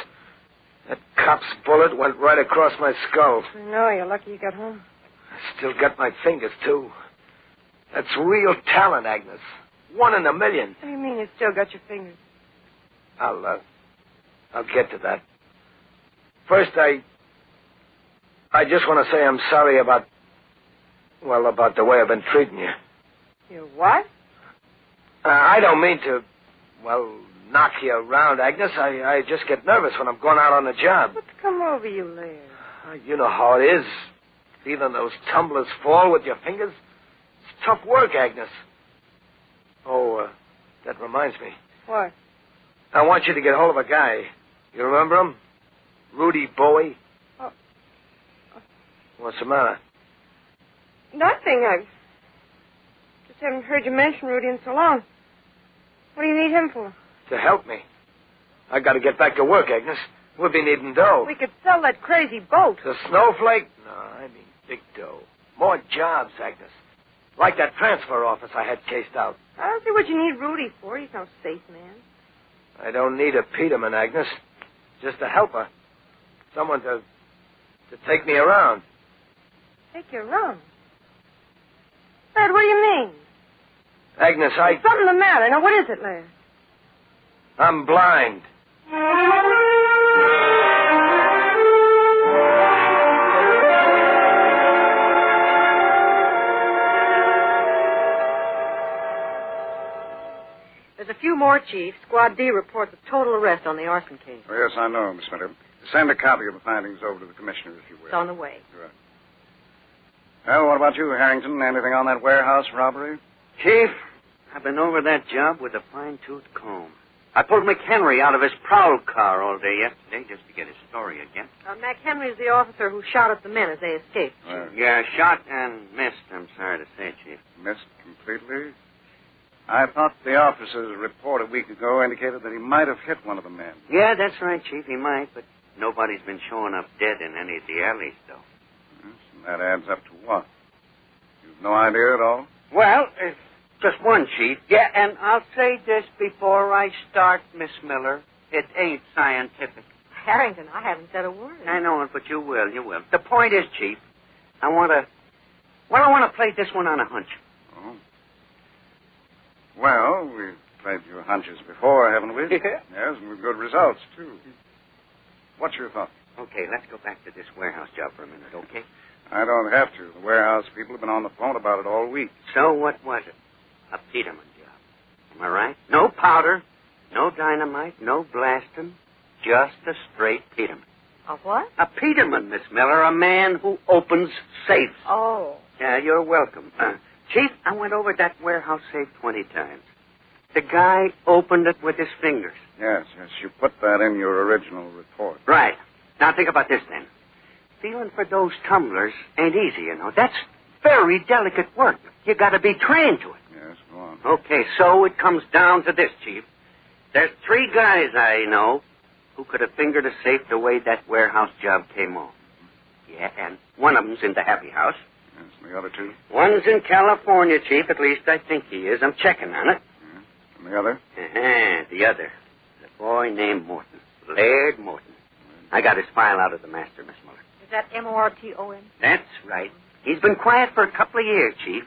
That cop's bullet went right across my skull. No, you're lucky you got home. I still got my fingers, too. That's real talent, Agnes. 1 in a million. What do you mean you still got your fingers? I'll get to that. First, I just want to say I'm sorry about the way I've been treating you. You what? I don't mean to, knock you around, Agnes. I just get nervous when I'm going out on the job. What's come over you, Laird? You know how it is. Feeling those tumblers fall with your fingers. It's tough work, Agnes. Oh, that reminds me. What? I want you to get hold of a guy. You remember him? Rudy Bowie. Oh. What's the matter? Nothing. I just haven't heard you mention Rudy in so long. What do you need him for? To help me. I got to get back to work, Agnes. We'll be needing dough. We could sell that crazy boat. The Snowflake? No, I mean big dough. More jobs, Agnes. Like that transfer office I had cased out. I don't see what you need Rudy for. He's no safe man. I don't need a Peterman, Agnes. Just a helper. Someone to take me around. Take you around? Laird, what do you mean? Agnes, There's something the matter. Now, what is it, Laird? I'm blind. There's a few more, Chief. Squad D reports a total arrest on the arson case. Oh, yes, I know, Miss Miller. Send a copy of the findings over to the commissioner, if you will. It's on the way. Right. Well, what about you, Harrington? Anything on that warehouse robbery? Chief, I've been over that job with a fine-tooth comb. I pulled McHenry out of his prowl car all day yesterday just to get his story again. Mac Henry's the officer who shot at the men as they escaped. Yeah, shot and missed, I'm sorry to say, Chief. Missed completely? I thought the officer's report a week ago indicated that he might have hit one of the men. Yeah, that's right, Chief, he might, but nobody's been showing up dead in any of the alleys, though. Yes, and that adds up to what? You've no idea at all? Well, just one, Chief. Yeah, and I'll say this before I start, Miss Miller. It ain't scientific. Harrington, I haven't said a word. I know it, but you will. The point is, Chief, I want to play this one on a hunch. Oh. Well, we've played your hunches before, haven't we? Yeah. Yes, and with good results, too. What's your thought? Okay, let's go back to this warehouse job for a minute, okay? I don't have to. The warehouse people have been on the phone about it all week. So what was it? A Peterman job. Am I right? No powder, no dynamite, no blasting, just a straight Peterman. A what? A Peterman, Miss Miller, a man who opens safes. Oh. Yeah, you're welcome. Chief, I went over that warehouse safe 20 times. The guy opened it with his fingers. Yes, you put that in your original report. Right. Now think about this, then. Feeling for those tumblers ain't easy, you know. That's very delicate work. You got to be trained to it. Yes, go on. Okay, so it comes down to this, Chief. There's 3 guys I know who could have fingered a safe the way that warehouse job came off. Yeah, and one of them's in the Happy House. Yes, and the other 2? One's in California, Chief. At least I think he is. I'm checking on it. Yes. And the other? The other. The boy named Morton. Laird Morton. I got his file out of the master, Miss Muller. Is that M-O-R-T-O-N? That's right. He's been quiet for a couple of years, Chief.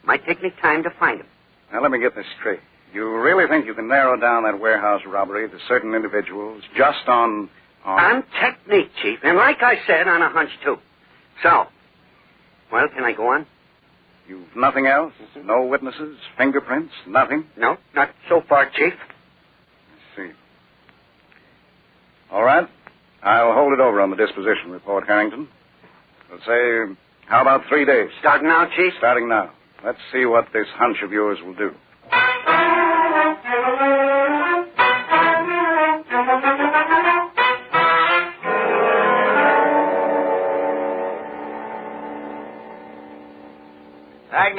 Might take me time to find him. Now, let me get this straight. You really think you can narrow down that warehouse robbery to certain individuals just on... On technique, Chief. And like I said, on a hunch, too. So, well, can I go on? You've nothing else? Mm-hmm. No witnesses? Fingerprints? Nothing? No, not so far, Chief. I see. All right. I'll hold it over on the disposition report, Harrington. Let's say, how about 3 days? Starting now, Chief? Starting now. Let's see what this hunch of yours will do.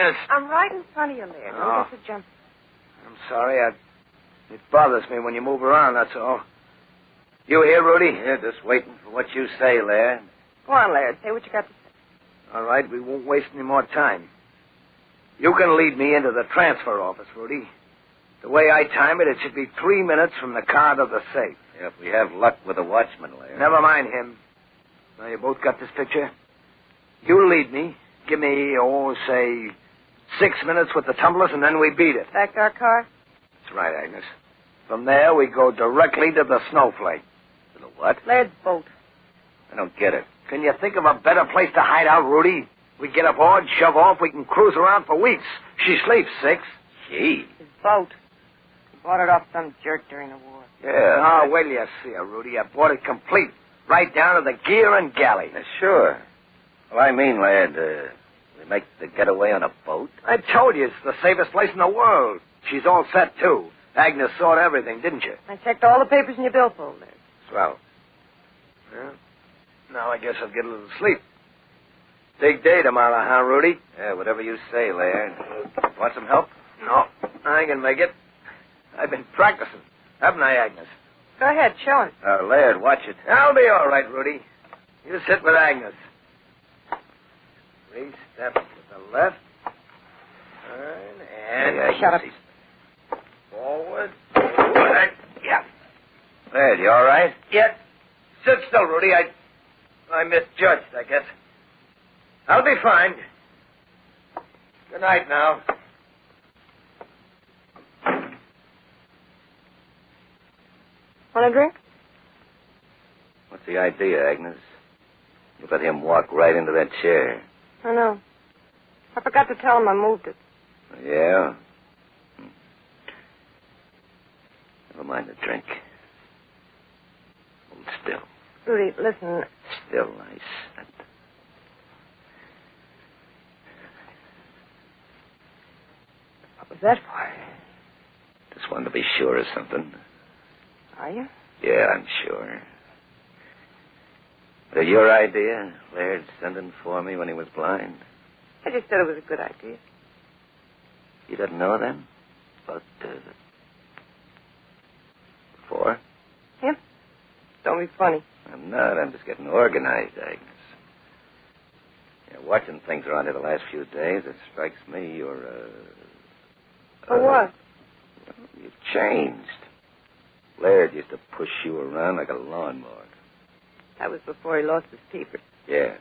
Agnes? I'm right in front of you, Laird. Oh. Don't get to jump. I'm sorry. It bothers me when you move around, that's all. You here, Rudy? Yeah, just waiting for what you say, Laird. Go on, Laird. Say what you got to say. All right, we won't waste any more time. You can lead me into the transfer office, Rudy. The way I time it, it should be 3 minutes from the car to the safe. Yeah, if we have luck with the watchman, Laird. Never mind him. Now, you both got this picture? You lead me. Give me, say, 6 minutes with the tumblers, and then we beat it. Back to our car? That's right, Agnes. From there, we go directly to the Snowflake. To the what? Laird's boat. I don't get it. Can you think of a better place to hide out, Rudy? We get aboard, shove off, we can cruise around for weeks. She sleeps 6. Gee. His boat. He bought it off some jerk during the war. Yeah. Oh, well, you see her, Rudy. I bought it complete. Right down to the gear and galley. Sure. Well, I mean, Laird, we make the getaway on a boat? I told you it's the safest place in the world. She's all set, too. Agnes saw everything, didn't you? I checked all the papers in your billfold, Laird. Swell. Well, now I guess I'll get a little sleep. Big day tomorrow, huh, Rudy? Yeah, whatever you say, Laird. Want some help? No, I can make it. I've been practicing. Haven't I, Agnes? Go ahead, show him. Laird, watch it. I'll be all right, Rudy. You sit with Agnes. 3 steps to the left. Turn and... Shut up. Forward. Forward. Yeah. Laird, you all right? Yeah. Sit still, Rudy. I misjudged, I guess. I'll be fine. Good night now. Want a drink? What's the idea, Agnes? You let him walk right into that chair. I know. I forgot to tell him I moved it. Yeah? Never mind the drink. Hold still. Rudy, listen. Still, I said. What was that for? Just wanted to be sure of something. Are you? Yeah, I'm sure. Was it your idea, Laird sending for me when he was blind? I just said it was a good idea. You didn't know then? About, before? Him? Don't be funny. I'm not. I'm just getting organized, Agnes. Yeah, watching things around here the last few days, it strikes me you're, For what? You've changed. Laird used to push you around like a lawnmower. That was before he lost his teeth. Yeah.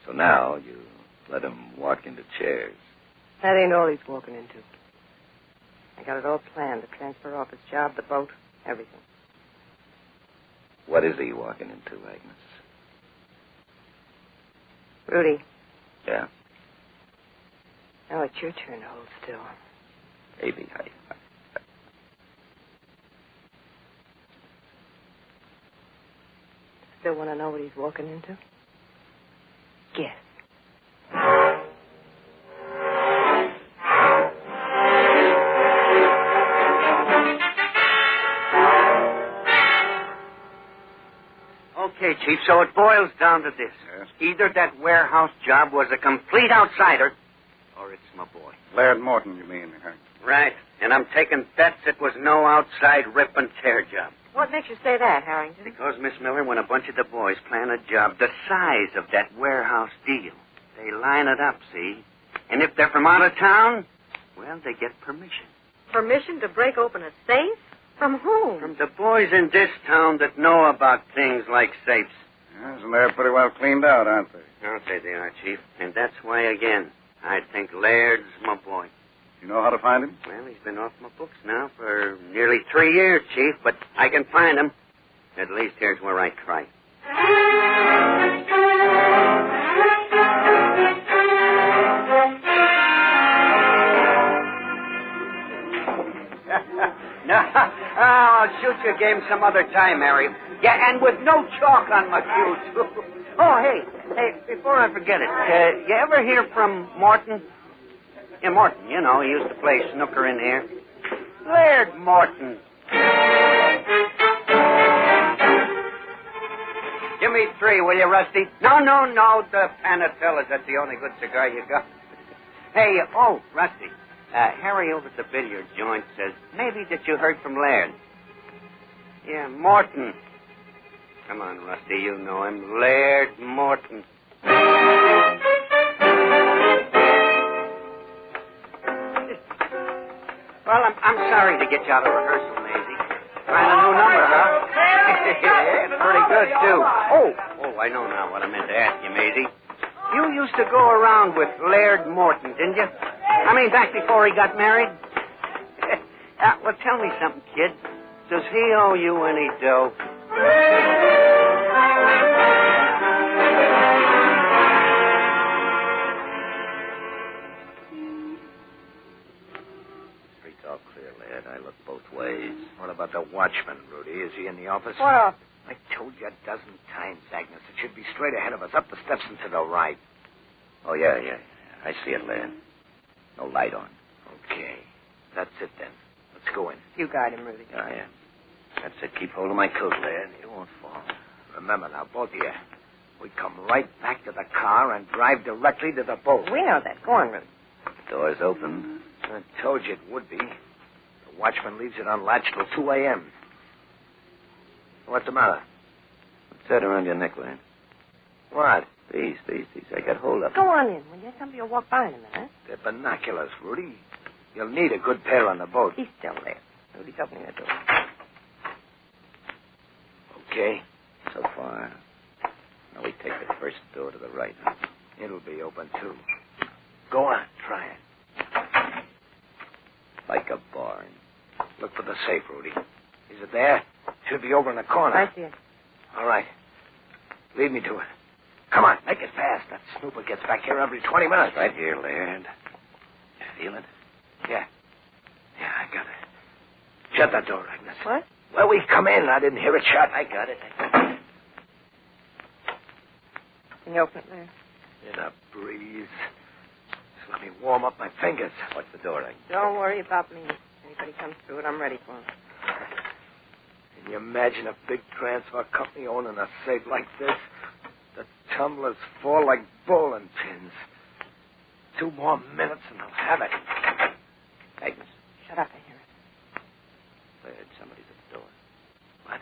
So now you let him walk into chairs. That ain't all he's walking into. I got it all planned, the transfer office job, the boat, everything. What is he walking into, Agnes? Rudy. Yeah? Now it's your turn to hold still. Maybe Still want to know what he's walking into? Guess. Okay, Chief, so it boils down to this. Yes? Either that warehouse job was a complete outsider, or it's my boy. Laird Morton, you mean, Hank? Right. And I'm taking bets it was no outside rip and tear job. What makes you say that, Harrington? Because, Miss Miller, when a bunch of the boys plan a job the size of that warehouse deal, they line it up, see? And if they're from out of town, well, they get permission. Permission to break open a safe? From whom? From the boys in this town that know about things like safes. Yes, and they're pretty well cleaned out, aren't they? I'll say they are, Chief. And that's why, again, I think Laird's my boy. You know how to find him? Well, he's been off my books now for nearly 3 years, Chief, but I can find him. At least here's where I try. No, I'll shoot your game some other time, Harry. Yeah, and with no chalk on my cue, too. Oh, hey, before I forget it, you ever hear from Morton? Yeah, Morton, you know, he used to play snooker in here. Laird Morton. Give me 3, will you, Rusty? No, the Panatellas. That's the only good cigar you got. Hey, Rusty. Harry over at the billiard joint says maybe that you heard from Laird. Yeah, Morton. Come on, Rusty, you know him. Laird Morton. Well, I'm sorry to get you out of rehearsal, Maisie. Trying a new number, huh? Yeah, it's pretty good, too. Oh, I know now what I meant to ask you, Maisie. You used to go around with Laird Morton, didn't you? I mean, back before he got married? Well, tell me something, kid. Does he owe you any dough? Street's all clear, Laird. I look both ways. What about the watchman, Rudy? Is he in the office? What office? I told you a dozen times, Agnes. It should be straight ahead of us, up the steps and to the right. Oh, yeah. I see it, Laird. No light on. Okay. That's it, then. Let's go in. You guide him, Rudy. I am. That's it. Keep hold of my coat, Laird. You won't fall. Remember now, both of you. We come right back to the car and drive directly to the boat. We know that. Go on, Rudy. Door's open. I told you it would be. The watchman leaves it unlatched till 2 a.m. What's the matter? What's that around your neck, Laird? What? These. I got hold of Go them. on in, will you? Somebody will walk by in a minute. They're binoculars, Rudy. You'll need a good pair on the boat. He's still there. Rudy's opening the door. Okay. So far. Now we take the first door to the right. It'll be open, too. Go on. Try it. Like a barn. Look for the safe, Rudy. Is it there? Should be over in the corner. I see it. All right. Lead me to it. Come on, make it fast. That snooper gets back here every 20 minutes. Right here, Laird. You feel it? Yeah, I got it. Shut that door, Agnes. What? Well, we come in. I didn't hear it shut. I got it. Can you open it, Larry? In a breeze. Just let me warm up my fingers. What's the door, Agnes? Don't worry about me. Anybody comes through it, I'm ready for him. Can you imagine a big transfer company owning a safe like this? The tumblers fall like bowling pins. 2 more minutes and they'll have it. Agnes. Shut up, I hear it. Laird, somebody's at the door. What?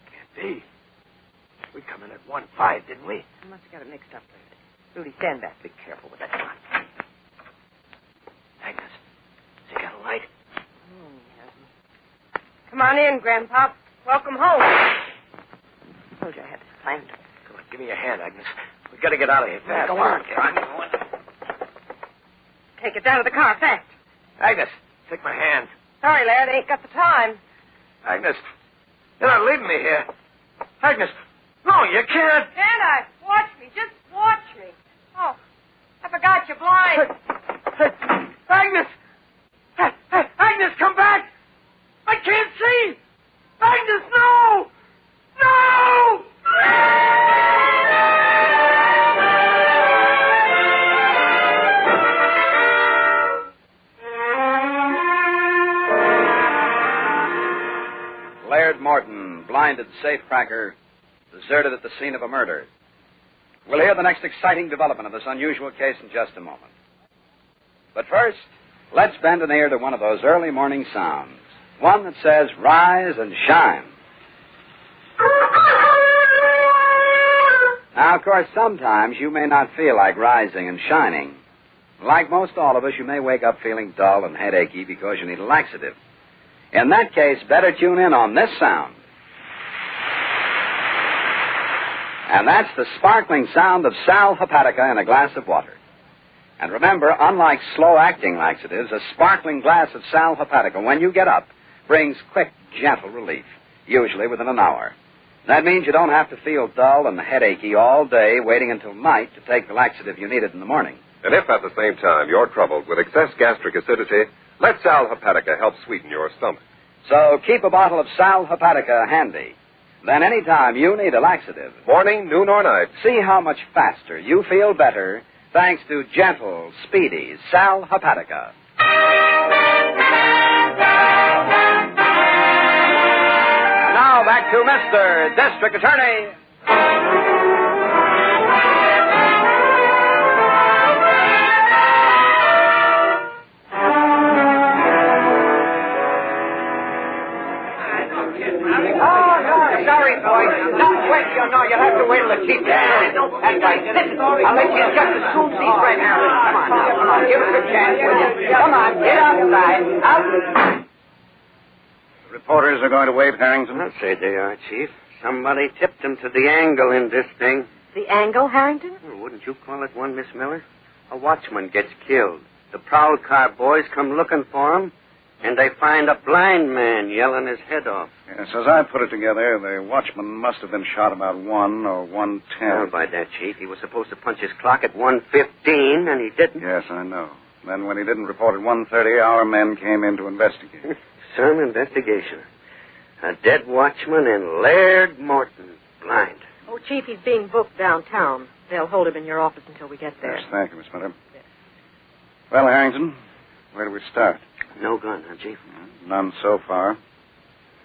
Can't be. We come in at 1:05, didn't we? I must have got it mixed up, Larry. Rudy, stand back. Be careful with that one. Agnes, has he got a light? Oh, he hasn't. Come on in, Grandpa. Welcome home. I told you I had this planned. Come on, give me your hand, Agnes. We got to get out of here fast. Go on. Come on. Take it down to the car, fast. Agnes, take my hand. Sorry, Larry, they ain't got the time. Agnes, you're not leaving me here. Agnes, no, you can't. Can't I? Watch me. Just watch me. Oh, I forgot you're blind. Agnes! Agnes, come back! I can't see! Agnes, no! No! Laird Morton, blinded safecracker, deserted at the scene of a murder. We'll hear the next exciting development of this unusual case in just a moment. But first, let's bend an ear to one of those early morning sounds. One that says, rise and shine. Now, of course, sometimes you may not feel like rising and shining. Like most all of us, you may wake up feeling dull and headachy because you need a laxative. In that case, better tune in on this sound. And that's the sparkling sound of sal hepatica in a glass of water. And remember, unlike slow-acting laxatives, a sparkling glass of sal hepatica, when you get up, brings quick, gentle relief, usually within an hour. That means you don't have to feel dull and headachy all day waiting until night to take the laxative you needed in the morning. And if at the same time you're troubled with excess gastric acidity, let sal hepatica help sweeten your stomach. So keep a bottle of sal hepatica handy. Then any time you need a laxative, morning, noon, or night, see how much faster you feel better thanks to gentle, speedy sal hepatica. Now back to Mr. District Attorney. No, you'll have to wait till the chief gets in. That's right. Listen, I'll let you just as soon as he's right now. Come on now. Come on. Give us a chance, will you? Come on. Get outside. Out. Reporters are going to wait, Harrington? I'll say they are, Chief. Somebody tipped them to the angle in this thing. The angle, Harrington? Well, wouldn't you call it one, Miss Miller? A watchman gets killed. The prowl car boys come looking for him, and they find a blind man yelling his head off. Yes, as I put it together, the watchman must have been shot about 1 or 1:10. Well, by that, Chief, he was supposed to punch his clock at 1:15, and he didn't. Yes, I know. Then when he didn't report at 1:30, our men came in to investigate. Some investigation. A dead watchman and Laird Morton, blind. Oh, Chief, he's being booked downtown. They'll hold him in your office until we get there. Yes, thank you, Miss Miller. Yes. Well, Harrington, where do we start? No gun, huh, Chief? None so far.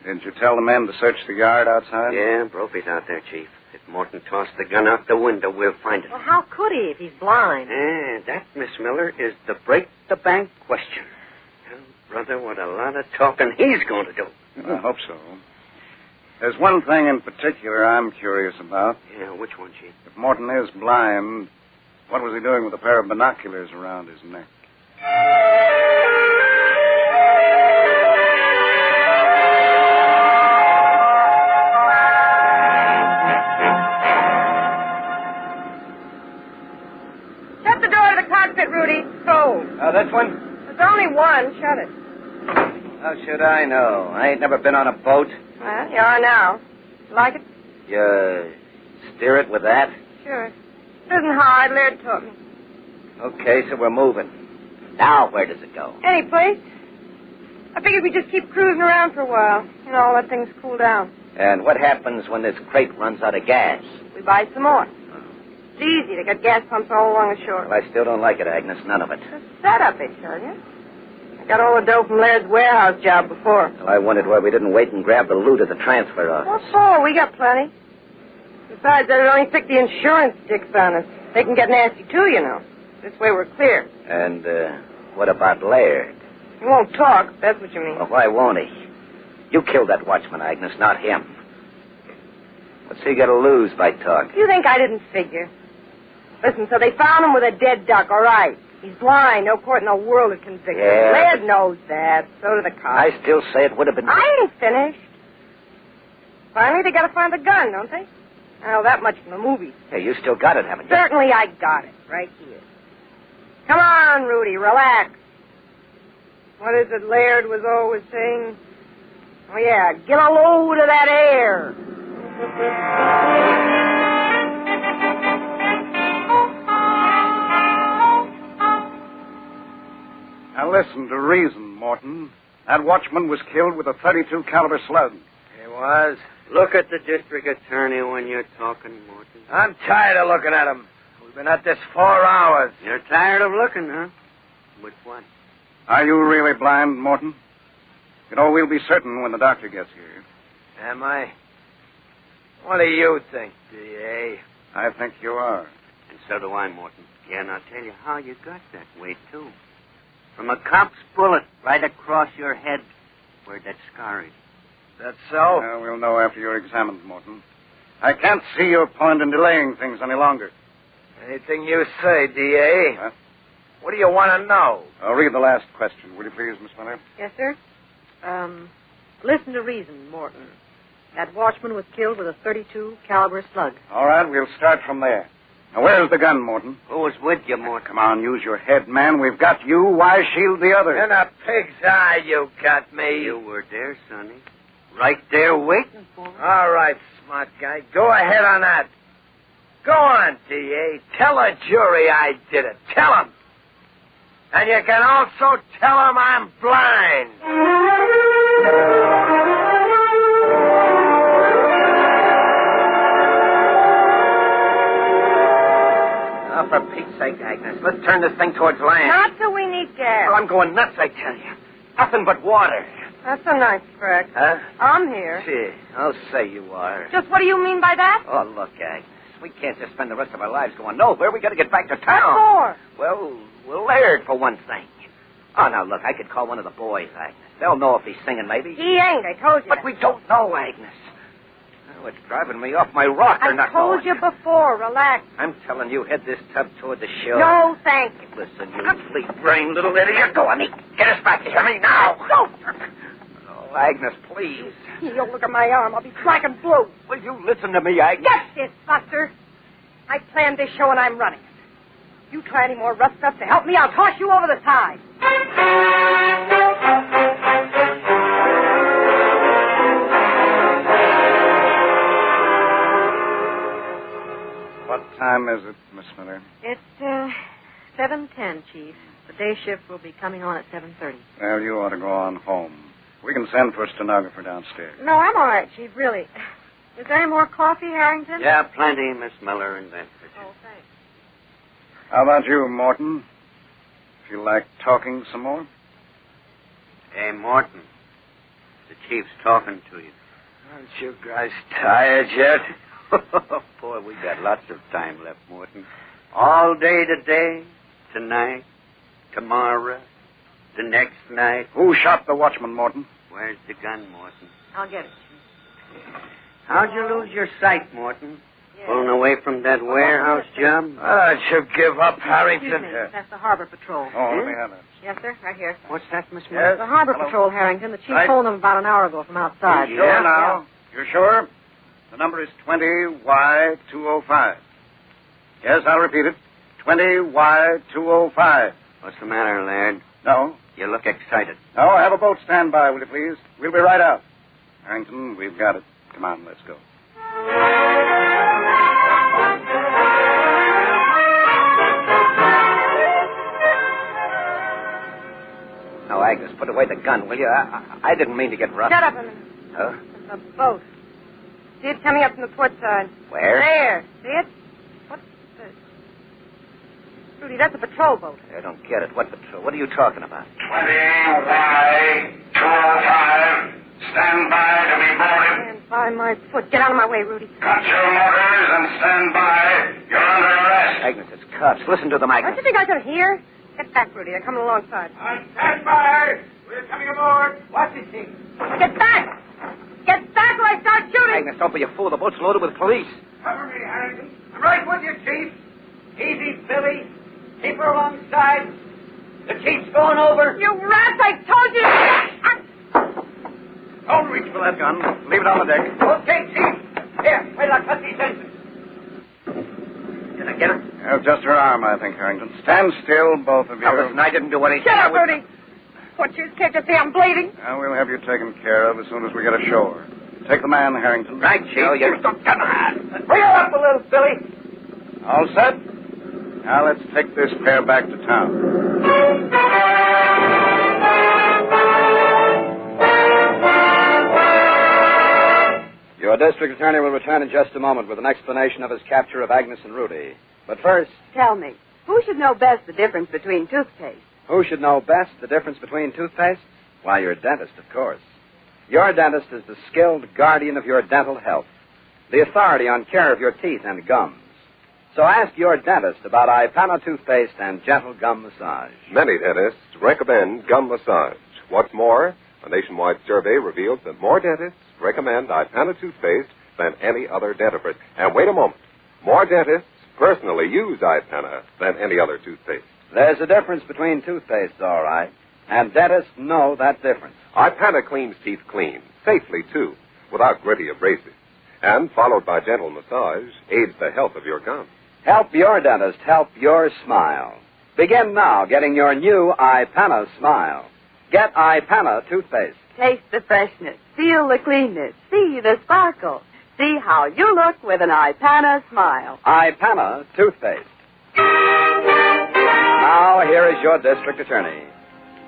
Didn't you tell the men to search the yard outside? Yeah, Brophy's out there, Chief. If Morton tossed the gun out the window, we'll find it. Well, how could he if he's blind? That, Miss Miller, is the break-the-bank question. Well, brother, what a lot of talking he's going to do. I hope so. There's one thing in particular I'm curious about. Yeah, which one, Chief? If Morton is blind, what was he doing with a pair of binoculars around his neck? Shut the door to the cockpit, Rudy. Cold. Oh, this one? There's only one. Shut it. How should I know? I ain't never been on a boat. Well, you are now. Like it? You steer it with that? Sure. It isn't hard. Laird taught me. Okay, so we're moving. Now, where does it go? Any place. I figured we'd just keep cruising around for a while. You know, let things cool down. And what happens when this crate runs out of gas? We buy some more. It's easy. They got gas pumps all along the shore. Well, I still don't like it, Agnes. None of it. The setup, they tell you. I got all the dough from Laird's warehouse job before. Well, I wondered why we didn't wait and grab the loot at the transfer office. What for? We got plenty. Besides, that'd only stick the insurance dicks on us. They can get nasty, too, you know. This way we're clear. And, what about Laird? He won't talk, if that's what you mean. Well, why won't he? You killed that watchman, Agnes, not him. What's he got to lose by talking? You think I didn't figure? Listen, so they found him with a dead duck, all right. He's blind. No court in the world would convict him. Yeah, Laird knows that. So do the cops. I still say it would have been... I ain't finished. Finally, they got to find the gun, don't they? I know that much from the movies. Hey, you still got it, haven't you? Certainly I got it. Right here. Come on, Rudy. Relax. What is it Laird was always saying? Oh, yeah. Get a load of that air. Now listen to reason, Morton. That watchman was killed with a .32 caliber slug. He was. Look at the district attorney when you're talking, Morton. I'm tired of looking at him. We've been at this 4 hours. You're tired of looking, huh? With what? Are you really blind, Morton? You know, we'll be certain when the doctor gets here. Am I? What do you think, D.A.? I think you are. And so do I, Morton. Yeah, and I'll tell you how you got that way, too. From a cop's bullet right across your head where that scar is. That's so? Well, we'll know after you're examined, Morton. I can't see your point in delaying things any longer. Anything you say, D.A. Huh? What do you want to know? I'll read the last question, will you please, Miss Miller? Yes, sir. Listen to reason, Morton. That watchman was killed with a .32 caliber slug. All right, we'll start from there. Now, where's the gun, Morton? Who was with you, Morton? Come on, use your head, man. We've got you. Why shield the others? In a pig's eye, you got me. You were there, Sonny. Right there waiting for me. All right, smart guy. Go ahead on that. Go on, D.A. Tell a jury I did it. Tell them. And you can also tell them I'm blind. Oh, for Pete's sake, Agnes, let's turn this thing towards land. Not till we need gas. Well, I'm going nuts, I tell you. Nothing but water. That's a nice crack. Huh? I'm here. Gee, I'll say you are. Just what do you mean by that? Oh, look, Agnes. We can't just spend the rest of our lives going nowhere. We got to get back to town. What for? Well, Laird, for one thing. Oh, now, look, I could call one of the boys, Agnes. They'll know if he's singing, maybe. He ain't, I told you. But we don't know, Agnes. Oh, it's driving me off my rocker. I told you before. Relax. I'm telling you, head this tub toward the shore. No, thank you. Listen, you fleet-brained little idiot. Go on, get us back. You hear me now? Go. Oh, Agnes, please. You don't look at my arm. I'll be black and blue. Will you listen to me, Agnes? Get this, Buster. I planned this show and I'm running it. You try any more rough stuff to help me, I'll toss you over the side. What time is it, Miss Miller? It's 7:10, Chief. The day shift will be coming on at 7:30. Well, you ought to go on home. We can send for a stenographer downstairs. No, I'm all right, Chief, really. Is there any more coffee, Harrington? Yeah, plenty, Miss Miller, in that kitchen. Oh, thanks. How about you, Morton? Feel like talking some more? Hey, Morton. The chief's talking to you. Aren't you guys tired yet? Boy, we got lots of time left, Morton. All day today, tonight, tomorrow, the next night. Who shot the watchman, Morton? Where's the gun, Morton? I'll get it. How'd you lose your sight, Morton? Pulling away from that warehouse job? How'd you give up, Harrington? Excuse me, that's the Harbor Patrol. Oh, let me have that. Yes, sir, right here. What's that, Miss Miller? The Harbor Patrol, Harrington. The chief phoned them about an hour ago from outside. You sure now? You're sure? The number is 20Y205. Yes, I'll repeat it. 20Y205. What's the matter, lad? No. You look excited. No, have a boat stand by, will you please? We'll be right out. Harrington, we've got it. Come on, let's go. Now, Agnes, put away the gun, will you? I didn't mean to get rough. Shut up a minute. Huh? It's a boat. See it coming up from the port side. Where? There. See it? What's the... Rudy, that's a patrol boat. I don't get it. What are you talking about? 20Y205. Stand by to be boarded. Stand by my foot. Get out of my way, Rudy. Cut your motors and stand by. You're under arrest. Agnes, it's cops. Listen to them, Agnes. Don't you think I could hear? Get back, Rudy. They're coming alongside. Stand by. We're coming aboard. Watch it, Chief. Get back! Get back or I start shooting! Agnes, don't be a fool. The boat's loaded with police. Cover me, Harrington. I'm right with you, Chief. Easy, Billy. Keep her alongside. The Chief's going over. You rats! I told you! Don't reach for that gun. Leave it on the deck. Okay, Chief. Here, wait till I cut these engines. Did I get her? Just her arm, I think, Harrington. Stand still, both of you. Now, listen, I didn't do anything. Shut up, Rudy! What, you scared to see I'm bleeding? We'll have you taken care of as soon as we get ashore. Take the man, Harrington. Right, Chief. You're so Bring her up a little, Billy. All set? Now let's take this pair back to town. Your district attorney will return in just a moment with an explanation of his capture of Agnes and Rudy. But first, Tell me, who should know best the difference between toothpaste? who should know best the difference between toothpaste? Why, your dentist, of course. Your dentist is the skilled guardian of your dental health, the authority on care of your teeth and gums. So ask your dentist about Ipana toothpaste and gentle gum massage. Many dentists recommend gum massage. What's more, a nationwide survey reveals that more dentists recommend Ipana toothpaste than any other dentifrice. And wait a moment. More dentists personally use Ipana than any other toothpaste. There's a difference between toothpastes, all right, and dentists know that difference. Ipana cleans teeth clean, safely, too, without gritty abrasives. And, followed by gentle massage, aids the health of your gums. Help your dentist help your smile. Begin now getting your new Ipana smile. Get Ipana toothpaste. Taste the freshness, feel the cleanness, see the sparkle. See how you look with an Ipana smile. Ipana toothpaste. Now, here is your district attorney.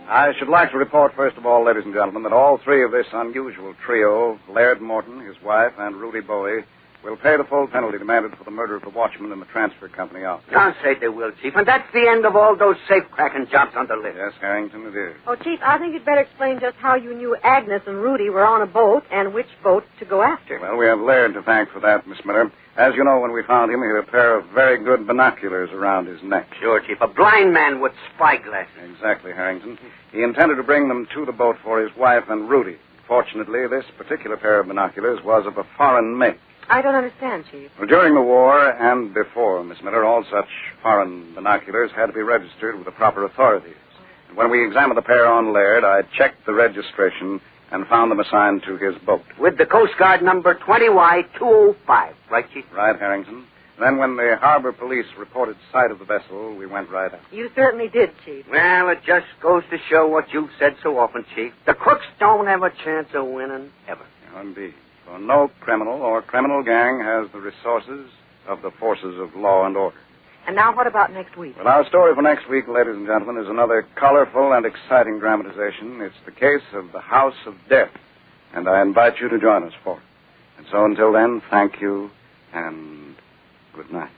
I should like to report, first of all, ladies and gentlemen, that all three of this unusual trio, Laird Morton, his wife, and Rudy Bowie, will pay the full penalty demanded for the murder of the watchman in the transfer company office. Don't say they will, Chief. And that's the end of all those safe-cracking jobs on the list. Yes, Harrington, it is. Oh, Chief, I think you'd better explain just how you knew Agnes and Rudy were on a boat and which boat to go after. Well, we have Laird to thank for that, Miss Miller. As you know, when we found him, he had a pair of very good binoculars around his neck. Sure, Chief. A blind man with spyglasses. Exactly, Harrington. He intended to bring them to the boat for his wife and Rudy. Fortunately, this particular pair of binoculars was of a foreign make. I don't understand, Chief. Well, during the war and before, Miss Miller, all such foreign binoculars had to be registered with the proper authorities. And when we examined the pair on Laird, I checked the registration and found them assigned to his boat. With the Coast Guard number 20Y205, right, Chief? Right, Harrington. Then when the harbor police reported sight of the vessel, we went right up. You certainly did, Chief. Well, it just goes to show what you've said so often, Chief. The crooks don't have a chance of winning, ever. Indeed. For no criminal or criminal gang has the resources of the forces of law and order. And now what about next week? Well, our story for next week, ladies and gentlemen, is another colorful and exciting dramatization. It's the case of the House of Death, and I invite you to join us for it. And so until then, thank you, and good night.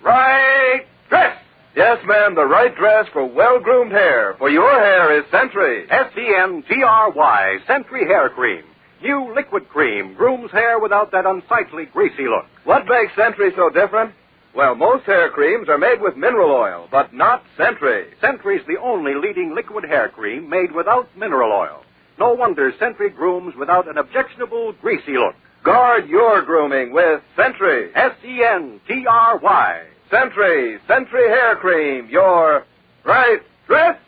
Right dress! Yes, ma'am, the right dress for well-groomed hair. For your hair is Sentry. S-E-N-T-R-Y, Sentry Hair Cream. New liquid cream grooms hair without that unsightly, greasy look. What makes Sentry so different? Well, most hair creams are made with mineral oil, but not Sentry. Sentry's the only leading liquid hair cream made without mineral oil. No wonder Sentry grooms without an objectionable, greasy look. Guard your grooming with Sentry. S-E-N-T-R-Y. Sentry Hair Cream, your right dress.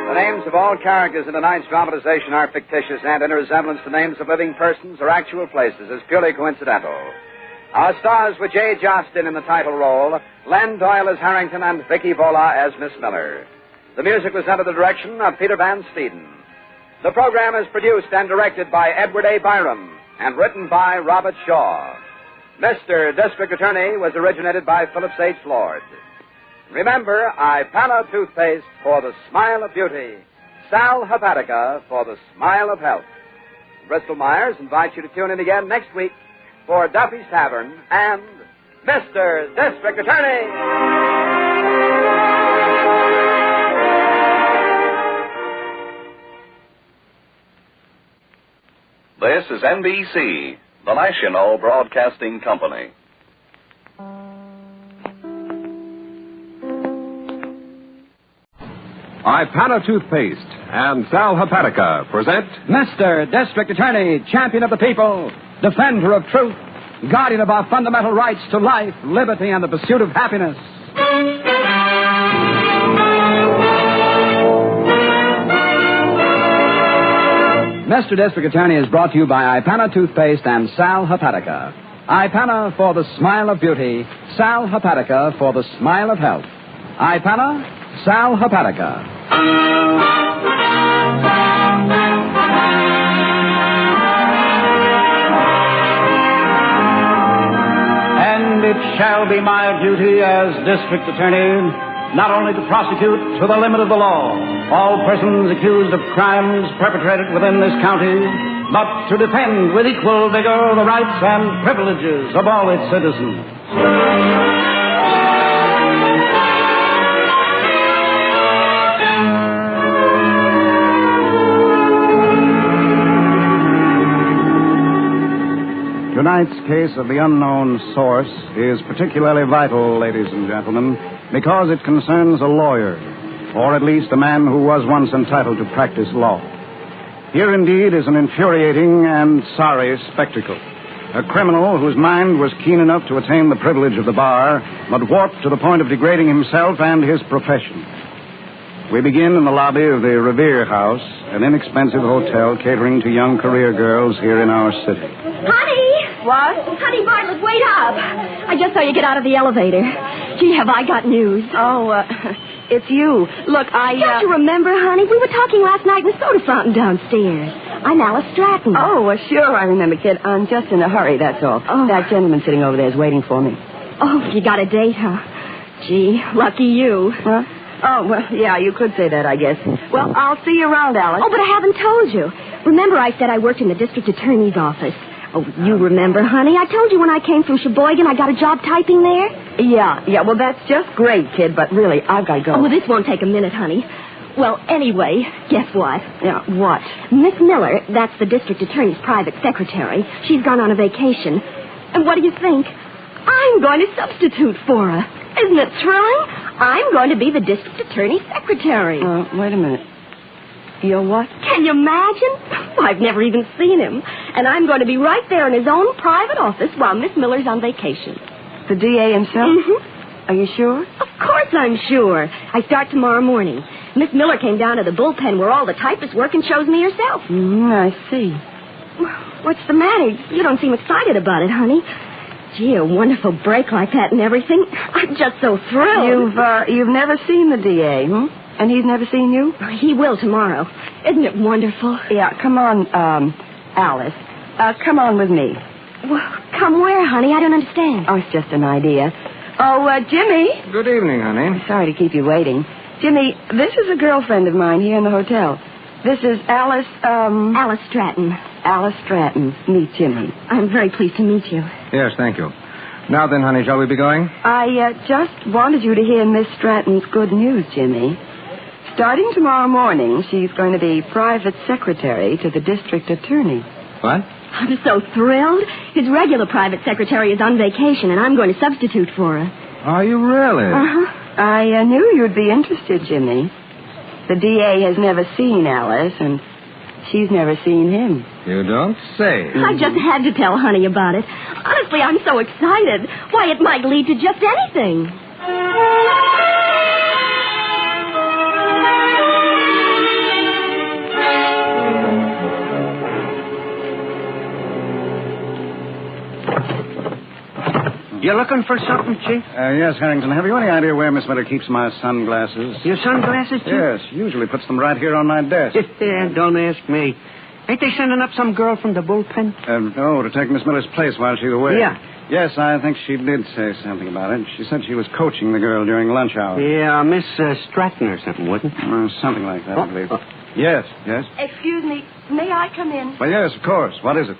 The names of all characters in tonight's dramatization are fictitious and in resemblance to names of living persons or actual places is purely coincidental. Our stars were J. Jostin in the title role, Len Doyle as Harrington, and Vicky Vola as Miss Miller. The music was under the direction of Peter Van Steeden. The program is produced and directed by Edward A. Byram and written by Robert Shaw. Mr. District Attorney was originated by Phillips H. Lord. Remember, Ipana toothpaste for the smile of beauty, Sal Hepatica for the smile of health. Bristol Myers invites you to tune in again next week for Duffy's Tavern and Mr. District Attorney. This is NBC, the National Broadcasting Company. Ipana Toothpaste and Sal Hepatica present Mr. District Attorney, champion of the people, defender of truth, guardian of our fundamental rights to life, liberty, and the pursuit of happiness. Mr. District Attorney is brought to you by Ipana Toothpaste and Sal Hepatica. Ipana for the smile of beauty, Sal Hepatica for the smile of health. Ipana, Sal Hepatica. And it shall be my duty as District Attorney not only to prosecute to the limit of the law all persons accused of crimes perpetrated within this county, but to defend with equal vigor the rights and privileges of all its citizens. Tonight's case of the unknown source is particularly vital, ladies and gentlemen, because it concerns a lawyer, or at least a man who was once entitled to practice law. Here indeed is an infuriating and sorry spectacle. A criminal whose mind was keen enough to attain the privilege of the bar, but warped to the point of degrading himself and his profession. We begin in the lobby of the Revere House, an inexpensive hotel catering to young career girls here in our city. Honey! What? Honey, Bartlett, wait up. I just saw you get out of the elevator. Gee, have I got news. Oh, it's you. Look, Don't you remember, honey? We were talking last night in the soda fountain downstairs. I'm Alice Stratton. Oh, sure, I remember, kid. I'm just in a hurry, that's all. Oh. That gentleman sitting over there is waiting for me. Oh, you got a date, huh? Gee, lucky you. Huh? Oh, well, yeah, you could say that, I guess. Well, I'll see you around, Alice. Oh, but I haven't told you. Remember I said I worked in the district attorney's office. Oh, you remember, honey. I told you when I came from Sheboygan I got a job typing there. Yeah, well, that's just great, kid, but really, I've got to go. Oh, well, this won't take a minute, honey. Well, anyway, guess what? Yeah, what? Miss Miller, that's the district attorney's private secretary, she's gone on a vacation. And what do you think? I'm going to substitute for her. Isn't it thrilling? I'm going to be the district attorney's secretary. Wait a minute. You're what? Can you imagine? I've never even seen him. And I'm going to be right there in his own private office while Miss Miller's on vacation. The DA himself? Mm-hmm. Are you sure? Of course I'm sure. I start tomorrow morning. Miss Miller came down to the bullpen where all the typists work and shows me herself. I see. What's the matter? You don't seem excited about it, honey. Gee, a wonderful break like that and everything. I'm just so thrilled. You've never seen the DA, And he's never seen you? He will tomorrow. Isn't it wonderful? Yeah, come on, Alice. Come on with me. Well, come where, honey? I don't understand. Oh, it's just an idea. Oh, Jimmy. Good evening, honey. Sorry to keep you waiting. Jimmy, this is a girlfriend of mine here in the hotel. This is Alice, Alice Stratton. Alice Stratton. Meet Jimmy. I'm very pleased to meet you. Yes, thank you. Now then, honey, shall we be going? I just wanted you to hear Miss Stratton's good news, Jimmy. Starting tomorrow morning, she's going to be private secretary to the district attorney. What? I'm so thrilled. His regular private secretary is on vacation, and I'm going to substitute for her. Are you really? Uh-huh. I knew you'd be interested, Jimmy. The DA has never seen Alice, and she's never seen him. You don't say. I just had to tell Honey about it. Honestly, I'm so excited. Why, it might lead to just anything. You looking for something, Chief? Yes, Harrington. Have you any idea where Miss Miller keeps my sunglasses? Your sunglasses, Chief? Yes, usually puts them right here on my desk. Yeah, don't ask me. Ain't they sending up some girl from the bullpen? To take Miss Miller's place while she's away. Yeah. Yes, I think she did say something about it. She said she was coaching the girl during lunch hour. Yeah, Miss Stratton or something, wasn't it? Something like that, I believe. Yes. Excuse me, may I come in? Well, yes, of course. What is it?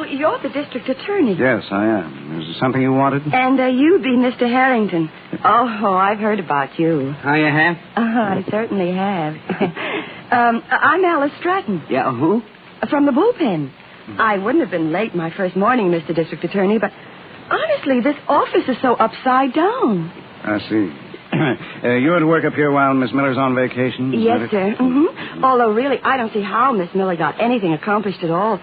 You're the district attorney. Yes, I am. Is there something you wanted? And you'd be Mr. Harrington. Oh, I've heard about you. Oh, you have? I certainly have. I'm Alice Stratton. Yeah, who? From the bullpen. I wouldn't have been late my first morning, Mr. District Attorney, but honestly, this office is so upside down. I see. You're to work up here while Miss Miller's on vacation? Yes, sir. Mm-hmm. Although, really, I don't see how Miss Miller got anything accomplished at all.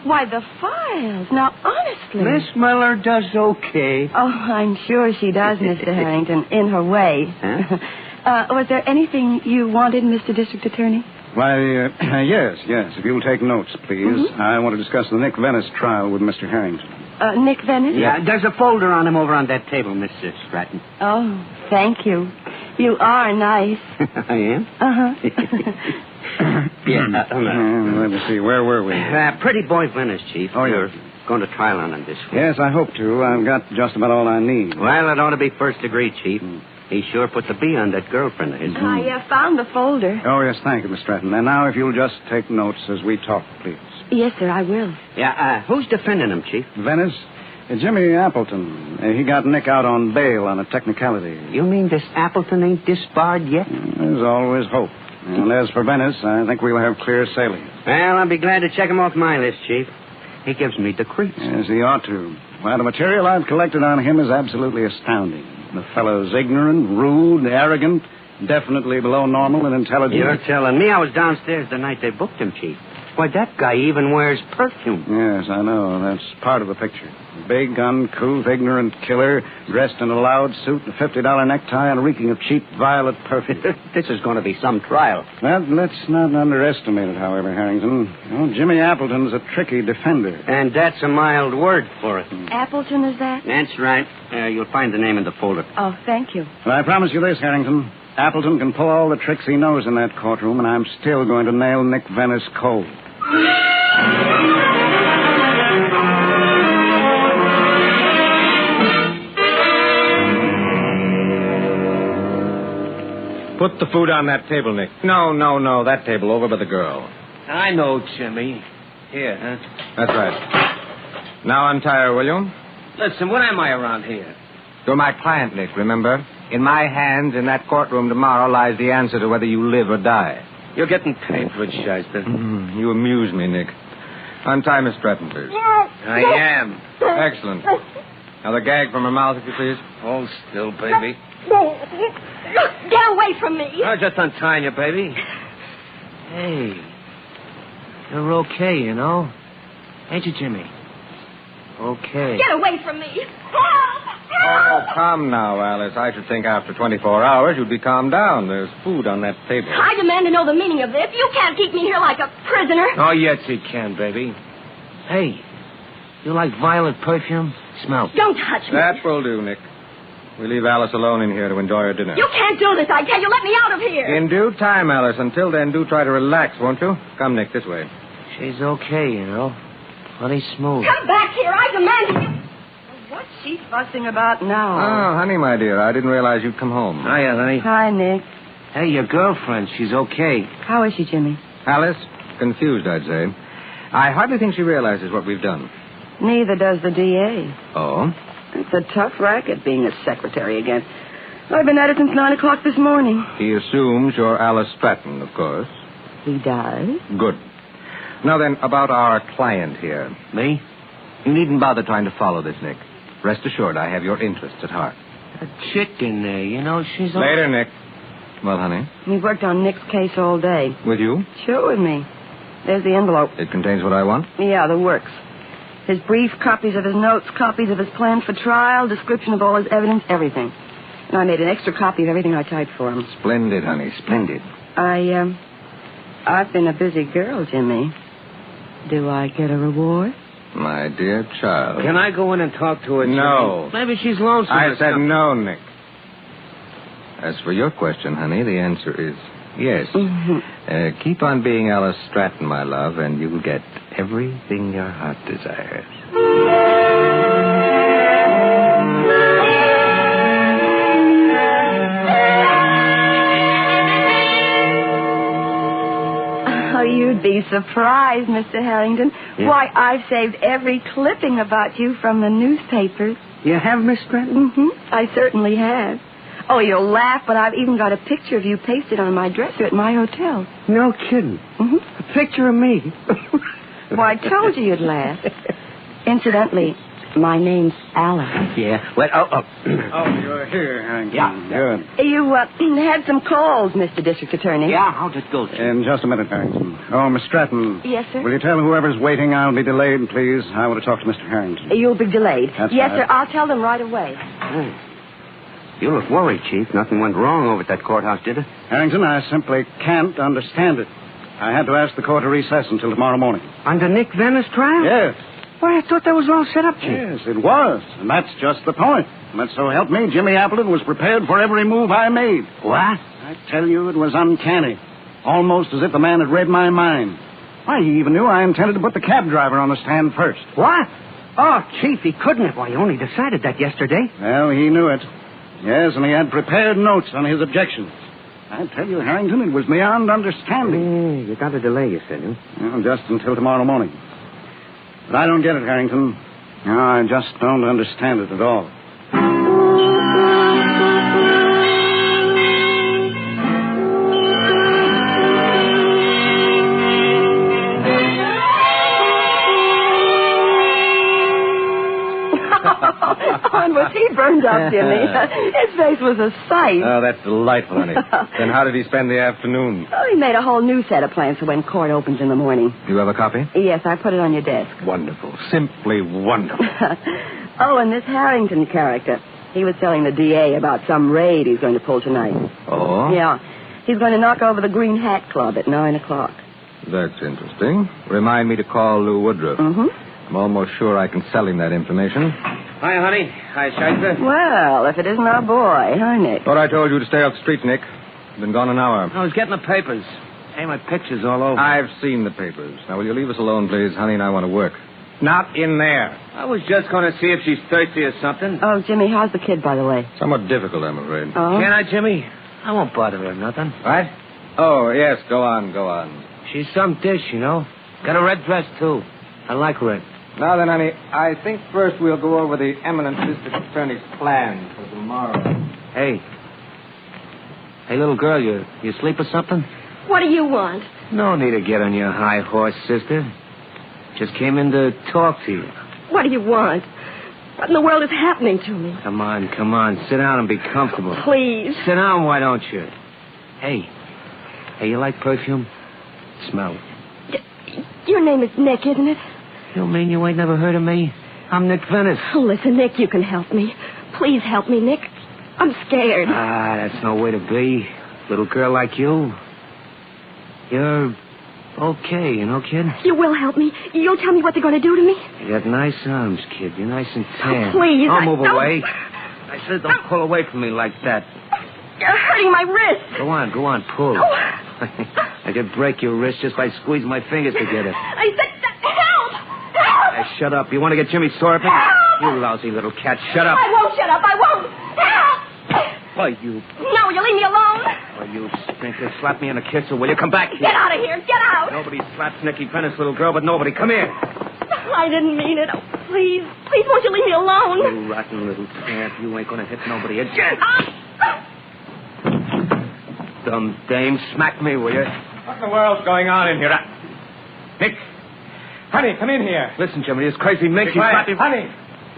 Why, the files. Now, honestly. Miss Miller does okay. Oh, I'm sure she does, Mr. Harrington, in her way. Huh? Was there anything you wanted, Mr. District Attorney? Why, yes. If you'll take notes, please. Mm-hmm. I want to discuss the Nick Venice trial with Mr. Harrington. Nick Venice? Yeah, there's a folder on him over on that table, Miss Stratton. Oh, thank you. You are nice. I am? Uh-huh. Let me see. Where were we? Pretty boy Venice, Chief. Oh, yeah. You're going to trial on him this week. Yes, I hope to. I've got just about all I need. Well, it ought to be first degree, Chief. He sure puts a B on that girlfriend of his. I found the folder. Oh, yes, thank you, Miss Stratton. And now, if you'll just take notes as we talk, please. Yes, sir, I will. Yeah, who's defending him, Chief? Venice? Jimmy Appleton. He got Nick out on bail on a technicality. You mean this Appleton ain't disbarred yet? There's always hope. And as for Venice, I think we'll have clear sailing. Well, I'll be glad to check him off my list, Chief. He gives me the creeps. Yes, he ought to. Why, the material I've collected on him is absolutely astounding. The fellow's ignorant, rude, arrogant, definitely below normal in intelligence. You're telling me I was downstairs the night they booked him, Chief. Why, that guy even wears perfume. Yes, I know. That's part of the picture. Big, uncouth, ignorant killer, dressed in a loud suit, a $50 necktie, and reeking of cheap violet perfume. This is going to be some trial. Well, let's not underestimate it, however, Harrington. Oh, Jimmy Appleton's a tricky defender. And that's a mild word for it. Appleton, is that? That's right. You'll find the name in the folder. Oh, thank you. But I promise you this, Harrington. Appleton can pull all the tricks he knows in that courtroom, and I'm still going to nail Nick Venice cold. Put the food on that table, Nick. No. That table over by the girl. I know, Jimmy. Here, huh? That's right. Now untie her, will you? Listen, what am I around here? You're my client, Nick, remember? In my hands, in that courtroom tomorrow, lies the answer to whether you live or die. You're getting paid for it, Shyster. You amuse me, Nick. Untie Miss Stratton, please. I am. Excellent. Now the gag from her mouth, if you please. Hold still, baby. Get away from me. I'm just untying you, baby. Hey, you're okay, you know. Ain't you, Jimmy? Okay. Get away from me. Oh, calm now, Alice. I should think after 24 hours you'd be calmed down. There's food on that table. I demand to know the meaning of this. You can't keep me here like a prisoner. Oh, yes, he can, baby. Hey, you like violet perfume? Smell. Don't touch me. That will do, Nick. We leave Alice alone in here to enjoy her dinner. You can't do this, I tell you. Let me out of here. In due time, Alice. Until then, do try to relax, won't you? Come, Nick, this way. She's okay, you know. Plenty smooth. Come back here. I demand you. What's she fussing about now? Oh, honey, my dear, I didn't realize you'd come home. Hiya, honey. Hi, Nick. Hey, your girlfriend, she's okay. How is she, Jimmy? Alice? Confused, I'd say. I hardly think she realizes what we've done. Neither does the DA. Oh? It's a tough racket being a secretary again. I've been at it since 9 o'clock this morning. He assumes you're Alice Stratton, of course. He does? Good. Now then, about our client here. Me? You needn't bother trying to follow this, Nick. Rest assured, I have your interests at heart. A chick in there, you know, she's... Later, Nick. Well, honey? We worked on Nick's case all day. With you? Sure, with me. There's the envelope. It contains what I want? Yeah, the works. His brief, copies of his notes, copies of his plans for trial, description of all his evidence, everything. And I made an extra copy of everything I typed for him. Splendid, honey, splendid. I've been a busy girl, Jimmy. Do I get a reward? My dear child. Can I go in and talk to her, Jimmy? No. Maybe she's lonesome. I said no, Nick. As for your question, honey, the answer is yes. Mm-hmm. Keep on being Alice Stratton, my love, and you'll get everything your heart desires. Oh, you'd be surprised, Mr. Harrington. Yeah. Why, I've saved every clipping about you from the newspapers. You have, Miss Stratton? Mm-hmm. I certainly have. Oh, you'll laugh, but I've even got a picture of you pasted on my dresser at my hotel. No kidding. Mm-hmm. A picture of me. Well, I told you you'd laugh. Incidentally, my name's Alice. Yeah. Well, oh, you're here, Hank. Yeah. Good. You had some calls, Mr. District Attorney. Yeah, how'd it go, Jim? In just a minute, Harrington. Oh, Miss Stratton. Yes, sir? Will you tell whoever's waiting I'll be delayed, please? I want to talk to Mr. Harrington. You'll be delayed. That's yes, right. sir. I'll tell them right away. You look worried, Chief. Nothing went wrong over at that courthouse, did it? Harrington, I simply can't understand it. I had to ask the court to recess until tomorrow morning. Under Nick Venner's trial? Yes. Well, I thought that was all set up, Chief. Yes, it was. And that's just the point. And that so help me, Jimmy Appleton was prepared for every move I made. What? I tell you, it was uncanny. Almost as if the man had read my mind. Why, he even knew I intended to put the cab driver on the stand first. What? Oh, Chief, he couldn't have. Why, he only decided that yesterday. Well, he knew it. Yes, and he had prepared notes on his objections. I tell you, Harrington, it was beyond understanding. You got to delay, you said, huh? Well, just until tomorrow morning. But I don't get it, Harrington. No, I just don't understand it at all. And was he burned up, Jimmy? His face was a sight. Oh, that's delightful, honey. Then how did he spend the afternoon? Oh, he made a whole new set of plans for when court opens in the morning. Do you have a copy? Yes, I put it on your desk. Wonderful. Simply wonderful. Oh, and this Harrington character. He was telling the DA about some raid he's going to pull tonight. Oh? Yeah. He's going to knock over the Green Hat Club at 9 o'clock. That's interesting. Remind me to call Lou Woodruff. Mm-hmm. I'm almost sure I can sell him that information. Hi, honey. Hi, Shyster. Well, if it isn't our boy. Hi, Nick. Thought I told you to stay off the street, Nick. Been gone an hour. I was getting the papers. Hey, my picture's all over. I've seen the papers. Now, will you leave us alone, please? Honey and I want to work. Not in there. I was just going to see if she's thirsty or something. Oh, Jimmy, how's the kid, by the way? Somewhat difficult, I'm afraid. Oh? Can I, Jimmy? I won't bother her nothing. What? Oh, yes, go on, go on. She's some dish, you know. Got a red dress, too. I like red. Now then, honey, I think first we'll go over the eminent district attorney's plan for tomorrow. Hey, Hey, little girl, you asleep or something? What do you want? No need to get on your high horse, sister. Just came in to talk to you. What do you want? What in the world is happening to me? Come on. Sit down and be comfortable. Please. Sit down, why don't you? Hey, you like perfume? Smell it. Your name is Nick, isn't it? You mean you ain't never heard of me? I'm Nick Venice. Oh, listen, Nick, you can help me. Please help me, Nick. I'm scared. That's no way to be. Little girl like you. You're okay, you know, kid? You will help me. You'll tell me what they're going to do to me? You got nice arms, kid. You're nice and tan. Oh, please. I'll move don't... away. I said don't pull away from me like that. You're hurting my wrist. Go on, pull. Oh. I could break your wrist just by squeezing my fingers together. I said, help! Hey, shut up. You want to get Jimmy sore at me? Help! You lousy little cat. Shut up. I won't shut up. I won't. Help! Why, you... No, will you leave me alone? Why, you stinker. Slap me in the kiss, or will you come back here? Get out of here. Get out. Nobody slaps Nicky Venice, little girl, but nobody. Come here. I didn't mean it. Oh, please. Please, won't you leave me alone? You rotten little tramp. You ain't going to hit nobody again. Dumb dame, smack me, will you? What in the world's going on in here? Nick! Honey, come in here. Listen, Jimmy, this crazy mink, you slapped him. Honey!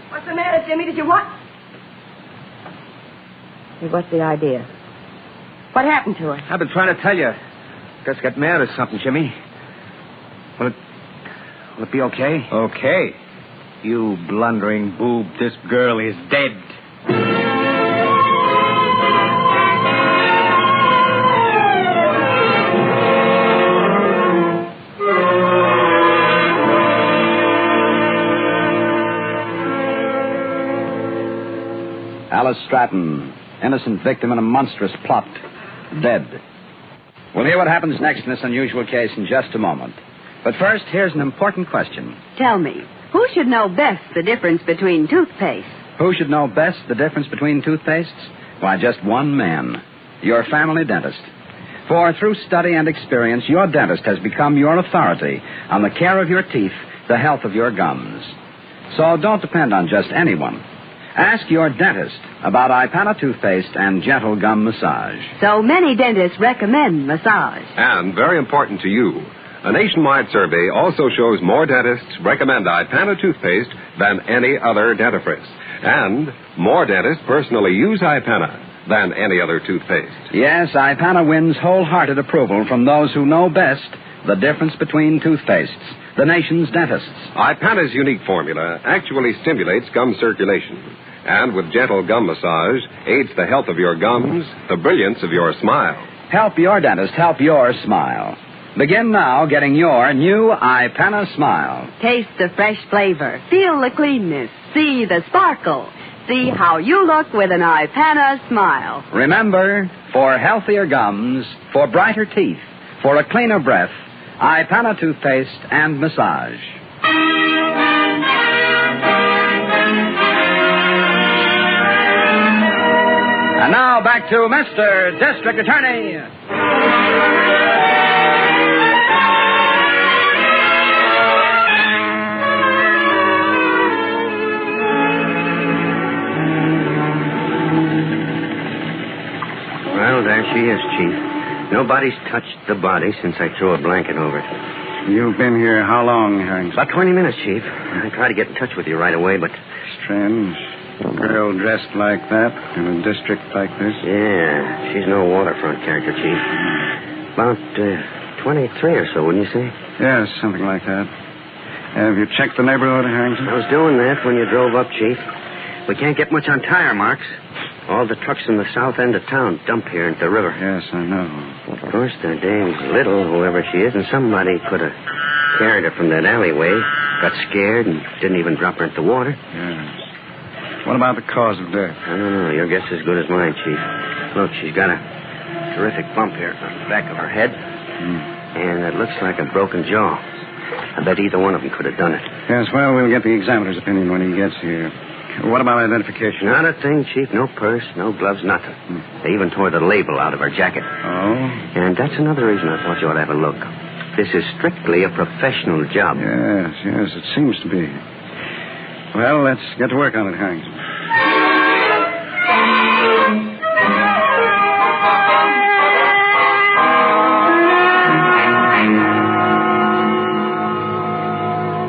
What's the matter, Jimmy? Did you what? Hey, what's the idea? What happened to her? I've been trying to tell you. Just got mad or something, Jimmy. Will it be okay? Okay. You blundering boob, this girl is dead. Alice Stratton, innocent victim in a monstrous plot, dead. We'll hear what happens next in this unusual case in just a moment. But first, here's an important question. Tell me, who should know best the difference between toothpaste? Who should know best the difference between toothpastes? Why, just one man, your family dentist. For through study and experience, your dentist has become your authority on the care of your teeth, the health of your gums. So don't depend on just anyone. Ask your dentist about Ipana toothpaste and gentle gum massage. So many dentists recommend massage. And very important to you, a nationwide survey also shows more dentists recommend Ipana toothpaste than any other dentifrice. And more dentists personally use Ipana than any other toothpaste. Yes, Ipana wins wholehearted approval from those who know best the difference between toothpastes, the nation's dentists. Ipana's unique formula actually stimulates gum circulation, and with gentle gum massage, aids the health of your gums, the brilliance of your smile. Help your dentist help your smile. Begin now getting your new Ipana smile. Taste the fresh flavor. Feel the cleanness. See the sparkle. See how you look with an Ipana smile. Remember, for healthier gums, for brighter teeth, for a cleaner breath, Ipana toothpaste and massage. And now back to Mr. District Attorney. Well, there she is, Chief. Nobody's touched the body since I threw a blanket over it. You've been here how long, Harrington? About 20 minutes, Chief. I tried to get in touch with you right away, but... Strange. A girl dressed like that in a district like this? Yeah, she's no waterfront character, Chief. About 23 or so, wouldn't you say? Yes, something like that. Have you checked the neighborhood, Harrington? I was doing that when you drove up, Chief. We can't get much on tire marks. All the trucks in the south end of town dump here into the river. Yes, I know. Of course, the dame's little, whoever she is, and somebody could have carried her from that alleyway, got scared, and didn't even drop her into the water. Yes. What about the cause of death? I don't know. Your guess is as good as mine, Chief. Look, she's got a terrific bump here on the back of her head, and it looks like a broken jaw. I bet either one of them could have done it. Yes, well, we'll get the examiner's opinion when he gets here. What about identification? Not a thing, Chief. No purse, no gloves, nothing. They even tore the label out of her jacket. Oh? And that's another reason I thought you ought to have a look. This is strictly a professional job. Yes, it seems to be. Well, let's get to work on it, Harrington.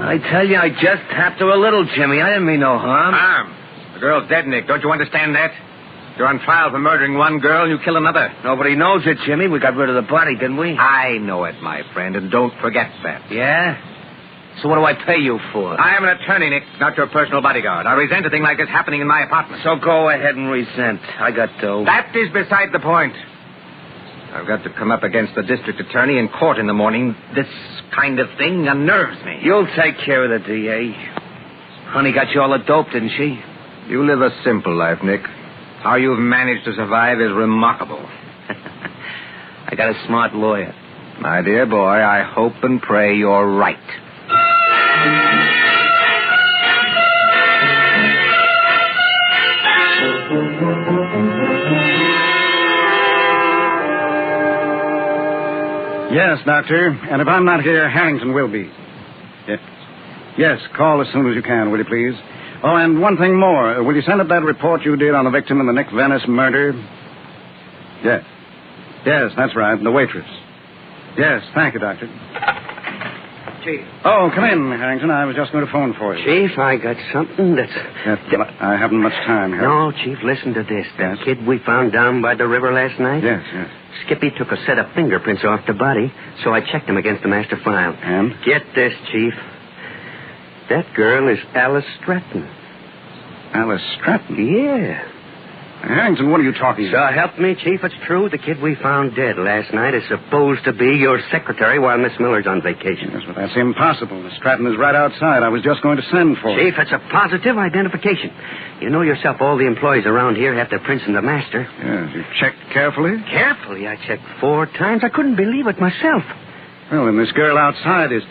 I tell you, I just tapped her a little, Jimmy. I didn't mean no harm. Harm? The girl's dead, Nick. Don't you understand that? You're on trial for murdering one girl and you kill another. Nobody knows it, Jimmy. We got rid of the body, didn't we? I know it, my friend, and don't forget that. Yeah? So what do I pay you for? I am an attorney, Nick, not your personal bodyguard. I resent a thing like this happening in my apartment. So go ahead and resent. I got dough. That is beside the point. I've got to come up against the district attorney in court in the morning. This kind of thing unnerves me. You'll take care of the DA. Honey got you all the dope, didn't she? You live a simple life, Nick. How you've managed to survive is remarkable. I got a smart lawyer. My dear boy, I hope and pray you're right. Yes, Doctor. And if I'm not here, Harrington will be. Yes, call as soon as you can, will you please? Oh, and one thing more. Will you send up that report you did on the victim in the Nick Venice murder? Yes. Yes, that's right. The waitress. Yes, thank you, Doctor. Chief. Oh, come in, Harrington. I was just going to phone for you. Chief, I got something that's... I haven't much time, No, Chief, listen to this. The kid we found down by the river last night? Yes. Skippy took a set of fingerprints off the body, so I checked them against the master file. And? Get this, Chief. That girl is Alice Stratton. Alice Stratton? Yeah. Harrington, what are you talking about? So help me, Chief. It's true. The kid we found dead last night is supposed to be your secretary while Miss Miller's on vacation. Yes, but that's impossible. Miss Stratton is right outside. I was just going to send for her. Chief, it's a positive identification. You know yourself, all the employees around here have their prints in the master. Yes, you checked carefully? Carefully? I checked 4 times. I couldn't believe it myself. Well, then this girl outside is...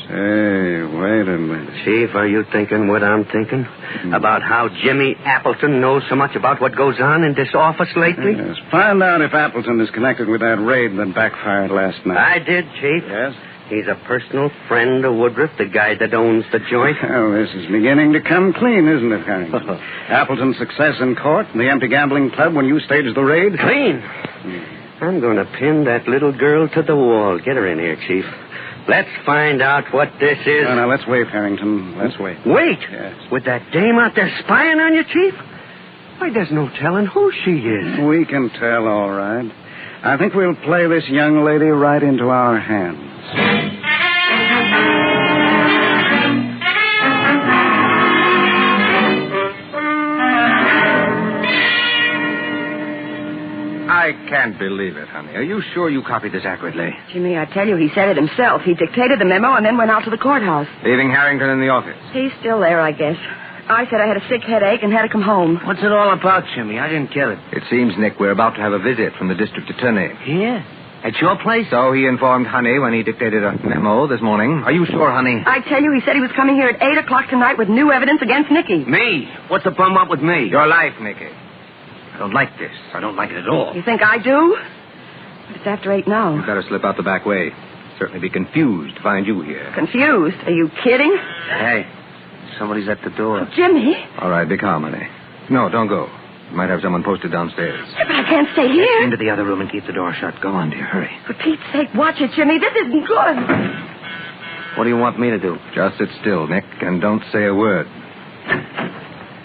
Say, wait a minute. Chief, are you thinking what I'm thinking? About how Jimmy Appleton knows so much about what goes on in this office lately? Yes. Find out if Appleton is connected with that raid that backfired last night. I did, Chief. Yes? He's a personal friend of Woodruff, the guy that owns the joint. Well, this is beginning to come clean, isn't it, Harrington? Appleton's success in court and the empty gambling club when you staged the raid? Clean? I'm going to pin that little girl to the wall. Get her in here, Chief. Let's find out what this is. No, let's wait, Harrington. Let's wait. Wait? Yes. With that dame out there spying on you, Chief? Why, there's no telling who she is. We can tell, all right. I think we'll play this young lady right into our hands. I can't believe it, honey. Are you sure you copied this accurately? Jimmy, I tell you, he said it himself. He dictated the memo and then went out to the courthouse. Leaving Harrington in the office? He's still there, I guess. I said I had a sick headache and had to come home. What's it all about, Jimmy? I didn't get it. It seems, Nick, we're about to have a visit from the district attorney. Yeah? At your place? So he informed Honey when he dictated a memo this morning. Are you sure, Honey? I tell you, he said he was coming here at 8 o'clock tonight with new evidence against Nicky. Me? What's the bum up with me? Your life, Nicky. I don't like this. I don't like it at all. You think I do? But it's after 8 now. You've got to slip out the back way. Certainly be confused to find you here. Confused? Are you kidding? Hey, somebody's at the door. Jimmy? All right, be calm, honey. No, don't go. You might have someone posted downstairs. But I can't stay here. Into the other room and keep the door shut. Go on, dear. Hurry. For Pete's sake, watch it, Jimmy. This isn't good. What do you want me to do? Just sit still, Nick, and don't say a word.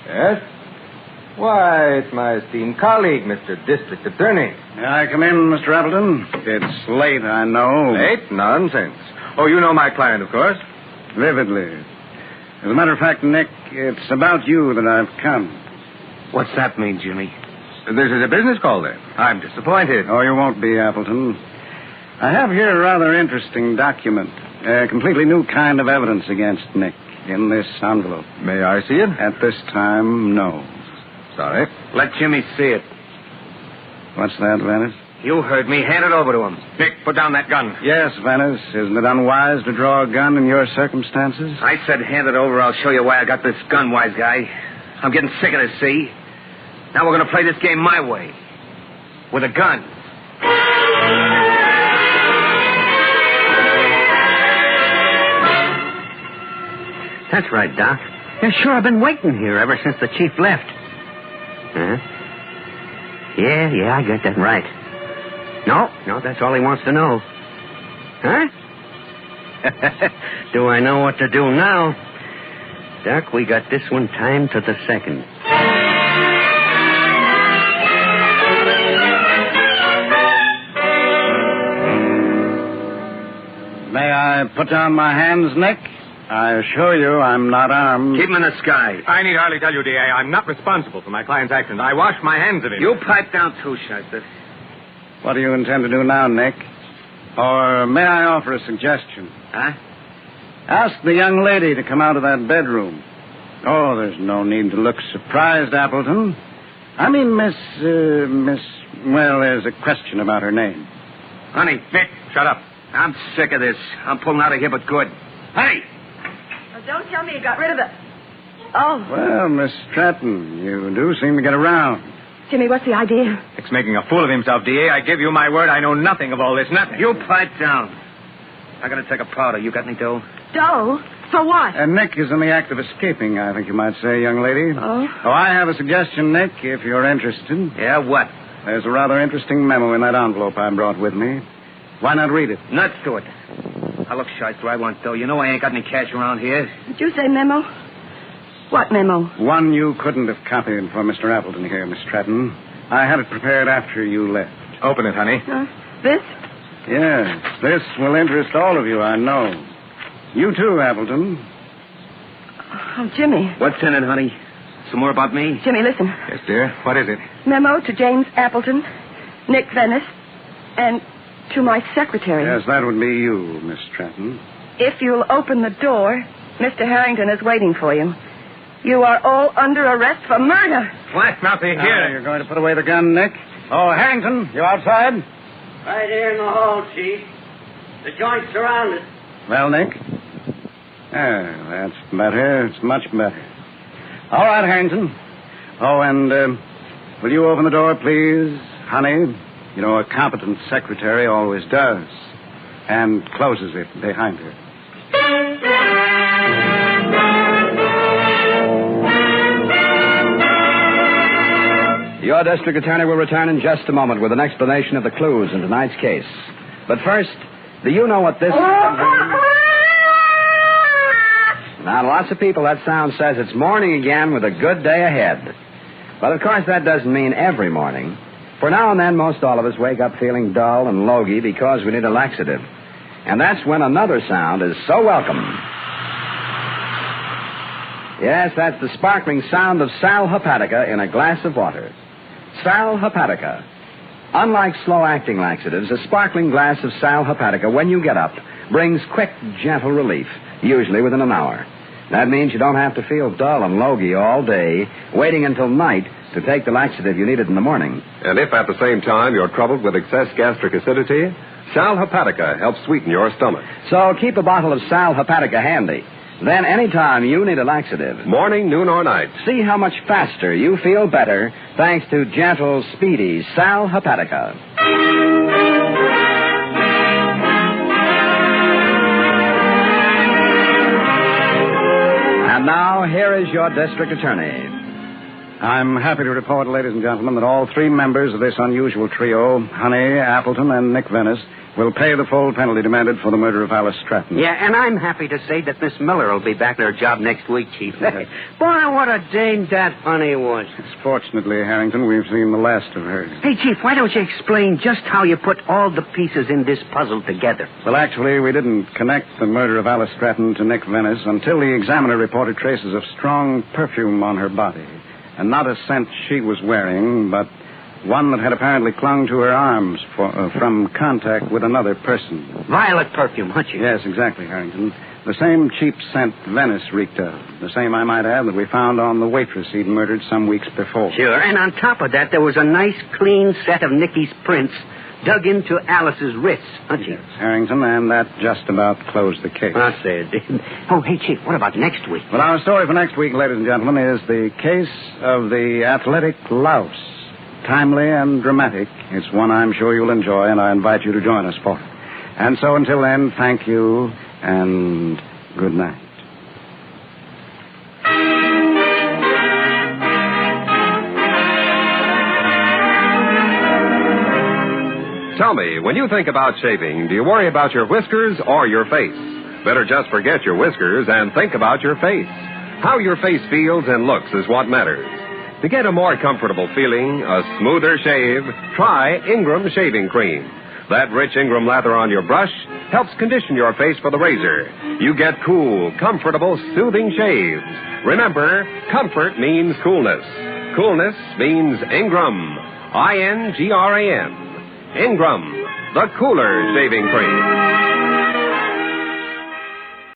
Yes? Why, it's my esteemed colleague, Mr. District Attorney. May I come in, Mr. Appleton? It's late, I know. Late? Nonsense. Oh, you know my client, of course. Vividly. As a matter of fact, Nick, it's about you that I've come. What's that mean, Jimmy? This is a business call, then. I'm disappointed. Oh, you won't be, Appleton. I have here a rather interesting document. A completely new kind of evidence against Nick in this envelope. May I see it? At this time, no. Sorry. Let Jimmy see it. What's that, Venice? You heard me. Hand it over to him. Nick, put down that gun. Yes, Venice. Isn't it unwise to draw a gun in your circumstances? I said hand it over. I'll show you why I got this gun, wise guy. I'm getting sick of this, see? Now we're going to play this game my way. With a gun. That's right, Doc. Yeah, sure, I've been waiting here ever since the chief left. Huh? Yeah, I got that right. No, that's all he wants to know. Huh? Do I know what to do now? Doc, we got this one timed to the second. May I put down my hands, Nick? I assure you I'm not armed. Keep him in the sky. I need hardly tell you, D.A., I'm not responsible for my client's actions. I wash my hands of him. You pipe down too, Shyster. What do you intend to do now, Nick? Or may I offer a suggestion? Huh? Ask the young lady to come out of that bedroom. Oh, there's no need to look surprised, Appleton. I mean, Miss, well, there's a question about her name. Honey. Nick, shut up. I'm sick of this. I'm pulling out of here, but good. Honey! Don't tell me you got rid of it. Oh. Well, Miss Stratton, you do seem to get around. Jimmy, what's the idea? Nick's making a fool of himself, D.A. I give you my word I know nothing of all this. Nothing. You pipe down. I gotta take a powder. You got any dough? Dough? For what? And Nick is in the act of escaping, I think you might say, young lady. Oh? Oh, I have a suggestion, Nick, if you're interested. Yeah, what? There's a rather interesting memo in that envelope I brought with me. Why not read it? Nuts to it. Now, look, Shyster, I want dough. You know I ain't got any cash around here. Did you say memo? What memo? One you couldn't have copied for Mr. Appleton here, Miss Stratton. I had it prepared after you left. Open it, honey. This? Yes, this will interest all of you, I know. You too, Appleton. Oh, Jimmy. What's in it, honey? Some more about me? Jimmy, listen. Yes, dear. What is it? Memo to James Appleton, Nick Venice, and to my secretary. Yes, that would be you, Miss Stratton. If you'll open the door, Mr. Harrington is waiting for you. You are all under arrest for murder. What? Nothing here. You're going to put away the gun, Nick? Oh, Harrington, you outside? Right here in the hall, Chief. The joint's surrounded. Well, Nick? That's better. It's much better. All right, Harrington. Oh, and will you open the door, please, honey? You know, a competent secretary always does. And closes it behind her. Your district attorney will return in just a moment with an explanation of the clues in tonight's case. But first, do you know what this... Now, lots of people, that sound says it's morning again with a good day ahead. But, of course, that doesn't mean every morning. For now and then, most all of us wake up feeling dull and logy because we need a laxative. And that's when another sound is so welcome. Yes, that's the sparkling sound of sal hepatica in a glass of water. Sal hepatica. Unlike slow-acting laxatives, a sparkling glass of sal hepatica, when you get up, brings quick, gentle relief, usually within an hour. That means you don't have to feel dull and logy all day, waiting until night to take the laxative you needed in the morning. And if at the same time you're troubled with excess gastric acidity, sal hepatica helps sweeten your stomach. So keep a bottle of sal hepatica handy. Then anytime you need a laxative, morning, noon, or night, see how much faster you feel better thanks to gentle, speedy sal hepatica. And now, here is your district attorney. I'm happy to report, ladies and gentlemen, that all three members of this unusual trio, Honey, Appleton, and Nick Venice, will pay the full penalty demanded for the murder of Alice Stratton. Yeah, and I'm happy to say that Miss Miller will be back at her job next week, Chief. Boy, what a dame that Honey was. Fortunately, Harrington, we've seen the last of her. Hey, Chief, why don't you explain just how you put all the pieces in this puzzle together? Well, actually, we didn't connect the murder of Alice Stratton to Nick Venice until the examiner reported traces of strong perfume on her body. And not a scent she was wearing, but one that had apparently clung to her arms from contact with another person. Violet perfume, huh, Chief? Yes, exactly, Harrington. The same cheap scent Venice reeked of. The same, I might add, that we found on the waitress he'd murdered some weeks before. Sure, and on top of that, there was a nice, clean set of Nicky's prints dug into Alice's wrists, huh, Chief? Yes, Harrington, and that just about closed the case. I say it did. Oh, hey, Chief, what about next week? Well, our story for next week, ladies and gentlemen, is the case of the athletic louse. Timely and dramatic. It's one I'm sure you'll enjoy, and I invite you to join us for it. And so until then, thank you, and good night. Tell me, when you think about shaving, do you worry about your whiskers or your face? Better just forget your whiskers and think about your face. How your face feels and looks is what matters. To get a more comfortable feeling, a smoother shave, try Ingram Shaving Cream. That rich Ingram lather on your brush helps condition your face for the razor. You get cool, comfortable, soothing shaves. Remember, comfort means coolness. Coolness means Ingram. INGRAM. Ingram, the cooler shaving cream.